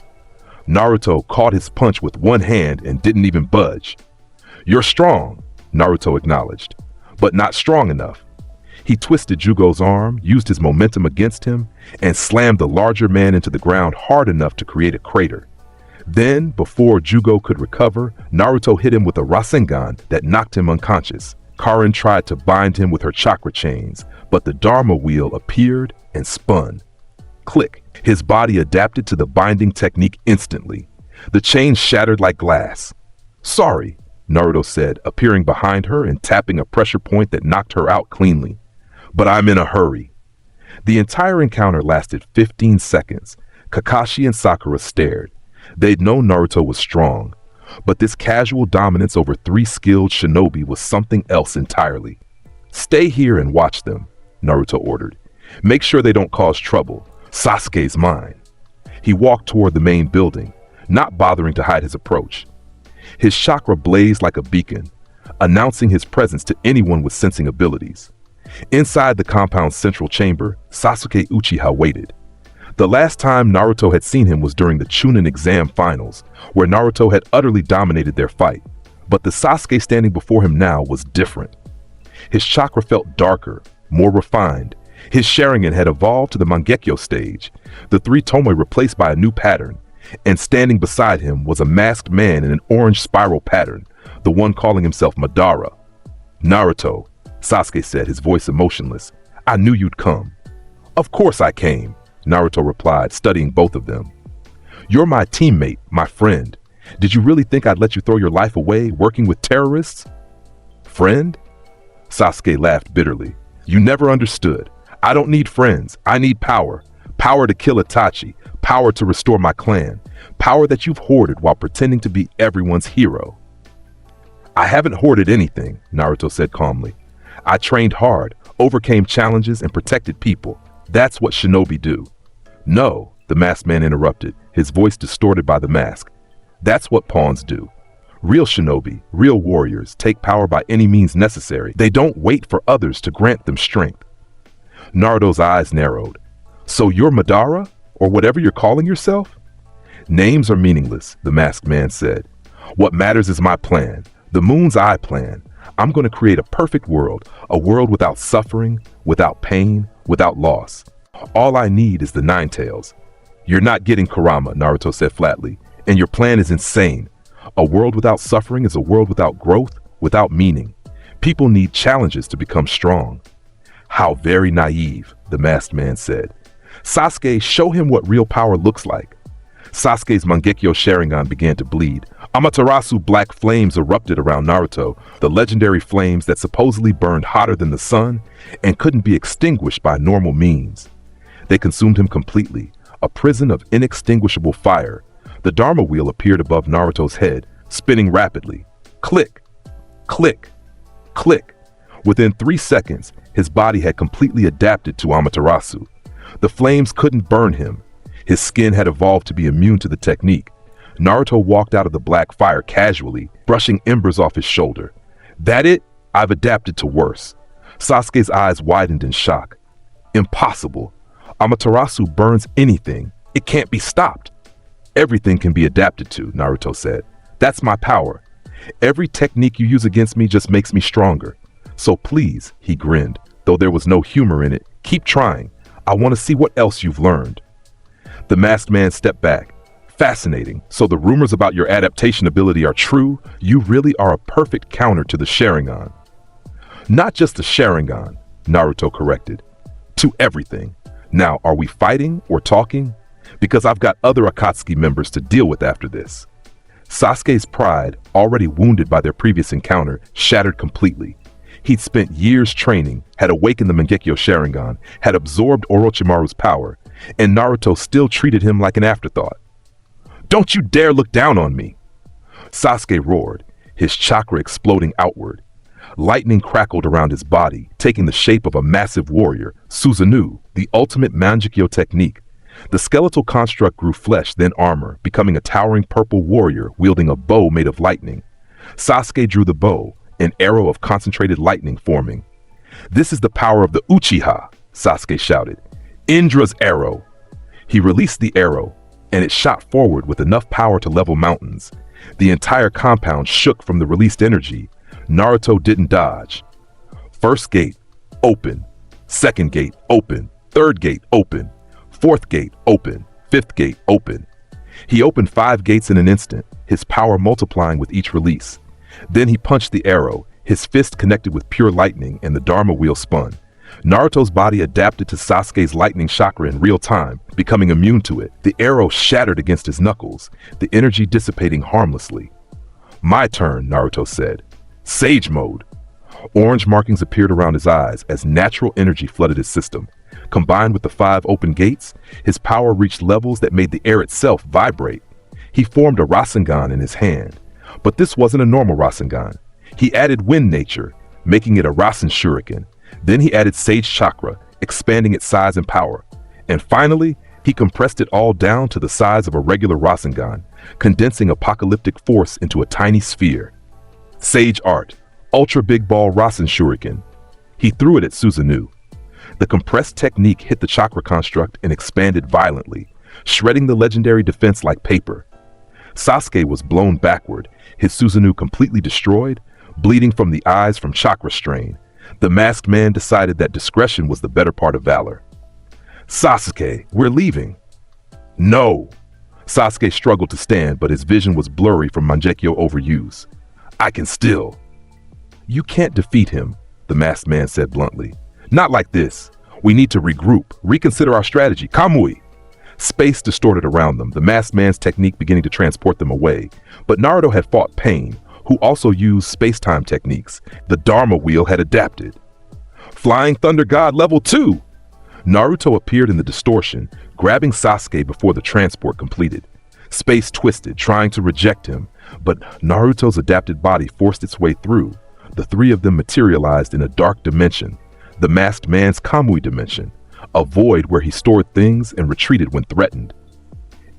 Naruto caught his punch with one hand and didn't even budge. "You're strong," Naruto acknowledged, "but not strong enough." He twisted Jugo's arm, used his momentum against him, and slammed the larger man into the ground hard enough to create a crater. Then, before Jugo could recover, Naruto hit him with a Rasengan that knocked him unconscious. Karin tried to bind him with her chakra chains, but the Dharma wheel appeared and spun. Click. His body adapted to the binding technique instantly. The chains shattered like glass. "Sorry," Naruto said, appearing behind her and tapping a pressure point that knocked her out cleanly. "But I'm in a hurry." The entire encounter lasted 15 seconds. Kakashi and Sakura stared. They'd known Naruto was strong, but this casual dominance over 3 skilled shinobi was something else entirely. "Stay here and watch them," Naruto ordered. "Make sure they don't cause trouble. Sasuke's mine." He walked toward the main building, not bothering to hide his approach. His chakra blazed like a beacon, announcing his presence to anyone with sensing abilities. Inside the compound's central chamber, Sasuke Uchiha waited. The last time Naruto had seen him was during the Chunin exam finals, where Naruto had utterly dominated their fight. But the Sasuke standing before him now was different. His chakra felt darker, more refined. His Sharingan had evolved to the Mangekyo stage, the 3 Tomoe replaced by a new pattern, and standing beside him was a masked man in an orange spiral pattern, the one calling himself Madara. "Naruto," Sasuke said, his voice emotionless. "I knew you'd come." "Of course I came," Naruto replied, studying both of them. "You're my teammate, my friend. Did you really think I'd let you throw your life away working with terrorists?" "Friend?" Sasuke laughed bitterly. "You never understood. I don't need friends. I need power. Power to kill Itachi. Power to restore my clan. Power that you've hoarded while pretending to be everyone's hero." "I haven't hoarded anything," Naruto said calmly. "I trained hard, overcame challenges, and protected people. That's what shinobi do." "No," the masked man interrupted, his voice distorted by the mask. "That's what pawns do. Real shinobi, real warriors, take power by any means necessary. They don't wait for others to grant them strength." Naruto's eyes narrowed. "So you're Madara, or whatever you're calling yourself?" "Names are meaningless," the masked man said. "What matters is my plan, the Moon's Eye plan. I'm going to create a perfect world, a world without suffering, without pain, without loss. All I need is the 9 tails." "You're not getting Kurama," Naruto said flatly, "and your plan is insane. A world without suffering is a world without growth, without meaning. People need challenges to become strong." "How very naive," the masked man said. "Sasuke, show him what real power looks like." Sasuke's Mangekyo Sharingan began to bleed. Amaterasu black flames erupted around Naruto, the legendary flames that supposedly burned hotter than the sun and couldn't be extinguished by normal means. They consumed him completely, a prison of inextinguishable fire. The Dharma wheel appeared above Naruto's head, spinning rapidly. Click, click, click. Within 3 seconds, his body had completely adapted to Amaterasu. The flames couldn't burn him. His skin had evolved to be immune to the technique. Naruto walked out of the black fire casually, brushing embers off his shoulder. That it? I've adapted to worse. Sasuke's eyes widened in shock. Impossible. Amaterasu burns anything. It can't be stopped. Everything can be adapted to, Naruto said. That's my power. Every technique you use against me just makes me stronger. So please, he grinned, though there was no humor in it, keep trying. I want to see what else you've learned. The masked man stepped back. Fascinating. So the rumors about your adaptation ability are true? You really are a perfect counter to the Sharingan. Not just the Sharingan, Naruto corrected. To everything. Now, are we fighting or talking? Because I've got other Akatsuki members to deal with after this. Sasuke's pride, already wounded by their previous encounter, shattered completely. He'd spent years training, had awakened the Mangekyo Sharingan, had absorbed Orochimaru's power, and Naruto still treated him like an afterthought. Don't you dare look down on me! Sasuke roared, his chakra exploding outward. Lightning crackled around his body, taking the shape of a massive warrior, Susanoo, the ultimate Mangekyo technique. The skeletal construct grew flesh, then armor, becoming a towering purple warrior wielding a bow made of lightning. Sasuke drew the bow, an arrow of concentrated lightning forming. This is the power of the Uchiha, Sasuke shouted. Indra's arrow. He released the arrow, and it shot forward with enough power to level mountains. The entire compound shook from the released energy. Naruto didn't dodge. First gate, open. Second gate, open. Third gate, open. Fourth gate, open. Fifth gate, open. He opened 5 gates in an instant, his power multiplying with each release. Then he punched the arrow, his fist connected with pure lightning, and the Dharma wheel spun. Naruto's body adapted to Sasuke's lightning chakra in real time, becoming immune to it. The arrow shattered against his knuckles, the energy dissipating harmlessly. My turn, Naruto said. Sage mode. Orange markings appeared around his eyes as natural energy flooded his system. Combined with the 5 open gates, his power reached levels that made the air itself vibrate. He formed a Rasengan in his hand. But this wasn't a normal Rasengan. He added wind nature, making it a Rasen Shuriken. Then he added Sage Chakra, expanding its size and power. And finally, he compressed it all down to the size of a regular Rasengan, condensing apocalyptic force into a tiny sphere. Sage Art, Ultra Big Ball Rasen Shuriken. He threw it at Susanoo. The compressed technique hit the chakra construct and expanded violently, shredding the legendary defense like paper. Sasuke was blown backward, his Susanoo completely destroyed, bleeding from the eyes from chakra strain. The masked man decided that discretion was the better part of valor. Sasuke, we're leaving. No! Sasuke struggled to stand, but his vision was blurry from Mangekyo overuse. I can still. You can't defeat him, the masked man said bluntly. Not like this. We need to regroup, reconsider our strategy. Kamui! Space distorted around them, the masked man's technique beginning to transport them away. But Naruto had fought Pain, who also used space-time techniques. The Dharma wheel had adapted. Flying Thunder God level 2! Naruto appeared in the distortion, grabbing Sasuke before the transport completed. Space twisted, trying to reject him, but Naruto's adapted body forced its way through. The 3 of them materialized in a dark dimension, the masked man's Kamui dimension, a void where he stored things and retreated when threatened.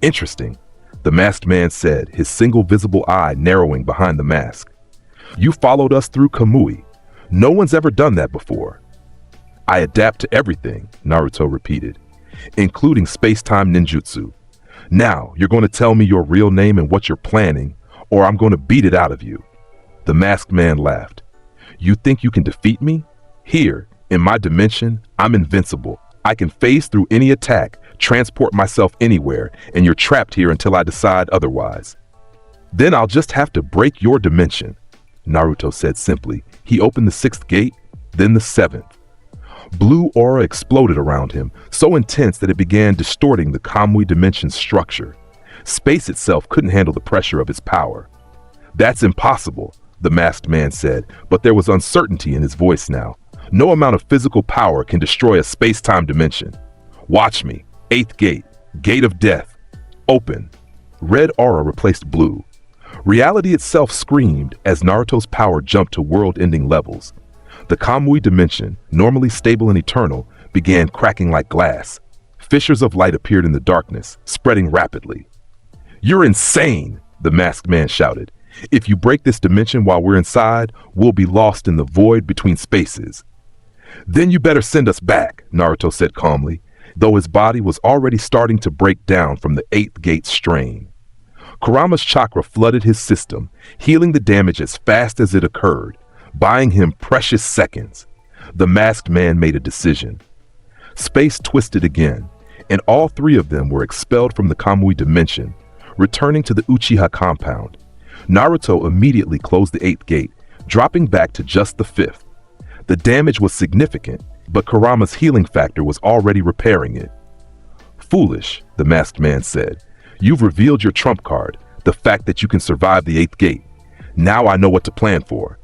Interesting, the masked man said, his single visible eye narrowing behind the mask. You followed us through Kamui. No one's ever done that before. I adapt to everything, Naruto repeated, including space-time ninjutsu. Now, you're going to tell me your real name and what you're planning, or I'm going to beat it out of you. The masked man laughed. You think you can defeat me? Here, in my dimension, I'm invincible. I can phase through any attack, transport myself anywhere, and you're trapped here until I decide otherwise. Then I'll just have to break your dimension, Naruto said simply. He opened the 6th gate, then the 7th. Blue aura exploded around him, so intense that it began distorting the Kamui dimension's structure. Space itself couldn't handle the pressure of his power. That's impossible, the masked man said, but there was uncertainty in his voice now. No amount of physical power can destroy a space-time dimension. Watch me. 8th gate. Gate of Death. Open. Red aura replaced blue. Reality itself screamed as Naruto's power jumped to world-ending levels. The Kamui dimension, normally stable and eternal, began cracking like glass. Fissures of light appeared in the darkness, spreading rapidly. "You're insane!" the masked man shouted. "If you break this dimension while we're inside, we'll be lost in the void between spaces." "Then you better send us back," Naruto said calmly, though his body was already starting to break down from the 8th gate strain. Kurama's chakra flooded his system, healing the damage as fast as it occurred, buying him precious seconds. The masked man made a decision. Space twisted again, and all 3 of them were expelled from the Kamui dimension, returning to the Uchiha compound. Naruto immediately closed the 8th gate, dropping back to just the 5th. The damage was significant, but Kurama's healing factor was already repairing it. "Foolish," the masked man said. "You've revealed your trump card, the fact that you can survive the 8th gate. Now I know what to plan for."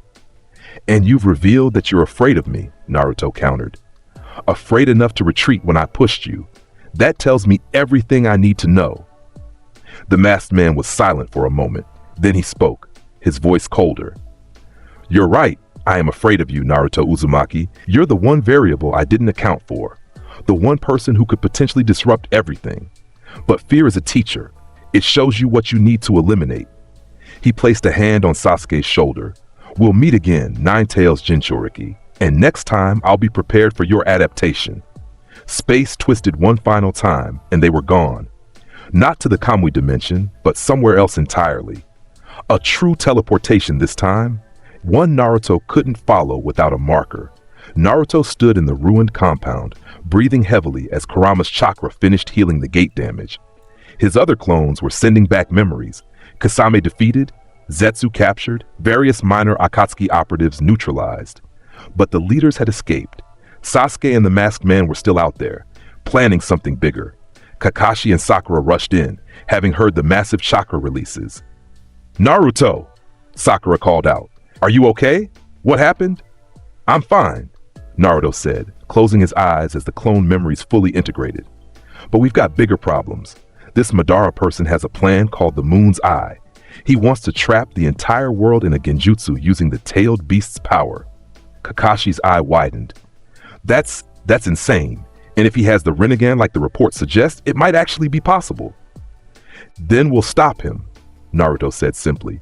"And you've revealed that you're afraid of me," Naruto countered. "Afraid enough to retreat when I pushed you. That tells me everything I need to know." The masked man was silent for a moment. Then he spoke, his voice colder. "You're right. I am afraid of you, Naruto Uzumaki. You're the one variable I didn't account for. The one person who could potentially disrupt everything. But fear is a teacher. It shows you what you need to eliminate." He placed a hand on Sasuke's shoulder. "We'll meet again, Nine-Tails Jinchuriki. And next time, I'll be prepared for your adaptation." Space twisted one final time, and they were gone. Not to the Kamui dimension, but somewhere else entirely. A true teleportation this time, one Naruto couldn't follow without a marker. Naruto stood in the ruined compound, breathing heavily as Kurama's chakra finished healing the gate damage. His other clones were sending back memories. Kasame defeated, Zetsu captured, various minor Akatsuki operatives neutralized. But the leaders had escaped. Sasuke and the masked man were still out there, planning something bigger. Kakashi and Sakura rushed in, having heard the massive chakra releases. "Naruto!" Sakura called out. "Are you okay? What happened?" "I'm fine," Naruto said, closing his eyes as the clone memories fully integrated. "But we've got bigger problems. This Madara person has a plan called the Moon's Eye. He wants to trap the entire world in a genjutsu using the tailed beast's power." Kakashi's eye widened. That's insane. And if he has the Rinnegan like the report suggests, it might actually be possible." "Then we'll stop him," Naruto said simply.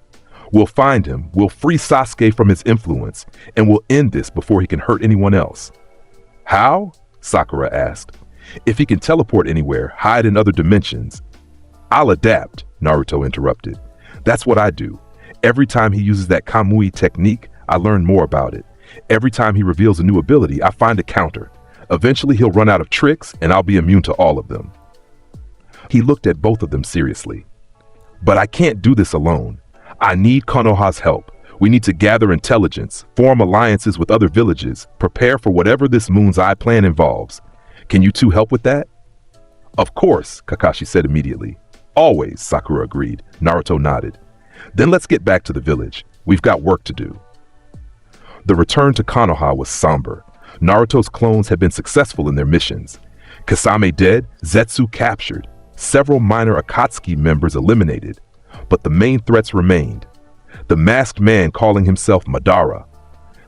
"We'll find him, we'll free Sasuke from his influence, and we'll end this before he can hurt anyone else." "How?" Sakura asked. "If he can teleport anywhere, hide in other dimensions." "I'll adapt," Naruto interrupted. "That's what I do. Every time he uses that Kamui technique, I learn more about it. Every time he reveals a new ability, I find a counter. Eventually he'll run out of tricks, and I'll be immune to all of them." He looked at both of them seriously. "But I can't do this alone. I need Konoha's help. We need to gather intelligence, form alliances with other villages, prepare for whatever this Moon's Eye plan involves. Can you two help with that?" "Of course," Kakashi said immediately. "Always," Sakura agreed. Naruto nodded. "Then let's get back to the village. We've got work to do." The return to Konoha was somber. Naruto's clones had been successful in their missions. Kasame dead, Zetsu captured, several minor Akatsuki members eliminated. But the main threats remained. The masked man calling himself Madara.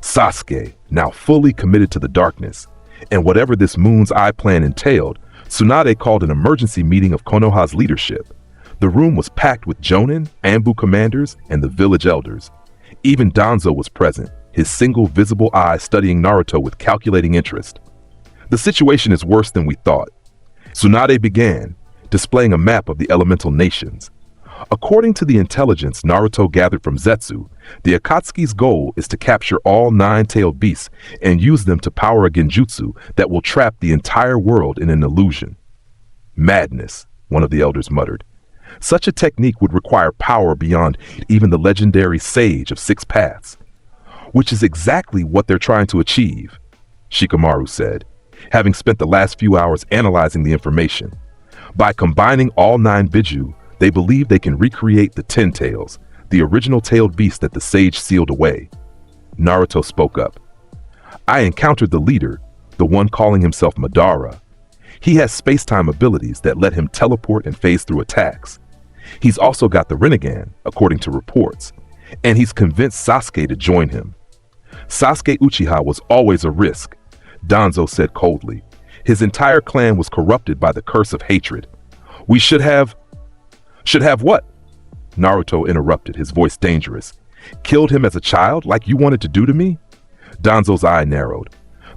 Sasuke, now fully committed to the darkness. And whatever this Moon's Eye plan entailed, Tsunade called an emergency meeting of Konoha's leadership. The room was packed with Jonin, Anbu commanders, and the village elders. Even Danzo was present, his single visible eye studying Naruto with calculating interest. "The situation is worse than we thought." Tsunade began, displaying a map of the elemental nations. According to the intelligence Naruto gathered from Zetsu, the Akatsuki's goal is to capture all 9-tailed beasts and use them to power a genjutsu that will trap the entire world in an illusion. "Madness," one of the elders muttered. "Such a technique would require power beyond even the legendary Sage of 6 Paths. Which is exactly what they're trying to achieve," Shikamaru said, having spent the last few hours analyzing the information. "By combining all 9 Biju, they believe they can recreate the 10 Tails, the original tailed beast that the sage sealed away." Naruto spoke up. "I encountered the leader, the one calling himself Madara. He has space-time abilities that let him teleport and phase through attacks. He's also got the Rinnegan, according to reports, and he's convinced Sasuke to join him. Sasuke Uchiha was always a risk," Danzo said coldly. His entire clan was corrupted by the curse of hatred. We should have what? Naruto interrupted, his voice dangerous. Killed him as a child like you wanted to do to me? Danzo's eye narrowed.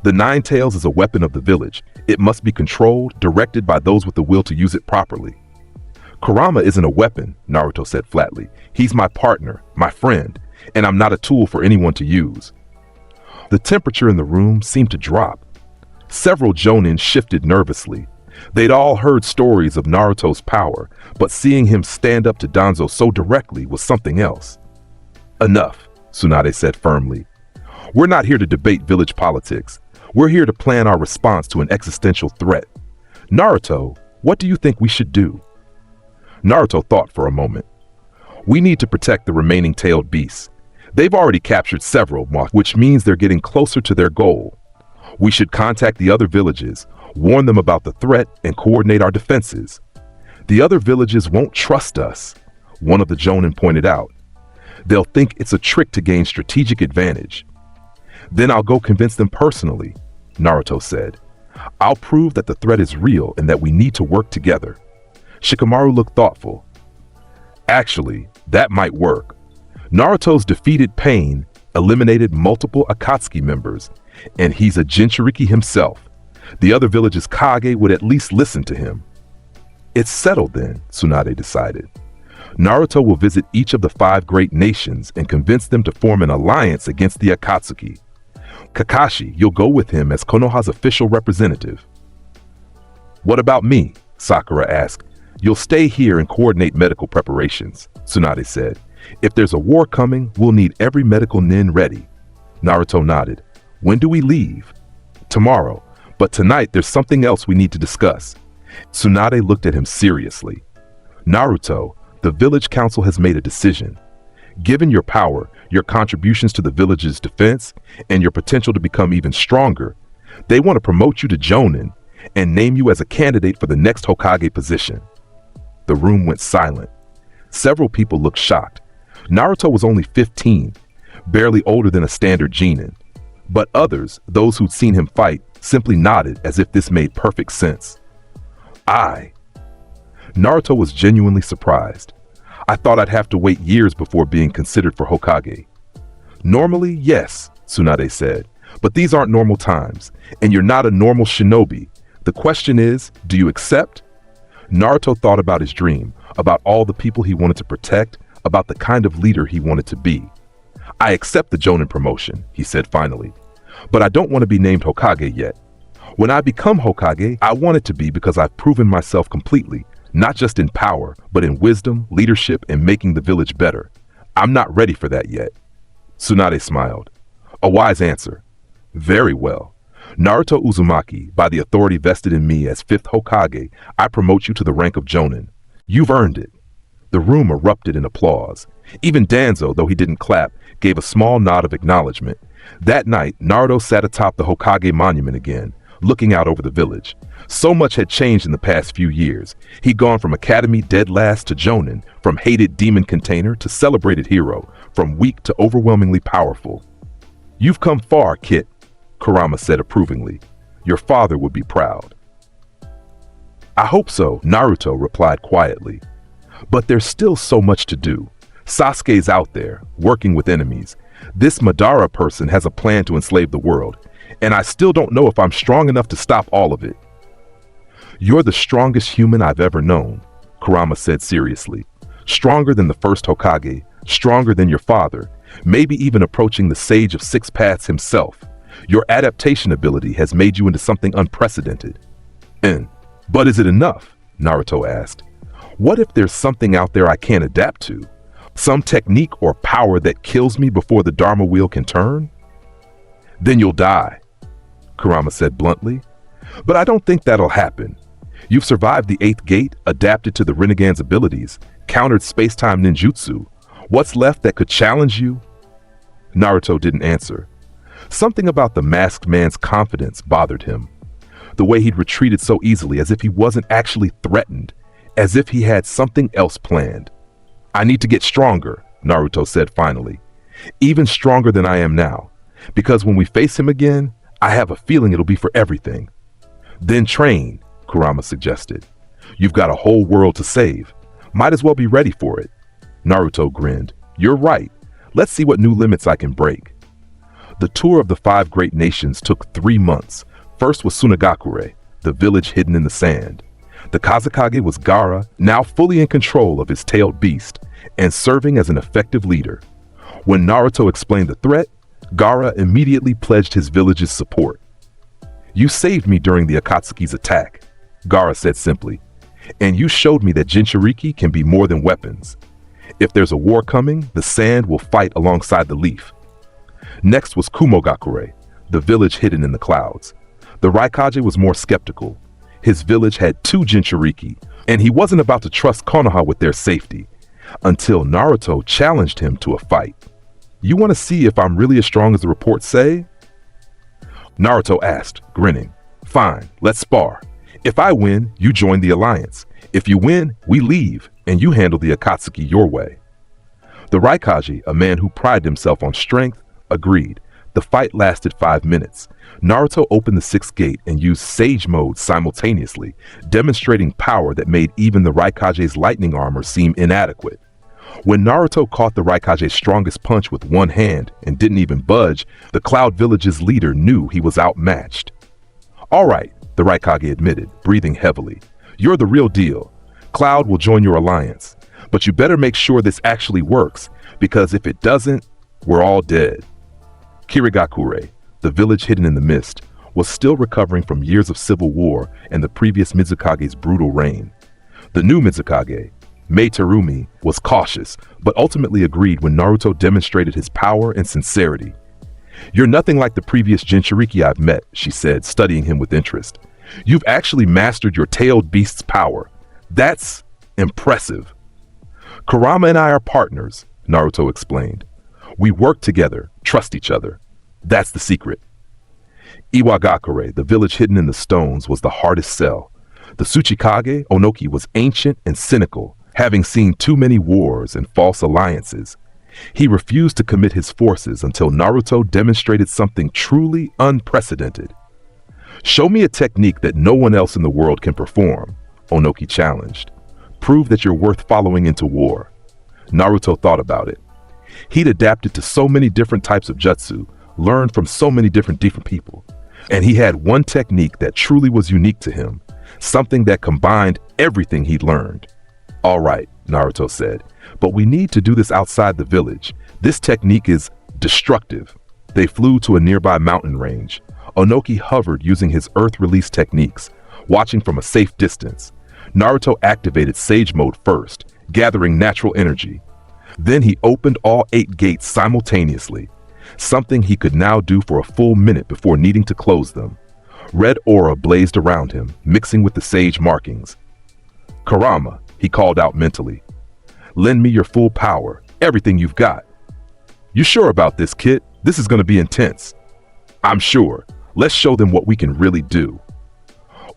The Nine Tails is a weapon of the village. It must be controlled, directed by those with the will to use it properly. Kurama isn't a weapon, Naruto said flatly. He's my partner, my friend, and I'm not a tool for anyone to use. The temperature in the room seemed to drop. Several jonin shifted nervously. They'd all heard stories of Naruto's power, but seeing him stand up to Danzo so directly was something else. Enough, Tsunade said firmly. We're not here to debate village politics. We're here to plan our response to an existential threat. Naruto, what do you think we should do? Naruto thought for a moment. We need to protect the remaining tailed beasts. They've already captured several, which means they're getting closer to their goal. We should contact the other villages, warn them about the threat, and coordinate our defenses. The other villages won't trust us, one of the jonin pointed out. They'll think it's a trick to gain strategic advantage. Then I'll go convince them personally, Naruto said. I'll prove that the threat is real and that we need to work together. Shikamaru looked thoughtful. Actually, that might work. Naruto's defeated Pain eliminated multiple Akatsuki members, and he's a Jinchuriki himself. The other village's Kage would at least listen to him. It's settled then, Tsunade decided. Naruto will visit each of the 5 great nations and convince them to form an alliance against the Akatsuki. Kakashi, you'll go with him as Konoha's official representative. What about me? Sakura asked. You'll stay here and coordinate medical preparations, Tsunade said. If there's a war coming, we'll need every medical nin ready. Naruto nodded. When do we leave? Tomorrow, but tonight there's something else we need to discuss. Tsunade looked at him seriously. Naruto, the village council has made a decision. Given your power, your contributions to the village's defense, and your potential to become even stronger, they want to promote you to Jonin and name you as a candidate for the next Hokage position. The room went silent. Several people looked shocked. Naruto was only 15, barely older than a standard genin. But others, those who'd seen him fight, simply nodded as if this made perfect sense. Naruto was genuinely surprised. I thought I'd have to wait years before being considered for Hokage. Normally, yes, Tsunade said, but these aren't normal times, and you're not a normal shinobi. The question is, do you accept? Naruto thought about his dream, about all the people he wanted to protect, about the kind of leader he wanted to be. I accept the Jonin promotion, he said finally, but I don't want to be named Hokage yet. When I become Hokage, I want it to be because I've proven myself completely, not just in power, but in wisdom, leadership, and making the village better. I'm not ready for that yet. Tsunade smiled. A wise answer. Very well. Naruto Uzumaki, by the authority vested in me as 5th Hokage, I promote you to the rank of Jonin. You've earned it. The room erupted in applause. Even Danzo, though he didn't clap, gave a small nod of acknowledgement. That night, Naruto sat atop the Hokage monument again, looking out over the village. So much had changed in the past few years. He'd gone from academy dead last to Jonin, from hated demon container to celebrated hero, from weak to overwhelmingly powerful. You've come far, Kit, Kurama said approvingly. Your father would be proud. I hope so, Naruto replied quietly. But there's still so much to do. Sasuke's out there, working with enemies. This Madara person has a plan to enslave the world, and I still don't know if I'm strong enough to stop all of it. You're the strongest human I've ever known, Kurama said seriously. Stronger than the first Hokage, stronger than your father, maybe even approaching the Sage of Six Paths himself. Your adaptation ability has made you into something unprecedented. But is it enough? Naruto asked. What if there's something out there I can't adapt to? Some technique or power that kills me before the Dharma wheel can turn? Then you'll die, Kurama said bluntly. But I don't think that'll happen. You've survived the 8th gate, adapted to the Renegade's abilities, countered space-time ninjutsu. What's left that could challenge you? Naruto didn't answer. Something about the masked man's confidence bothered him. The way he'd retreated so easily, as if he wasn't actually threatened, as if he had something else planned. I need to get stronger, Naruto said finally. Even stronger than I am now. Because when we face him again, I have a feeling it'll be for everything. Then train, Kurama suggested. You've got a whole world to save. Might as well be ready for it. Naruto grinned. You're right. Let's see what new limits I can break. The tour of the 5 great nations took 3 months. First was Sunagakure, the village hidden in the sand. The Kazekage was Gaara, now fully in control of his tailed beast and serving as an effective leader. When Naruto explained the threat, Gaara immediately pledged his village's support. You saved me during the Akatsuki's attack, Gaara said simply, and you showed me that Jinchuriki can be more than weapons. If there's a war coming, the sand will fight alongside the leaf. Next was Kumogakure, the village hidden in the clouds. The Raikage was more skeptical. His village had 2 Jinchuriki, and he wasn't about to trust Konoha with their safety, until Naruto challenged him to a fight. You want to see if I'm really as strong as the reports say? Naruto asked, grinning. Fine, let's spar. If I win, you join the alliance. If you win, we leave, and you handle the Akatsuki your way. The Raikage, a man who prided himself on strength, agreed. The fight lasted 5 minutes. Naruto opened the 6th gate and used Sage Mode simultaneously, demonstrating power that made even the Raikage's lightning armor seem inadequate. When Naruto caught the Raikage's strongest punch with one hand and didn't even budge, the Cloud Village's leader knew he was outmatched. All right, the Raikage admitted, breathing heavily. You're the real deal. Cloud will join your alliance. But you better make sure this actually works, because if it doesn't, we're all dead. Kirigakure, the village hidden in the mist, was still recovering from years of civil war and the previous Mizukage's brutal reign. The new Mizukage, Mei Terumi, was cautious, but ultimately agreed when Naruto demonstrated his power and sincerity. You're nothing like the previous Jinchuriki I've met, she said, studying him with interest. You've actually mastered your tailed beast's power. That's impressive. Kurama and I are partners, Naruto explained. We work together, trust each other. That's the secret. Iwagakure, the village hidden in the stones, was the hardest sell. The Tsuchikage, Onoki, was ancient and cynical, having seen too many wars and false alliances. He refused to commit his forces until Naruto demonstrated something truly unprecedented. Show me a technique that no one else in the world can perform, Onoki challenged. Prove that you're worth following into war. Naruto thought about it. He'd adapted to so many different types of jutsu, learned from so many different people, and he had one technique that truly was unique to him, something that combined everything he'd learned. All right, Naruto said, but we need to do this outside the village. This technique is destructive. They flew to a nearby mountain range. Onoki hovered using his earth release techniques, watching from a safe distance. Naruto activated Sage Mode first, gathering natural energy. Then he opened all 8 gates simultaneously, something he could now do for a full minute before needing to close them. Red aura blazed around him, mixing with the sage markings. Kurama, he called out mentally. Lend me your full power, everything you've got. You sure about this, kid? This is going to be intense. I'm sure. Let's show them what we can really do.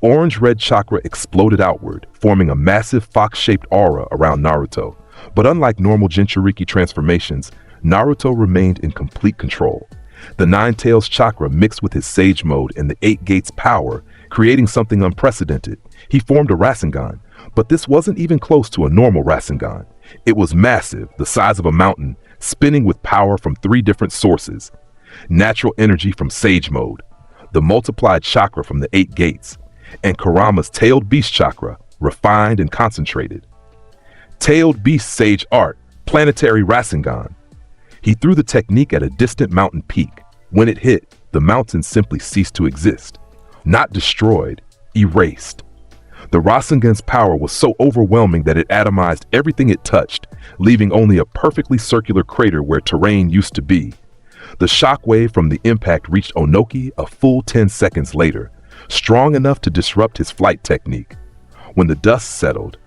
Orange-red chakra exploded outward, forming a massive fox-shaped aura around Naruto. But unlike normal Jinchuriki transformations, Naruto remained in complete control. The Nine Tails chakra mixed with his Sage Mode and the 8 Gates power, creating something unprecedented. He formed a Rasengan, but this wasn't even close to a normal Rasengan. It was massive, the size of a mountain, spinning with power from 3 different sources. Natural energy from Sage Mode, the multiplied chakra from the 8 Gates, and Kurama's Tailed Beast chakra, refined and concentrated. Tailed Beast Sage Art, Planetary Rasengan. He threw the technique at a distant mountain peak. When it hit, the mountain simply ceased to exist. Not destroyed, erased. The Rasengan's power was so overwhelming that it atomized everything it touched, leaving only a perfectly circular crater where terrain used to be. The shockwave from the impact reached Onoki a full 10 seconds later, strong enough to disrupt his flight technique. When the dust settled,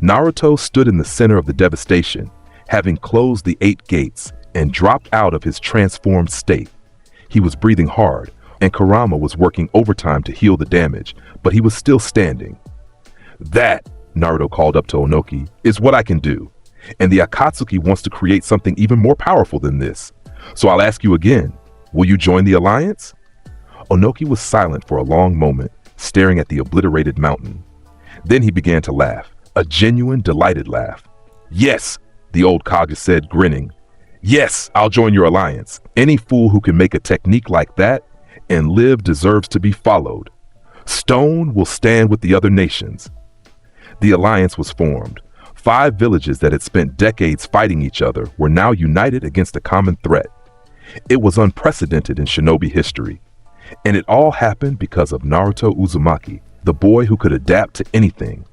Naruto stood in the center of the devastation, having closed the 8 gates and dropped out of his transformed state. He was breathing hard, and Kurama was working overtime to heal the damage, but he was still standing. That, Naruto called up to Onoki, is what I can do. And the Akatsuki wants to create something even more powerful than this. So I'll ask you again, will you join the alliance? Onoki was silent for a long moment, staring at the obliterated mountain. Then he began to laugh, a genuine, delighted laugh. "Yes," the old Kaga said, grinning. "Yes, I'll join your alliance. Any fool who can make a technique like that and live deserves to be followed. Stone will stand with the other nations." The alliance was formed. 5 villages that had spent decades fighting each other were now united against a common threat. It was unprecedented in shinobi history. And it all happened because of Naruto Uzumaki, the boy who could adapt to anything.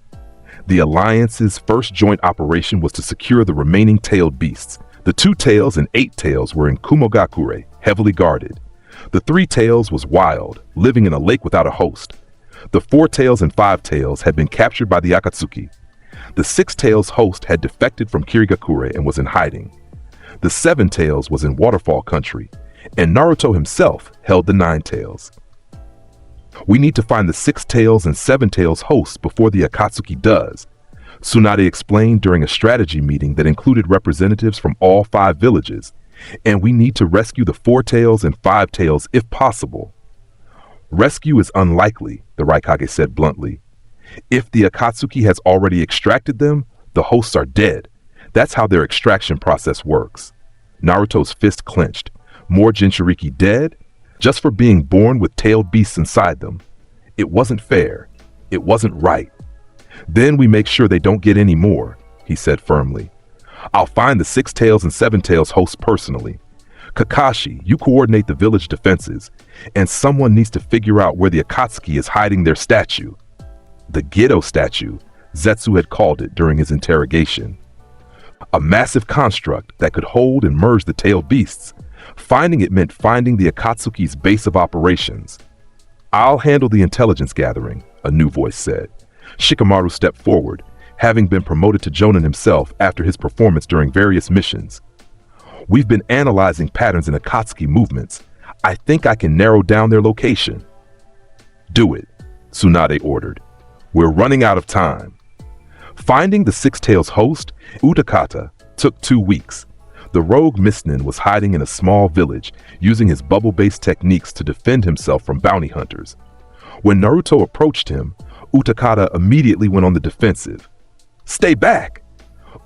The alliance's first joint operation was to secure the remaining tailed beasts. The 2 tails and 8 tails were in Kumogakure, heavily guarded. The 3 tails was wild, living in a lake without a host. The 4 tails and 5 tails had been captured by the Akatsuki. The 6 tails host had defected from Kirigakure and was in hiding. The 7 tails was in Waterfall Country, and Naruto himself held the 9 tails. "We need to find the 6 tails and 7 tails hosts before the Akatsuki does," Tsunade explained during a strategy meeting that included representatives from all 5 villages, "and we need to rescue the 4 tails and 5 tails if possible." "Rescue is unlikely," the Raikage said bluntly. "If the Akatsuki has already extracted them, the hosts are dead. That's how their extraction process works." Naruto's fist clenched. More Jinchuriki dead? Just for being born with tailed beasts inside them. It wasn't fair. It wasn't right. "Then we make sure they don't get any more," he said firmly. "I'll find the 6 tails and 7 tails hosts personally. Kakashi, you coordinate the village defenses, and someone needs to figure out where the Akatsuki is hiding their statue." The Gedo statue, Zetsu had called it during his interrogation. A massive construct that could hold and merge the tailed beasts. Finding it meant finding the Akatsuki's base of operations. "I'll handle the intelligence gathering," a new voice said. Shikamaru stepped forward, having been promoted to Jonin himself after his performance during various missions. "We've been analyzing patterns in Akatsuki movements. I think I can narrow down their location." "Do it," Tsunade ordered. "We're running out of time." Finding the 6 tails host, Utakata, took 2 weeks. The rogue Mistnin was hiding in a small village, using his bubble-based techniques to defend himself from bounty hunters. When Naruto approached him, Utakata immediately went on the defensive. "Stay back!"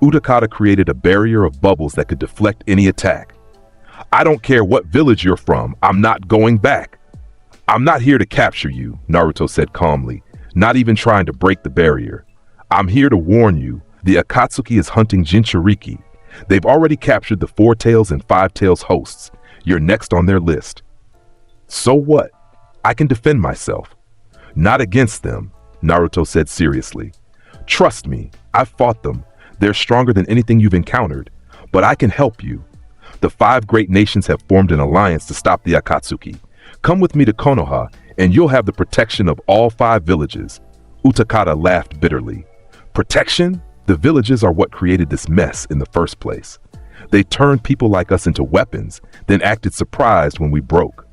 Utakata created a barrier of bubbles that could deflect any attack. "I don't care what village you're from, I'm not going back." "I'm not here to capture you," Naruto said calmly, not even trying to break the barrier. "I'm here to warn you, the Akatsuki is hunting Jinchuriki. They've already captured the 4 tails and 5 tails hosts. You're next on their list." "So what? I can defend myself." "Not against them," Naruto said seriously. "Trust me, I've fought them. They're stronger than anything you've encountered, but I can help you. The 5 great nations have formed an alliance to stop the Akatsuki. Come with me to Konoha, and you'll have the protection of all 5 villages." Utakata laughed bitterly. "Protection? The villages are what created this mess in the first place. They turned people like us into weapons, then acted surprised when we broke."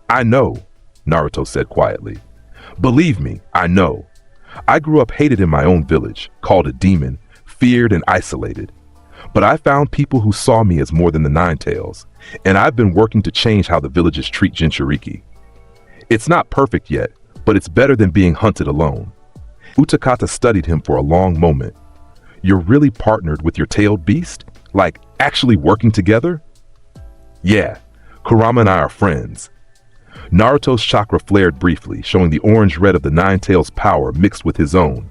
"I know," Naruto said quietly. "Believe me, I know. I grew up hated in my own village, called a demon, feared and isolated. But I found people who saw me as more than the 9 tails, and I've been working to change how the villages treat Jinchuriki. It's not perfect yet, but it's better than being hunted alone." Utakata studied him for a long moment. "You're really partnered with your tailed beast? Like, actually working together?" "Yeah, Kurama and I are friends." Naruto's chakra flared briefly, showing the orange-red of the 9 tails power mixed with his own.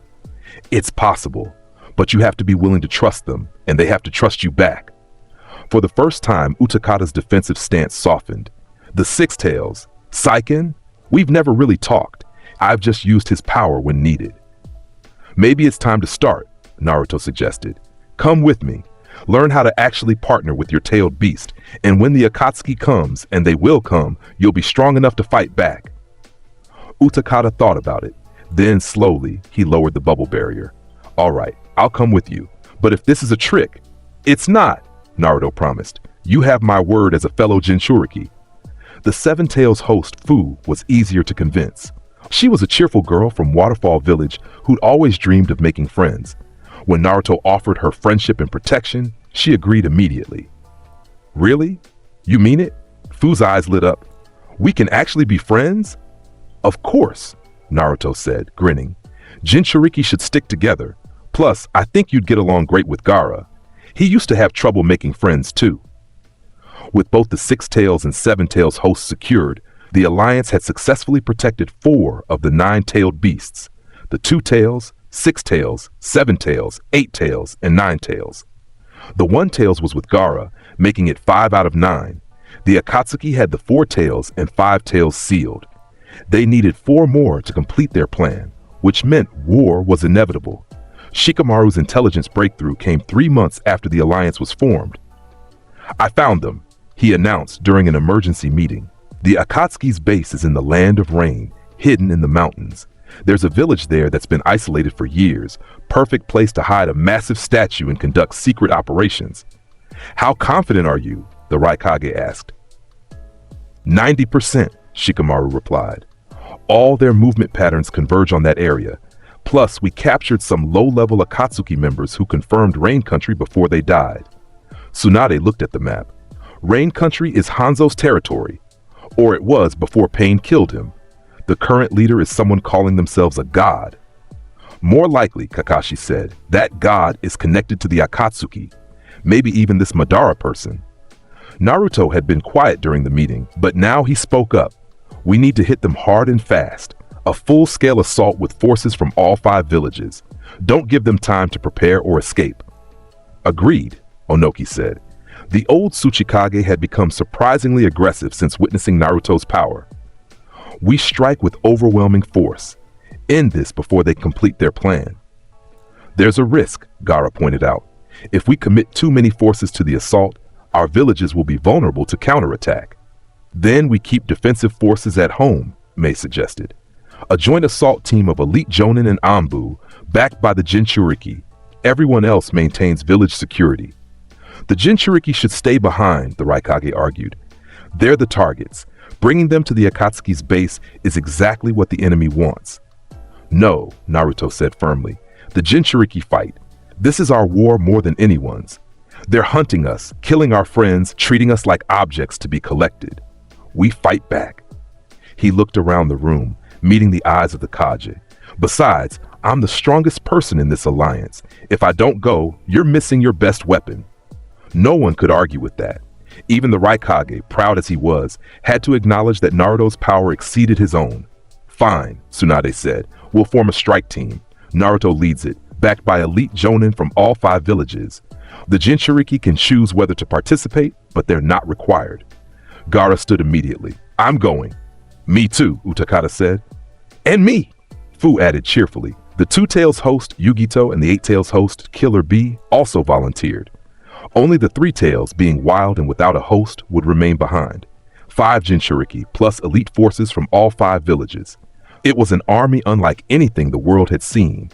"It's possible, but you have to be willing to trust them, and they have to trust you back." For the first time, Utakata's defensive stance softened. "The 6 tails, Saiken? We've never really talked. I've just used his power when needed." "Maybe it's time to start," Naruto suggested. "Come with me. Learn how to actually partner with your tailed beast, and when the Akatsuki comes, and they will come, you'll be strong enough to fight back." Utakata thought about it. Then, slowly, he lowered the bubble barrier. "All right, I'll come with you. But if this is a trick—" "It's not," Naruto promised. "You have my word as a fellow Jinchuriki." The 7 tails host, Fu, was easier to convince. She was a cheerful girl from Waterfall Village who'd always dreamed of making friends. When Naruto offered her friendship and protection, she agreed immediately. "Really? You mean it?" Fu's eyes lit up. "We can actually be friends?" "Of course." Naruto said, grinning. Jinchuriki should stick together. Plus, I think you'd get along great with Gaara. He used to have trouble making friends too. With both the Six Tails and Seven Tails hosts secured, the Alliance had successfully protected 4 of the 9-tailed beasts: the 2 Tails, 6 Tails, 7 Tails, 8 Tails, and 9 Tails. The 1 Tails was with Gaara, making it 5 out of 9. The Akatsuki had the 4 Tails and 5 Tails sealed. They needed 4 more to complete their plan, which meant war was inevitable. Shikamaru's intelligence breakthrough came 3 months after the Alliance was formed. I found them, he announced during an emergency meeting. The Akatsuki's base is in the Land of Rain, hidden in the mountains. There's a village there that's been isolated for years, perfect place to hide a massive statue and conduct secret operations. How confident are you? The Raikage asked. 90%, Shikamaru replied. All their movement patterns converge on that area. Plus, we captured some low-level Akatsuki members who confirmed Rain Country before they died. Tsunade looked at the map. Rain Country is Hanzo's territory, or it was before Pain killed him. The current leader is someone calling themselves a god. More likely, Kakashi said, that god is connected to the Akatsuki, maybe even this Madara person. Naruto had been quiet during the meeting, but now he spoke up. We need to hit them hard and fast. A full-scale assault with forces from all 5 villages. Don't give them time to prepare or escape. Agreed, Onoki said. The old Tsuchikage had become surprisingly aggressive since witnessing Naruto's power. We strike with overwhelming force. End this before they complete their plan. There's a risk, Gaara pointed out. If we commit too many forces to the assault, our villages will be vulnerable to counterattack. Then we keep defensive forces at home, Mei suggested. A joint assault team of elite Jonin and Anbu, backed by the Jinchuriki. Everyone else maintains village security. The Jinchuriki should stay behind, the Raikage argued. They're the targets. Bringing them to the Akatsuki's base is exactly what the enemy wants. No, Naruto said firmly. The Jinchuriki fight. This is our war more than anyone's. They're hunting us, killing our friends, treating us like objects to be collected. We fight back. He looked around the room, meeting the eyes of the Kage. Besides, I'm the strongest person in this alliance. If I don't go, you're missing your best weapon. No one could argue with that. Even the Raikage, proud as he was, had to acknowledge that Naruto's power exceeded his own. Fine, Tsunade said. We'll form a strike team. Naruto leads it, backed by elite Jonin from all 5 villages. The Jinchuriki can choose whether to participate, but they're not required. Gaara stood immediately. I'm going. Me too, Utakata said. And me, Fu added cheerfully. The 2 Tails host, Yugito, and the 8 Tails host, Killer B, also volunteered. Only the 3 Tails, being wild and without a host, would remain behind. 5 Jinchuriki, plus elite forces from all 5 villages. It was an army unlike anything the world had seen,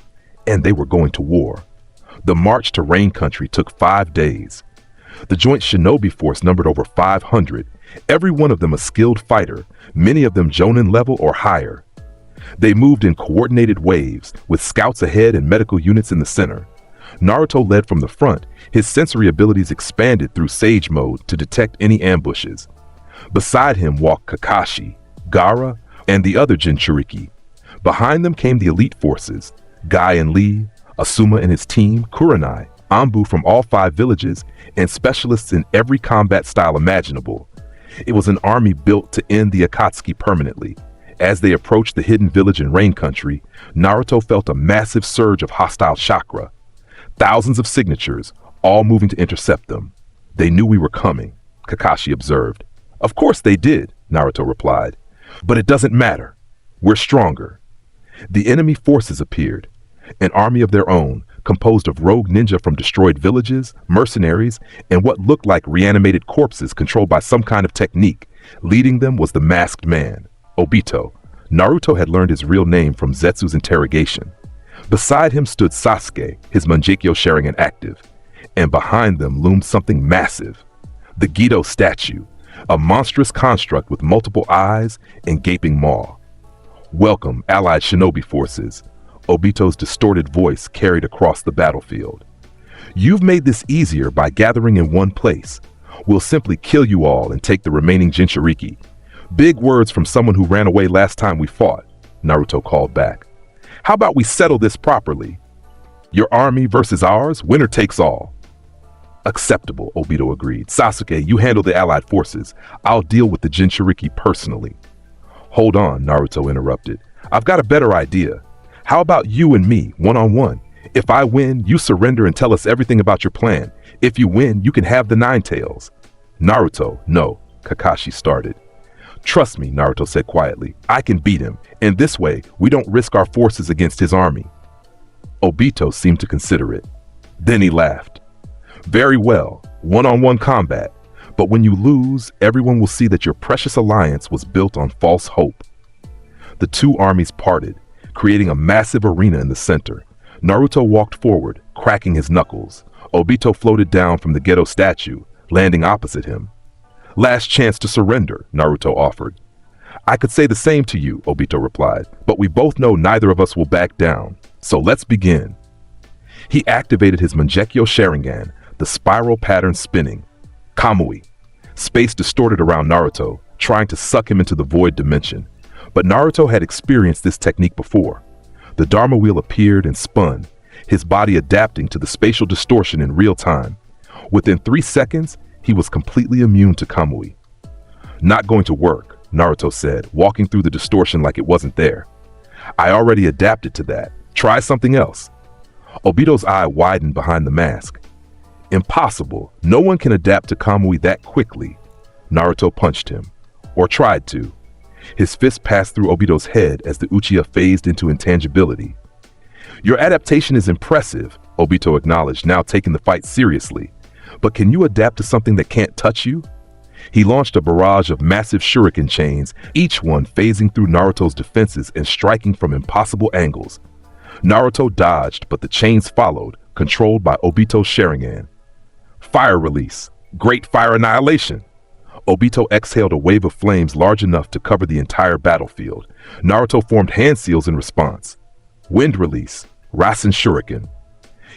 and they were going to war. The march to Rain Country took 5 days. The joint shinobi force numbered over 500, every one of them a skilled fighter, many of them Jonin level or higher. They moved in coordinated waves, with scouts ahead and medical units in the center. Naruto led from the front, his sensory abilities expanded through Sage Mode to detect any ambushes. Beside him walked Kakashi, Gaara, and the other Jinchuriki. Behind them came the elite forces, Guy and Lee, Asuma and his team, Kurenai, Anbu from all 5 villages, and specialists in every combat style imaginable. It was an army built to end the Akatsuki permanently. As they approached the hidden village in Rain Country, Naruto felt a massive surge of hostile chakra. Thousands of signatures, all moving to intercept them. They knew we were coming, Kakashi observed. Of course they did, Naruto replied. But it doesn't matter. We're stronger. The enemy forces appeared, an army of their own, composed of rogue ninja from destroyed villages, mercenaries, and what looked like reanimated corpses controlled by some kind of technique. Leading them was the masked man, Obito. Naruto had learned his real name from Zetsu's interrogation. Beside him stood Sasuke, his Mangekyou Sharingan active, and behind them loomed something massive. The Gedo statue, a monstrous construct with multiple eyes and gaping maw. Welcome, allied shinobi forces, Obito's distorted voice carried across the battlefield. You've made this easier by gathering in one place. We'll simply kill you all and take the remaining Jinchuriki. Big words from someone who ran away last time we fought. Naruto called back. How about we settle this properly? Your army versus ours, winner takes all. Acceptable, Obito agreed. Sasuke, you handle the allied forces. I'll deal with the Jinchuriki personally. Hold on, Naruto interrupted. I've got a better idea. How about you and me, one-on-one? If I win, you surrender and tell us everything about your plan. If you win, you can have the Nine Tails. Naruto, no, Kakashi started. Trust me, Naruto said quietly. I can beat him, and this way, we don't risk our forces against his army. Obito seemed to consider it. Then he laughed. Very well, one-on-one combat. But when you lose, everyone will see that your precious alliance was built on false hope. The two armies parted, creating a massive arena in the center. Naruto walked forward, cracking his knuckles. Obito floated down from the Geto statue, landing opposite him. Last chance to surrender, Naruto offered. I could say the same to you, Obito replied, but we both know neither of us will back down. So let's begin. He activated his Mangekyo Sharingan, the spiral pattern spinning. Kamui. Space distorted around Naruto, trying to suck him into the void dimension. But Naruto had experienced this technique before. The Dharma wheel appeared and spun, his body adapting to the spatial distortion in real time. Within 3 seconds, he was completely immune to Kamui. Not going to work, Naruto said, walking through the distortion like it wasn't there. I already adapted to that. Try something else. Obito's eye widened behind the mask. Impossible. No one can adapt to Kamui that quickly. Naruto punched him. Or tried to. His fist passed through Obito's head as the Uchiha phased into intangibility. Your adaptation is impressive, Obito acknowledged, now taking the fight seriously. But can you adapt to something that can't touch you? He launched a barrage of massive shuriken chains, each one phasing through Naruto's defenses and striking from impossible angles. Naruto dodged, but the chains followed, controlled by Obito's Sharingan. Fire release. Great fire annihilation. Obito exhaled a wave of flames large enough to cover the entire battlefield. Naruto formed hand seals in response. Wind release. Rasen Shuriken.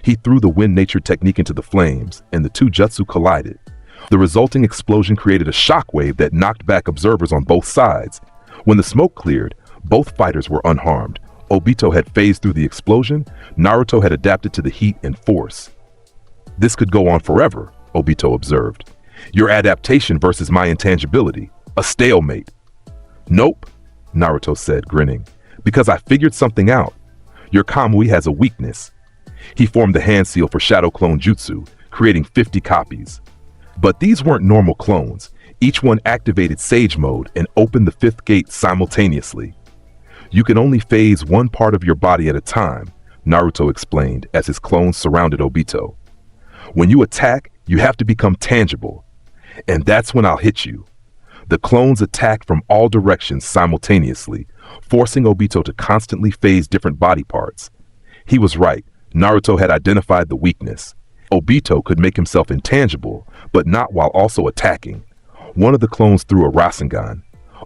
He threw the wind nature technique into the flames, and the two jutsu collided. The resulting explosion created a shockwave that knocked back observers on both sides. When the smoke cleared, both fighters were unharmed. Obito had phased through the explosion. Naruto had adapted to the heat and force. This could go on forever, Obito observed. Your adaptation versus my intangibility. A stalemate. Nope, Naruto said, grinning. Because I figured something out. Your Kamui has a weakness. He formed the hand seal for Shadow Clone Jutsu, creating 50 copies. But these weren't normal clones. Each one activated Sage Mode and opened the 5th gate simultaneously. You can only phase one part of your body at a time, Naruto explained as his clones surrounded Obito. When you attack, you have to become tangible. And that's when I'll hit you. The clones attacked from all directions simultaneously, forcing Obito to constantly phase different body parts. He was right. Naruto had identified the weakness. Obito could make himself intangible, but not while also attacking. One of the clones threw a Rasengan.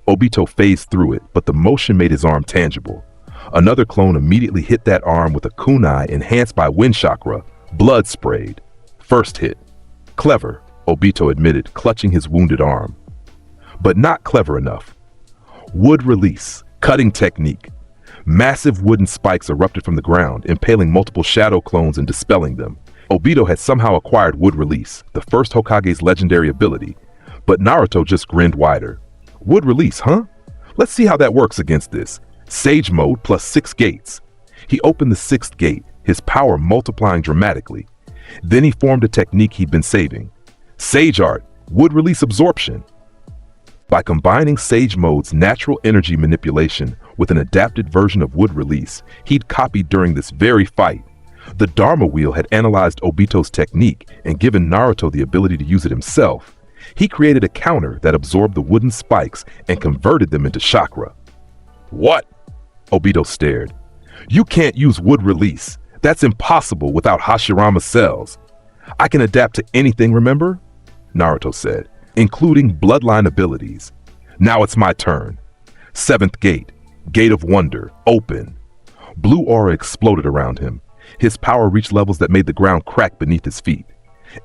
Obito phased through it, but the motion made his arm tangible. Another clone immediately hit that arm with a kunai enhanced by wind chakra. Blood sprayed. First hit. Clever, Obito admitted, clutching his wounded arm. But not clever enough. Wood release. Cutting technique. Massive wooden spikes erupted from the ground, impaling multiple shadow clones and dispelling them. Obito had somehow acquired wood release, the first Hokage's legendary ability. But Naruto just grinned wider. Wood release, huh? Let's see how that works against this. Sage Mode plus 6 gates. He opened the 6th gate, his power multiplying dramatically. Then he formed a technique he'd been saving. Sage Art, Wood Release Absorption. By combining Sage Mode's natural energy manipulation with an adapted version of Wood Release he'd copied during this very fight, the Dharma Wheel had analyzed Obito's technique and given Naruto the ability to use it himself. He created a counter that absorbed the wooden spikes and converted them into chakra. What? Obito stared. You can't use Wood Release. That's impossible without Hashirama cells. I can adapt to anything, remember? Naruto said, including bloodline abilities. Now it's my turn. 7th gate, Gate of Wonder, open. Blue aura exploded around him. His power reached levels that made the ground crack beneath his feet.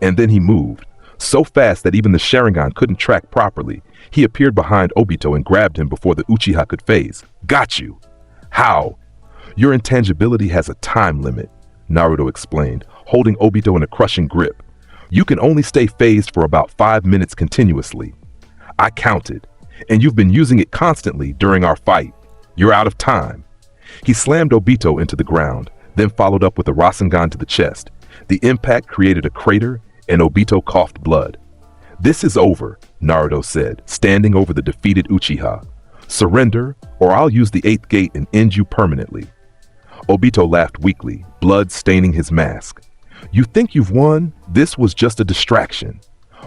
And then he moved, so fast that even the Sharingan couldn't track properly. He appeared behind Obito and grabbed him before the Uchiha could phase. Got you! How? Your intangibility has a time limit, Naruto explained, holding Obito in a crushing grip. You can only stay phased for about 5 minutes continuously. I counted, and you've been using it constantly during our fight. You're out of time. He slammed Obito into the ground, then followed up with a Rasengan to the chest. The impact created a crater, and Obito coughed blood. This is over, Naruto said, standing over the defeated Uchiha. Surrender, or I'll use the 8th gate and end you permanently. Obito laughed weakly, blood staining his mask. You think you've won? This was just a distraction.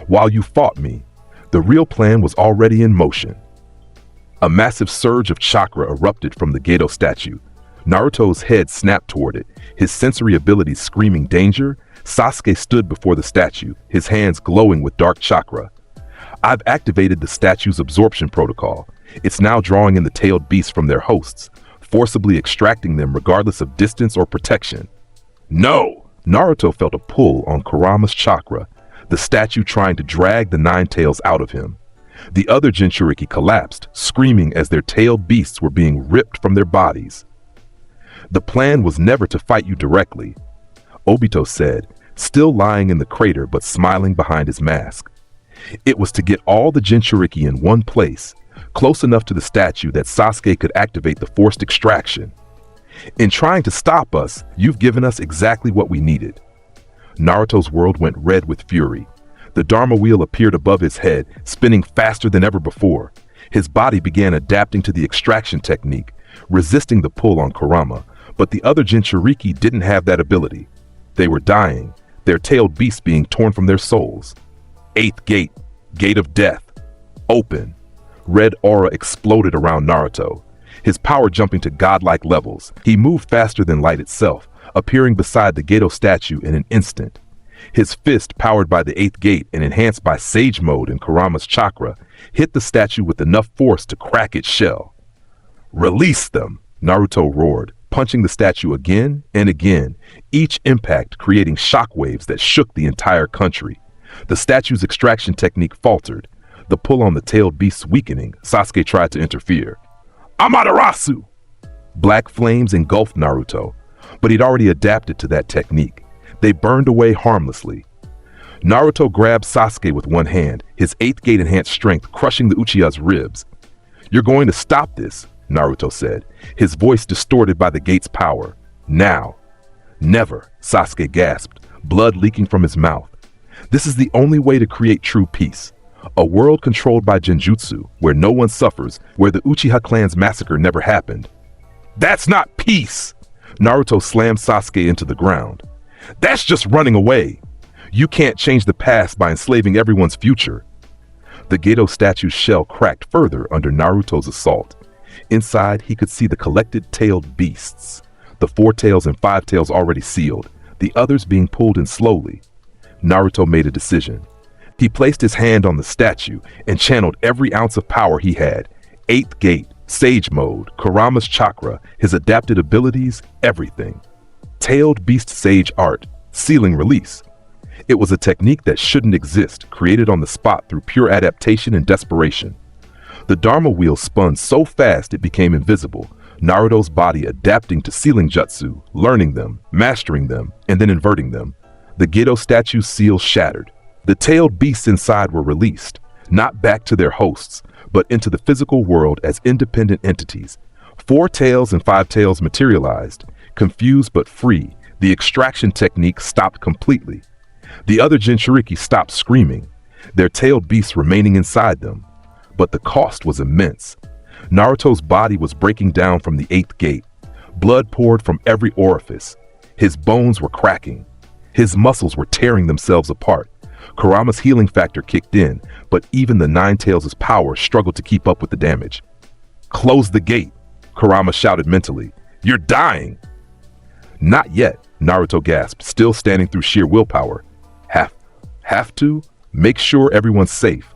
While you fought me, the real plan was already in motion. A massive surge of chakra erupted from the Gedo statue. Naruto's head snapped toward it, his sensory abilities screaming danger. Sasuke stood before the statue, his hands glowing with dark chakra. I've activated the statue's absorption protocol. It's now drawing in the tailed beasts from their hosts, forcibly extracting them regardless of distance or protection. No! Naruto felt a pull on Kurama's chakra, the statue trying to drag the nine tails out of him. The other Jinchuriki collapsed, screaming as their tailed beasts were being ripped from their bodies. The plan was never to fight you directly, Obito said, still lying in the crater but smiling behind his mask. It was to get all the Jinchuriki in one place, close enough to the statue that Sasuke could activate the forced extraction. In trying to stop us, you've given us exactly what we needed. Naruto's world went red with fury. The Dharma wheel appeared above his head, spinning faster than ever before. His body began adapting to the extraction technique, resisting the pull on Kurama, but the other Jinchuriki didn't have that ability. They were dying, their tailed beasts being torn from their souls. 8th gate, gate of death. Open. Red aura exploded around Naruto, his power jumping to godlike levels. He moved faster than light itself, appearing beside the Gedo statue in an instant. His fist, powered by the 8th gate and enhanced by Sage Mode and Kurama's chakra, hit the statue with enough force to crack its shell. Release them, Naruto roared, punching the statue again and again, each impact creating shockwaves that shook the entire country. The statue's extraction technique faltered, the pull on the tailed beasts weakening. Sasuke tried to interfere. Amaterasu! Black flames engulfed Naruto, but he'd already adapted to that technique. They burned away harmlessly. Naruto grabbed Sasuke with one hand, his 8th gate enhanced strength crushing the Uchiha's ribs. You're going to stop this, Naruto said, his voice distorted by the gate's power. Now. Never, Sasuke gasped, blood leaking from his mouth. This is the only way to create true peace. A world controlled by Genjutsu, where no one suffers, where the Uchiha clan's massacre never happened. That's not peace! Naruto slammed Sasuke into the ground. That's just running away. You can't change the past by enslaving everyone's future. The Gedo statue's shell cracked further under Naruto's assault. Inside, he could see the collected tailed beasts, the 4 tails and 5 tails already sealed, the others being pulled in slowly. Naruto made a decision. He placed his hand on the statue and channeled every ounce of power he had. 8th gate, Sage Mode, Kurama's chakra, his adapted abilities, everything. Tailed beast sage art, sealing release. It was a technique that shouldn't exist, created on the spot through pure adaptation and desperation. The Dharma wheel spun so fast it became invisible, Naruto's body adapting to sealing jutsu, learning them, mastering them, and then inverting them. The Gedo statue's seal shattered. The tailed beasts inside were released, not back to their hosts, but into the physical world as independent entities. 4 tails and 5 tails materialized. Confused but free, the extraction technique stopped completely. The other Jinchuriki stopped screaming, their tailed beasts remaining inside them. But the cost was immense. Naruto's body was breaking down from the 8th gate. Blood poured from every orifice. His bones were cracking. His muscles were tearing themselves apart. Kurama's healing factor kicked in, but even the Nine Tails' power struggled to keep up with the damage. Close the gate, Kurama shouted mentally. You're dying! Not yet, Naruto gasped, still standing through sheer willpower. Have to? Make sure everyone's safe.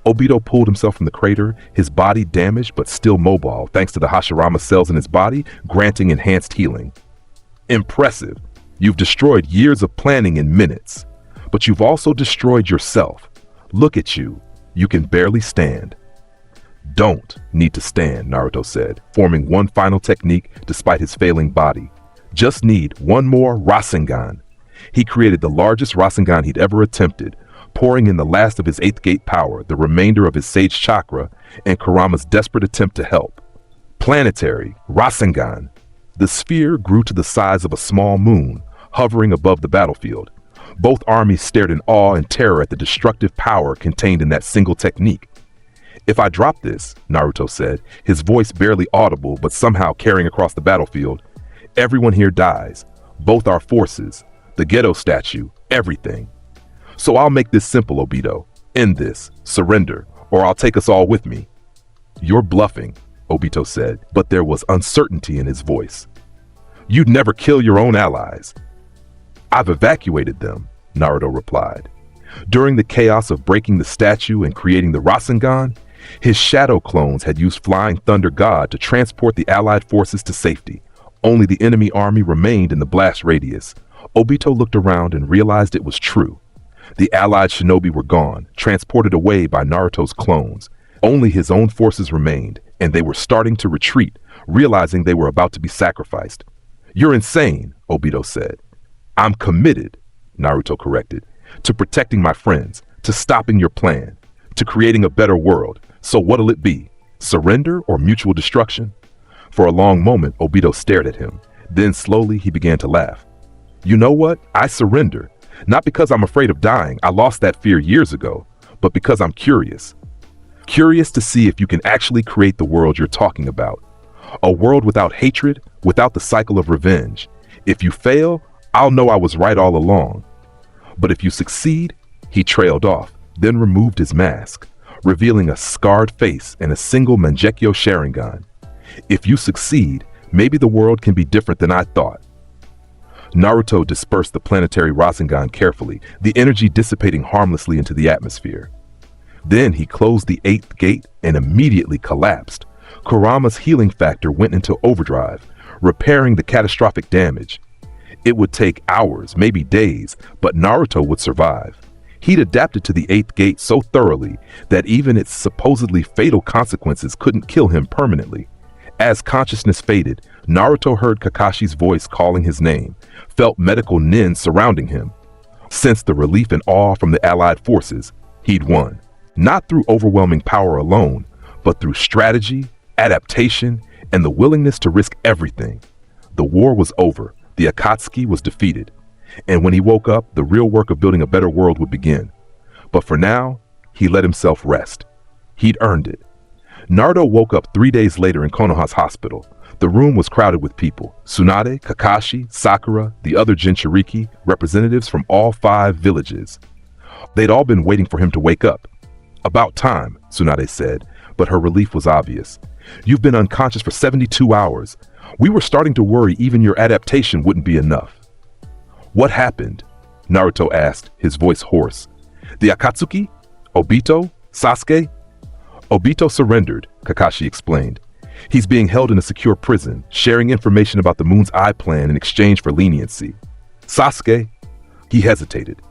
Obito pulled himself from the crater, his body damaged but still mobile thanks to the Hashirama cells in his body, granting enhanced healing. Impressive. You've destroyed years of planning in minutes. But you've also destroyed yourself. Look at you. You can barely stand. Don't need to stand, Naruto said, forming one final technique despite his failing body. Just need one more Rasengan. He created the largest Rasengan he'd ever attempted, pouring in the last of his 8th gate power, the remainder of his Sage Chakra, and Kurama's desperate attempt to help. Planetary Rasengan. The sphere grew to the size of a small moon, hovering above the battlefield. Both armies stared in awe and terror at the destructive power contained in that single technique. If I drop this, Naruto said, his voice barely audible but somehow carrying across the battlefield, everyone here dies. Both our forces, the Gedo statue, everything. So I'll make this simple, Obito. End this, surrender, or I'll take us all with me. You're bluffing, Obito said, but there was uncertainty in his voice. You'd never kill your own allies. I've evacuated them, Naruto replied. During the chaos of breaking the statue and creating the Rasengan, his shadow clones had used Flying Thunder God to transport the allied forces to safety. Only the enemy army remained in the blast radius. Obito looked around and realized it was true. The allied shinobi were gone, transported away by Naruto's clones. Only his own forces remained, and they were starting to retreat, realizing they were about to be sacrificed. You're insane, Obito said. I'm committed, Naruto corrected, to protecting my friends, to stopping your plan, to creating a better world. So what'll it be? Surrender or mutual destruction? For a long moment, Obito stared at him. Then slowly he began to laugh. You know what? I surrender. Not because I'm afraid of dying. I lost that fear years ago, but because I'm curious. Curious to see if you can actually create the world you're talking about. A world without hatred, without the cycle of revenge. If you fail, I'll know I was right all along. But if you succeed, he trailed off, then removed his mask, revealing a scarred face and a single Mangekyo Sharingan. If you succeed, maybe the world can be different than I thought. Naruto dispersed the planetary Rasengan carefully, the energy dissipating harmlessly into the atmosphere. Then he closed the 8th gate and immediately collapsed. Kurama's healing factor went into overdrive, repairing the catastrophic damage. It would take hours, maybe days, but Naruto would survive. He'd adapted to the 8th gate so thoroughly that even its supposedly fatal consequences couldn't kill him permanently. As consciousness faded, Naruto heard Kakashi's voice calling his name, felt medical nin surrounding him. Sensed the relief and awe from the allied forces. He'd won, not through overwhelming power alone, but through strategy, adaptation, and the willingness to risk everything. The war was over. The Akatsuki was defeated. And when he woke up, the real work of building a better world would begin. But for now, he let himself rest. He'd earned it. Naruto woke up 3 days later in Konoha's hospital. The room was crowded with people. Tsunade, Kakashi, Sakura, the other Jinchuriki, representatives from all 5 villages. They'd all been waiting for him to wake up. About time, Tsunade said, but her relief was obvious. You've been unconscious for 72 hours. We were starting to worry even your adaptation wouldn't be enough. What happened? Naruto asked, his voice hoarse. The Akatsuki? Obito? Sasuke? Obito surrendered, Kakashi explained. He's being held in a secure prison, sharing information about the Moon's Eye plan in exchange for leniency. Sasuke? He hesitated.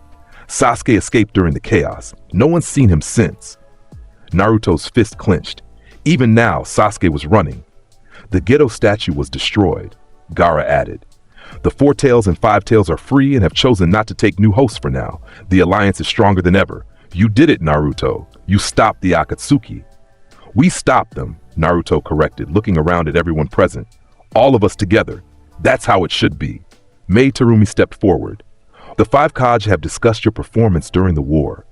Sasuke escaped during the chaos. No one's seen him since. Naruto's fist clenched. Even now, Sasuke was running. The Gedo statue was destroyed, Gaara added. The 4 Tails and 5 Tails are free and have chosen not to take new hosts for now. The alliance is stronger than ever. You did it, Naruto. You stopped the Akatsuki. We stopped them, Naruto corrected, looking around at everyone present. All of us together. That's how it should be. Mei Terumi stepped forward. The 5 Kage have discussed your performance during the war.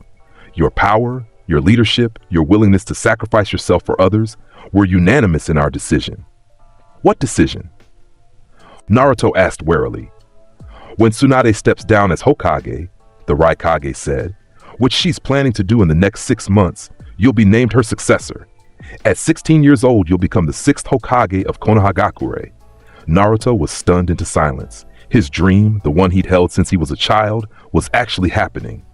Your power, your leadership, your willingness to sacrifice yourself for others were unanimous in our decision. What decision? Naruto asked warily. When Tsunade steps down as Hokage, the Raikage said, which she's planning to do in the next 6 months, you'll be named her successor. At 16 years old, you'll become the 6th Hokage of Konohagakure. Naruto was stunned into silence. His dream, the one he'd held since he was a child, was actually happening.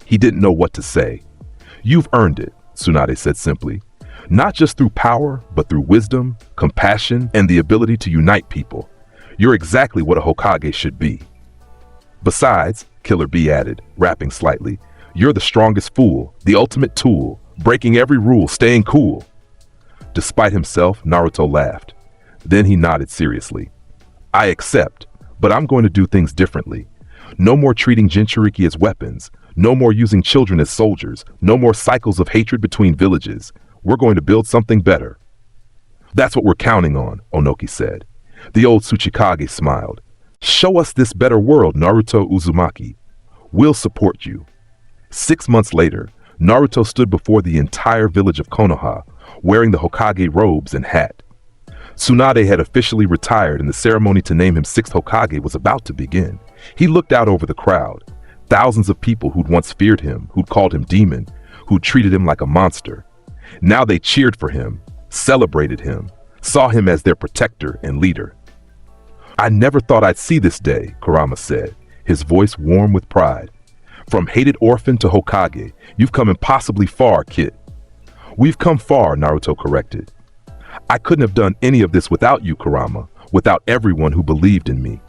He didn't know what to say. You've earned it, Tsunade said simply. Not just through power, but through wisdom, compassion, and the ability to unite people. You're exactly what a Hokage should be. Besides, Killer Bee added, rapping slightly, you're the strongest fool, the ultimate tool, breaking every rule, staying cool. Despite himself, Naruto laughed. Then he nodded seriously. I accept, but I'm going to do things differently. No more treating Jinchuriki as weapons. No more using children as soldiers. No more cycles of hatred between villages. We're going to build something better. That's what we're counting on, Onoki said. The old Tsuchikage smiled. Show us this better world, Naruto Uzumaki. We'll support you. 6 months later, Naruto stood before the entire village of Konoha, wearing the Hokage robes and hat. Tsunade had officially retired and the ceremony to name him 6th Hokage was about to begin. He looked out over the crowd. Thousands of people who'd once feared him, who'd called him demon, who'd treated him like a monster. Now they cheered for him, celebrated him, saw him as their protector and leader. I never thought I'd see this day, Kurama said, his voice warm with pride. From hated orphan to Hokage, you've come impossibly far, kid. We've come far, Naruto corrected. I couldn't have done any of this without you, Kurama, without everyone who believed in me.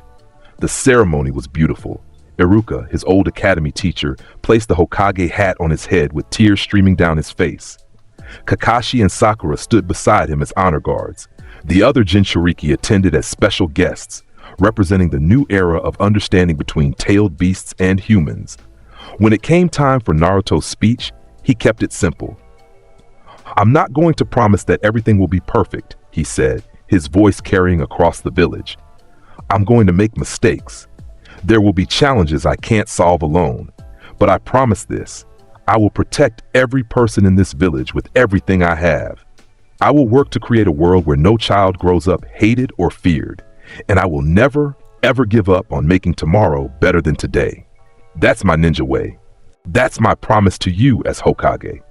The ceremony was beautiful. Iruka, his old academy teacher, placed the Hokage hat on his head with tears streaming down his face. Kakashi and Sakura stood beside him as honor guards. The other Jinchuriki attended as special guests, representing the new era of understanding between tailed beasts and humans. When it came time for Naruto's speech, he kept it simple. I'm not going to promise that everything will be perfect, he said, his voice carrying across the village. I'm going to make mistakes. There will be challenges I can't solve alone. But I promise this, I will protect every person in this village with everything I have. I will work to create a world where no child grows up hated or feared. And I will never, ever give up on making tomorrow better than today. That's my ninja way. That's my promise to you as Hokage.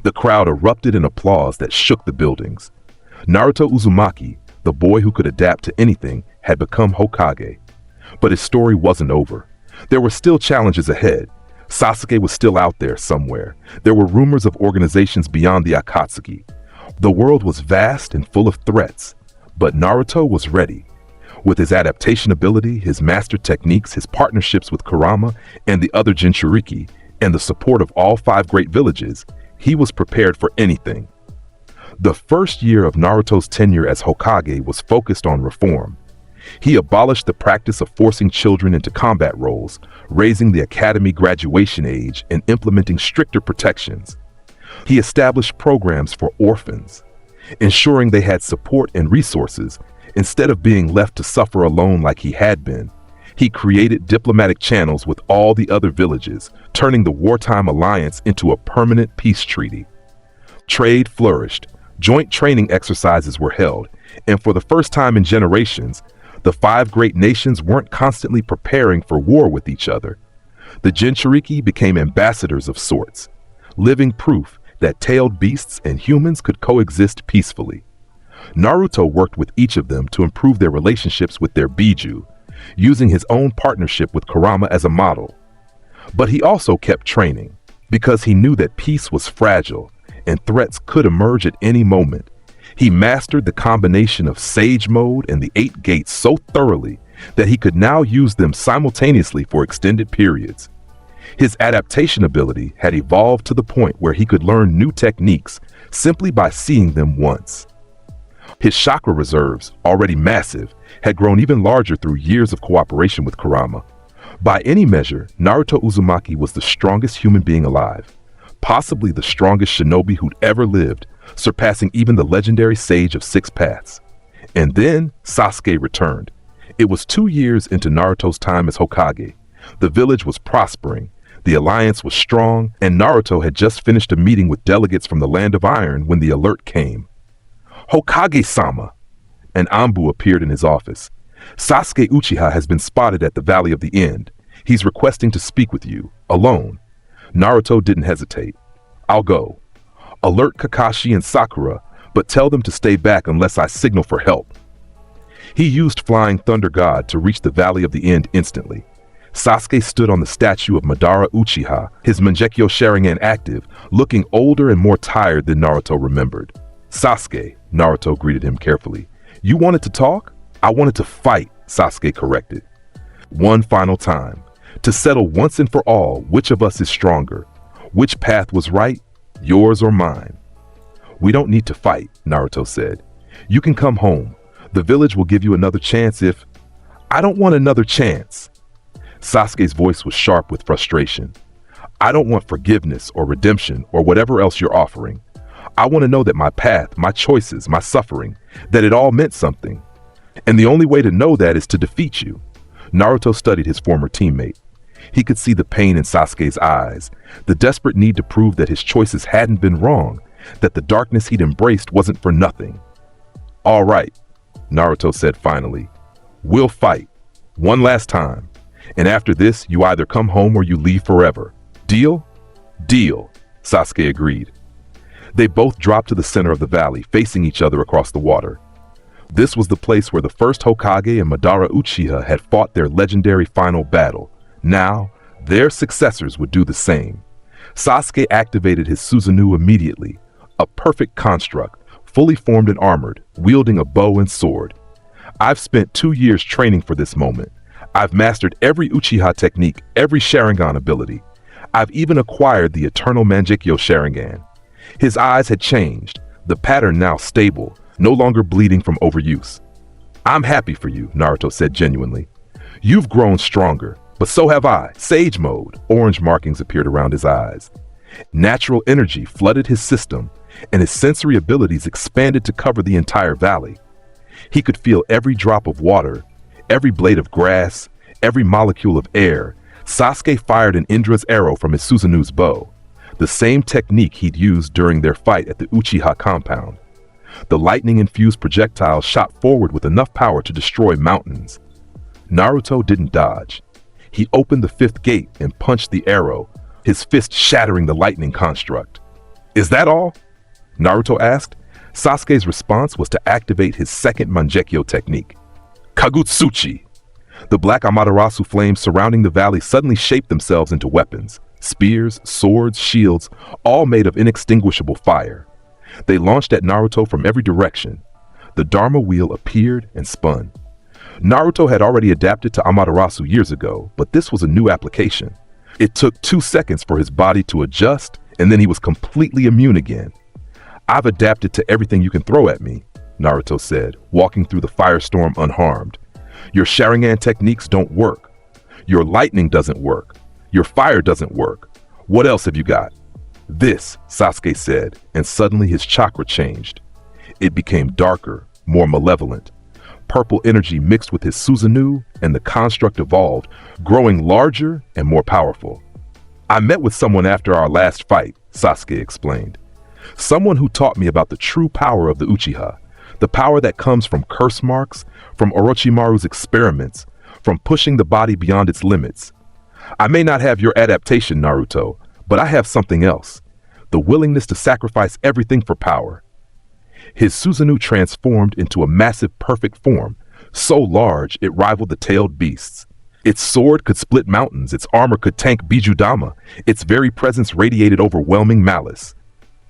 The crowd erupted in applause that shook the buildings. Naruto Uzumaki, the boy who could adapt to anything, had become Hokage. But his story wasn't over. There were still challenges ahead. Sasuke was still out there somewhere. There were rumors of organizations beyond the Akatsuki. The world was vast and full of threats, but Naruto was ready. With his adaptation ability, his master techniques, his partnerships with Kurama and the other Jinchuriki, and the support of all 5 great villages, he was prepared for anything. The first year of Naruto's tenure as Hokage was focused on reform. He abolished the practice of forcing children into combat roles, raising the academy graduation age, and implementing stricter protections. He established programs for orphans, ensuring they had support and resources instead of being left to suffer alone like he had been. He created diplomatic channels with all the other villages, turning the wartime alliance into a permanent peace treaty. Trade flourished, joint training exercises were held, and for the first time in generations, the 5 great nations weren't constantly preparing for war with each other. The Jinchuriki became ambassadors of sorts, living proof that tailed beasts and humans could coexist peacefully. Naruto worked with each of them to improve their relationships with their Biju, using his own partnership with Kurama as a model. But he also kept training, because he knew that peace was fragile and threats could emerge at any moment. He mastered the combination of Sage Mode and the 8 Gates so thoroughly that he could now use them simultaneously for extended periods. His adaptation ability had evolved to the point where he could learn new techniques simply by seeing them once. His chakra reserves, already massive, had grown even larger through years of cooperation with Kurama. By any measure, Naruto Uzumaki was the strongest human being alive, possibly the strongest shinobi who'd ever lived, surpassing even the legendary Sage of 6 Paths. And then Sasuke returned. It was 2 years into Naruto's time as Hokage. The village was prospering, the alliance was strong, and Naruto had just finished a meeting with delegates from the Land of Iron when the alert came. Hokage-sama! An Anbu appeared in his office. Sasuke Uchiha has been spotted at the Valley of the End. He's requesting to speak with you, alone. Naruto didn't hesitate. I'll go. Alert Kakashi and Sakura, but tell them to stay back unless I signal for help. He used Flying Thunder God to reach the Valley of the End instantly. Sasuke stood on the statue of Madara Uchiha, his Mangekyo Sharingan active, looking older and more tired than Naruto remembered. Sasuke, Naruto greeted him carefully. You wanted to talk? I wanted to fight, Sasuke corrected. One final time, to settle once and for all which of us is stronger, which path was right, yours or mine. We don't need to fight, Naruto said. You can come home. The village will give you another chance if... I don't want another chance. Sasuke's voice was sharp with frustration. I don't want forgiveness or redemption or whatever else you're offering. I want to know that my path, my choices, my suffering, that it all meant something. And the only way to know that is to defeat you. Naruto studied his former teammate. He could see the pain in Sasuke's eyes, the desperate need to prove that his choices hadn't been wrong, that the darkness he'd embraced wasn't for nothing. All right, Naruto said finally. We'll fight. One last time. And after this, you either come home or you leave forever. Deal? Deal, Sasuke agreed. They both dropped to the center of the valley, facing each other across the water. This was the place where the first Hokage and Madara Uchiha had fought their legendary final battle. Now, their successors would do the same. Sasuke activated his Susanoo immediately, a perfect construct, fully formed and armored, wielding a bow and sword. I've spent 2 years training for this moment. I've mastered every Uchiha technique, every Sharingan ability. I've even acquired the eternal Mangekyo Sharingan. His eyes had changed, the pattern now stable, no longer bleeding from overuse. I'm happy for you, Naruto said genuinely. You've grown stronger, but so have I. Sage mode. Orange markings appeared around his eyes. Natural energy flooded his system, and his sensory abilities expanded to cover the entire valley. He could feel every drop of water, every blade of grass, every molecule of air. Sasuke fired an Indra's arrow from his Susanoo's bow, the same technique he'd used during their fight at the Uchiha compound. The lightning-infused projectile shot forward with enough power to destroy mountains. Naruto didn't dodge. He opened the fifth gate and punched the arrow, his fist shattering the lightning construct. Is that all? Naruto asked. Sasuke's response was to activate his second Mangekyo technique, Kagutsuchi. The black Amaterasu flames surrounding the valley suddenly shaped themselves into weapons, spears, swords, shields, all made of inextinguishable fire. They launched at Naruto from every direction. The Dharma wheel appeared and spun. Naruto had already adapted to Amaterasu years ago, but this was a new application. It took 2 seconds for his body to adjust, and then he was completely immune again. I've adapted to everything you can throw at me, Naruto said, walking through the firestorm unharmed. Your Sharingan techniques don't work. Your lightning doesn't work. Your fire doesn't work. What else have you got? This, Sasuke said, and suddenly his chakra changed. It became darker, more malevolent. Purple energy mixed with his Susanoo, and the construct evolved, growing larger and more powerful. I met with someone after our last fight, Sasuke explained. Someone who taught me about the true power of the Uchiha, the power that comes from curse marks, from Orochimaru's experiments, from pushing the body beyond its limits. I may not have your adaptation, Naruto, but I have something else, the willingness to sacrifice everything for power. His Susanoo transformed into a massive perfect form, so large it rivaled the tailed beasts. Its sword could split mountains, its armor could tank Bijudama, its very presence radiated overwhelming malice.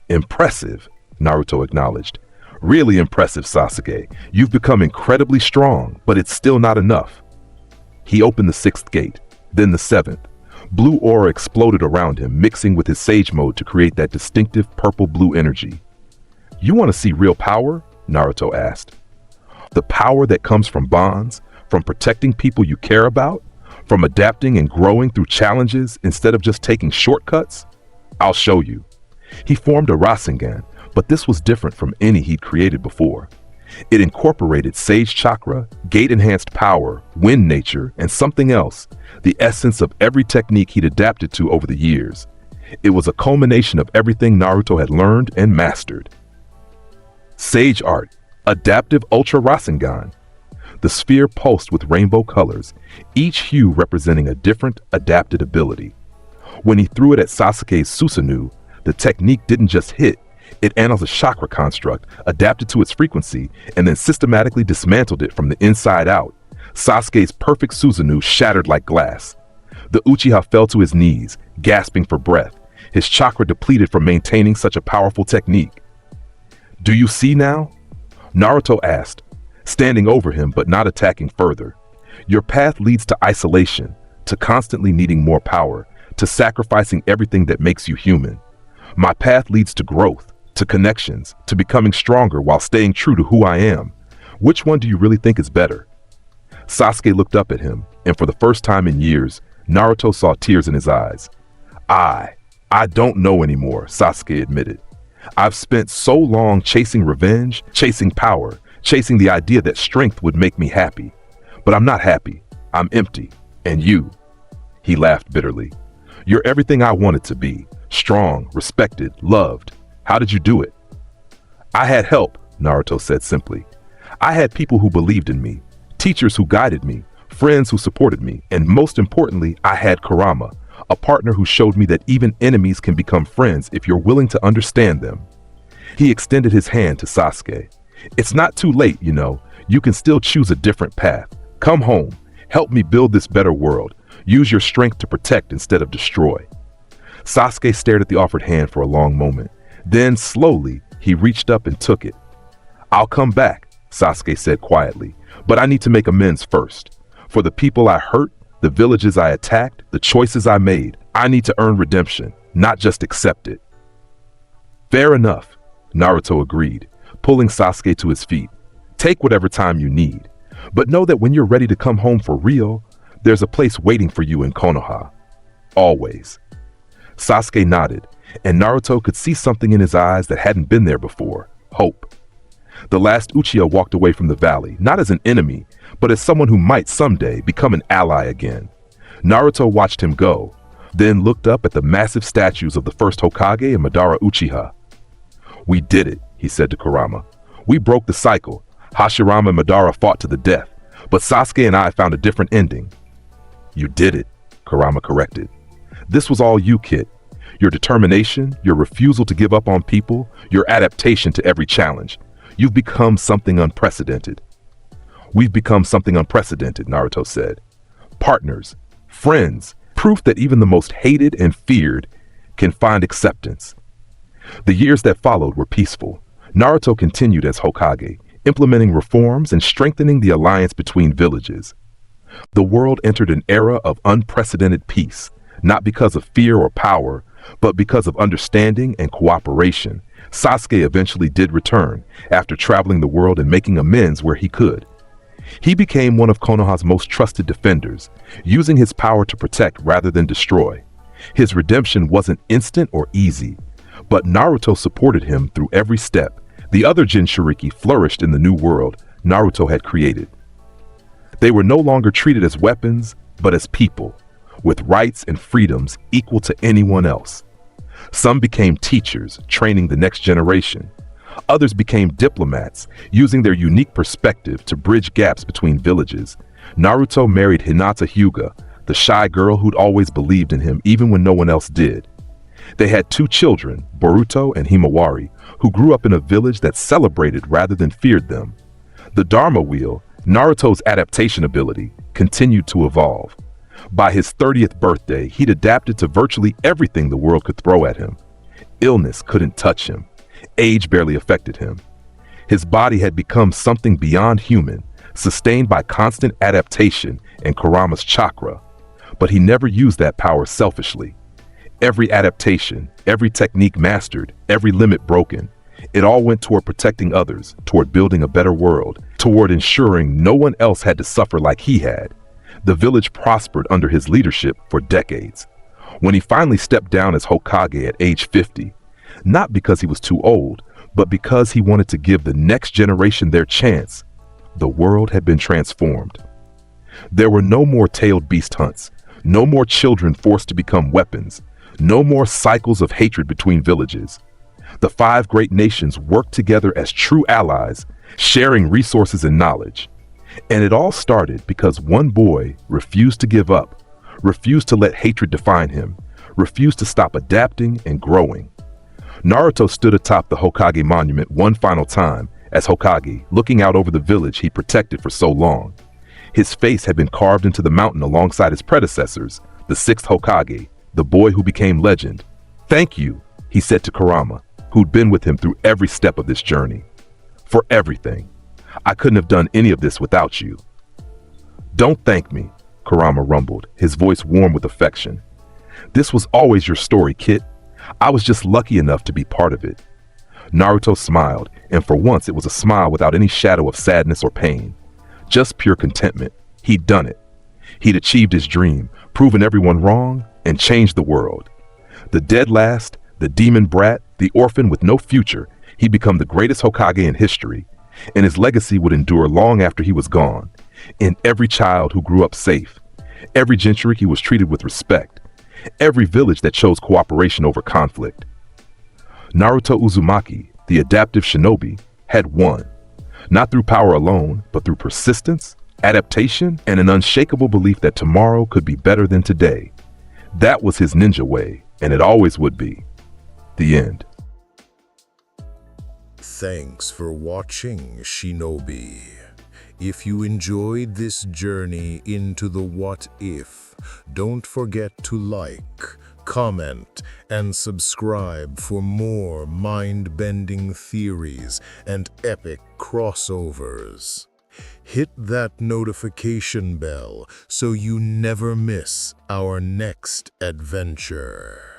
Impressive, Naruto acknowledged. Really impressive, Sasuke. You've become incredibly strong, but it's still not enough. He opened the 6th gate, then the 7th. Blue aura exploded around him, mixing with his Sage mode to create that distinctive purple-blue energy. You want to see real power? Naruto asked. The power that comes from bonds, from protecting people you care about, from adapting and growing through challenges instead of just taking shortcuts? I'll show you. He formed a Rasengan, but this was different from any he'd created before. It incorporated Sage Chakra, Gate-enhanced power, Wind nature, and something else, the essence of every technique he'd adapted to over the years. It was a culmination of everything Naruto had learned and mastered. Sage Art, Adaptive Ultra Rasengan. The sphere pulsed with rainbow colors, each hue representing a different adapted ability. When he threw it at Sasuke's Susanoo, the technique didn't just hit, it analyzed a chakra construct, adapted to its frequency, and then systematically dismantled it from the inside out. Sasuke's perfect Susanoo shattered like glass. The Uchiha fell to his knees, gasping for breath, his chakra depleted from maintaining such a powerful technique. Do you see now? Naruto asked, standing over him but not attacking further. Your path leads to isolation, to constantly needing more power, to sacrificing everything that makes you human. My path leads to growth, to connections, to becoming stronger while staying true to who I am. Which one do you really think is better? Sasuke looked up at him, and for the first time in years, Naruto saw tears in his eyes. I don't know anymore, Sasuke admitted. I've spent so long chasing revenge, chasing power, chasing the idea that strength would make me happy. But I'm not happy. I'm empty. And you? He laughed bitterly. You're everything I wanted to be. Strong, respected, loved. How did you do it? I had help, Naruto said simply. I had people who believed in me, teachers who guided me, friends who supported me, and most importantly, I had Kurama, a partner who showed me that even enemies can become friends if you're willing to understand them. He extended his hand to Sasuke. It's not too late, you know. You can still choose a different path. Come home. Help me build this better world. Use your strength to protect instead of destroy. Sasuke stared at the offered hand for a long moment. Then, slowly, he reached up and took it. I'll come back, Sasuke said quietly, but I need to make amends first. For the people I hurt, the villages I attacked, the choices I made, I need to earn redemption, not just accept it. Fair enough, Naruto agreed, pulling Sasuke to his feet. Take whatever time you need, but know that when you're ready to come home for real, there's a place waiting for you in Konoha. Always. Sasuke nodded, and Naruto could see something in his eyes that hadn't been there before: hope. The last Uchiha walked away from the valley, not as an enemy, but as someone who might someday become an ally again. Naruto watched him go, then looked up at the massive statues of the first Hokage and Madara Uchiha. We did it, he said to Kurama. We broke the cycle. Hashirama and Madara fought to the death, but Sasuke and I found a different ending. You did it, Kurama corrected. This was all you, kid. Your determination, your refusal to give up on people, your adaptation to every challenge. You've become something unprecedented. We've become something unprecedented, Naruto said. Partners, friends, proof that even the most hated and feared can find acceptance. The years that followed were peaceful. Naruto continued as Hokage, implementing reforms and strengthening the alliance between villages. The world entered an era of unprecedented peace, not because of fear or power, but because of understanding and cooperation. Sasuke eventually did return, after traveling the world and making amends where he could. He became one of Konoha's most trusted defenders, using his power to protect rather than destroy. His redemption wasn't instant or easy, but Naruto supported him through every step. The other Jinchuriki flourished in the new world Naruto had created. They were no longer treated as weapons, but as people, with rights and freedoms equal to anyone else. Some became teachers, training the next generation. Others became diplomats, using their unique perspective to bridge gaps between villages. Naruto married Hinata Hyuga, the shy girl who'd always believed in him even when no one else did. They had 2 children, Boruto and Himawari, who grew up in a village that celebrated rather than feared them. The Dharma Wheel, Naruto's adaptation ability, continued to evolve. By his 30th birthday, he'd adapted to virtually everything the world could throw at him. Illness couldn't touch him. Age barely affected him. His body had become something beyond human, sustained by constant adaptation and Kurama's chakra. But he never used that power selfishly. Every adaptation, every technique mastered, every limit broken, it all went toward protecting others, toward building a better world, toward ensuring no one else had to suffer like he had. The village prospered under his leadership for decades. When he finally stepped down as Hokage at age 50, not because he was too old, but because he wanted to give the next generation their chance, the world had been transformed. There were no more tailed beast hunts, no more children forced to become weapons, no more cycles of hatred between villages. The 5 great nations worked together as true allies, sharing resources and knowledge. And it all started because one boy refused to give up, refused to let hatred define him, refused to stop adapting and growing. Naruto stood atop the Hokage monument one final time as Hokage, looking out over the village he protected for so long. His face had been carved into the mountain alongside his predecessors, the 6th Hokage, the boy who became legend. Thank you, he said to Kurama, who'd been with him through every step of this journey. For everything. I couldn't have done any of this without you. Don't thank me, Kurama rumbled, his voice warm with affection. This was always your story, kid. I was just lucky enough to be part of it. Naruto smiled, and for once it was a smile without any shadow of sadness or pain. Just pure contentment. He'd done it. He'd achieved his dream, proven everyone wrong, and changed the world. The dead last, the demon brat, the orphan with no future, he'd become the greatest Hokage in history, and his legacy would endure long after he was gone. In every child who grew up safe, every Jinchuriki was treated with respect, every village that chose cooperation over conflict. Naruto Uzumaki, the adaptive shinobi, had won, not through power alone, but through persistence, adaptation, and an unshakable belief that tomorrow could be better than today. That was his ninja way, and it always would be. The end. Thanks for watching, Shinobi. If you enjoyed this journey into the what if, don't forget to like, comment, and subscribe for more mind-bending theories and epic crossovers. Hit that notification bell so you never miss our next adventure.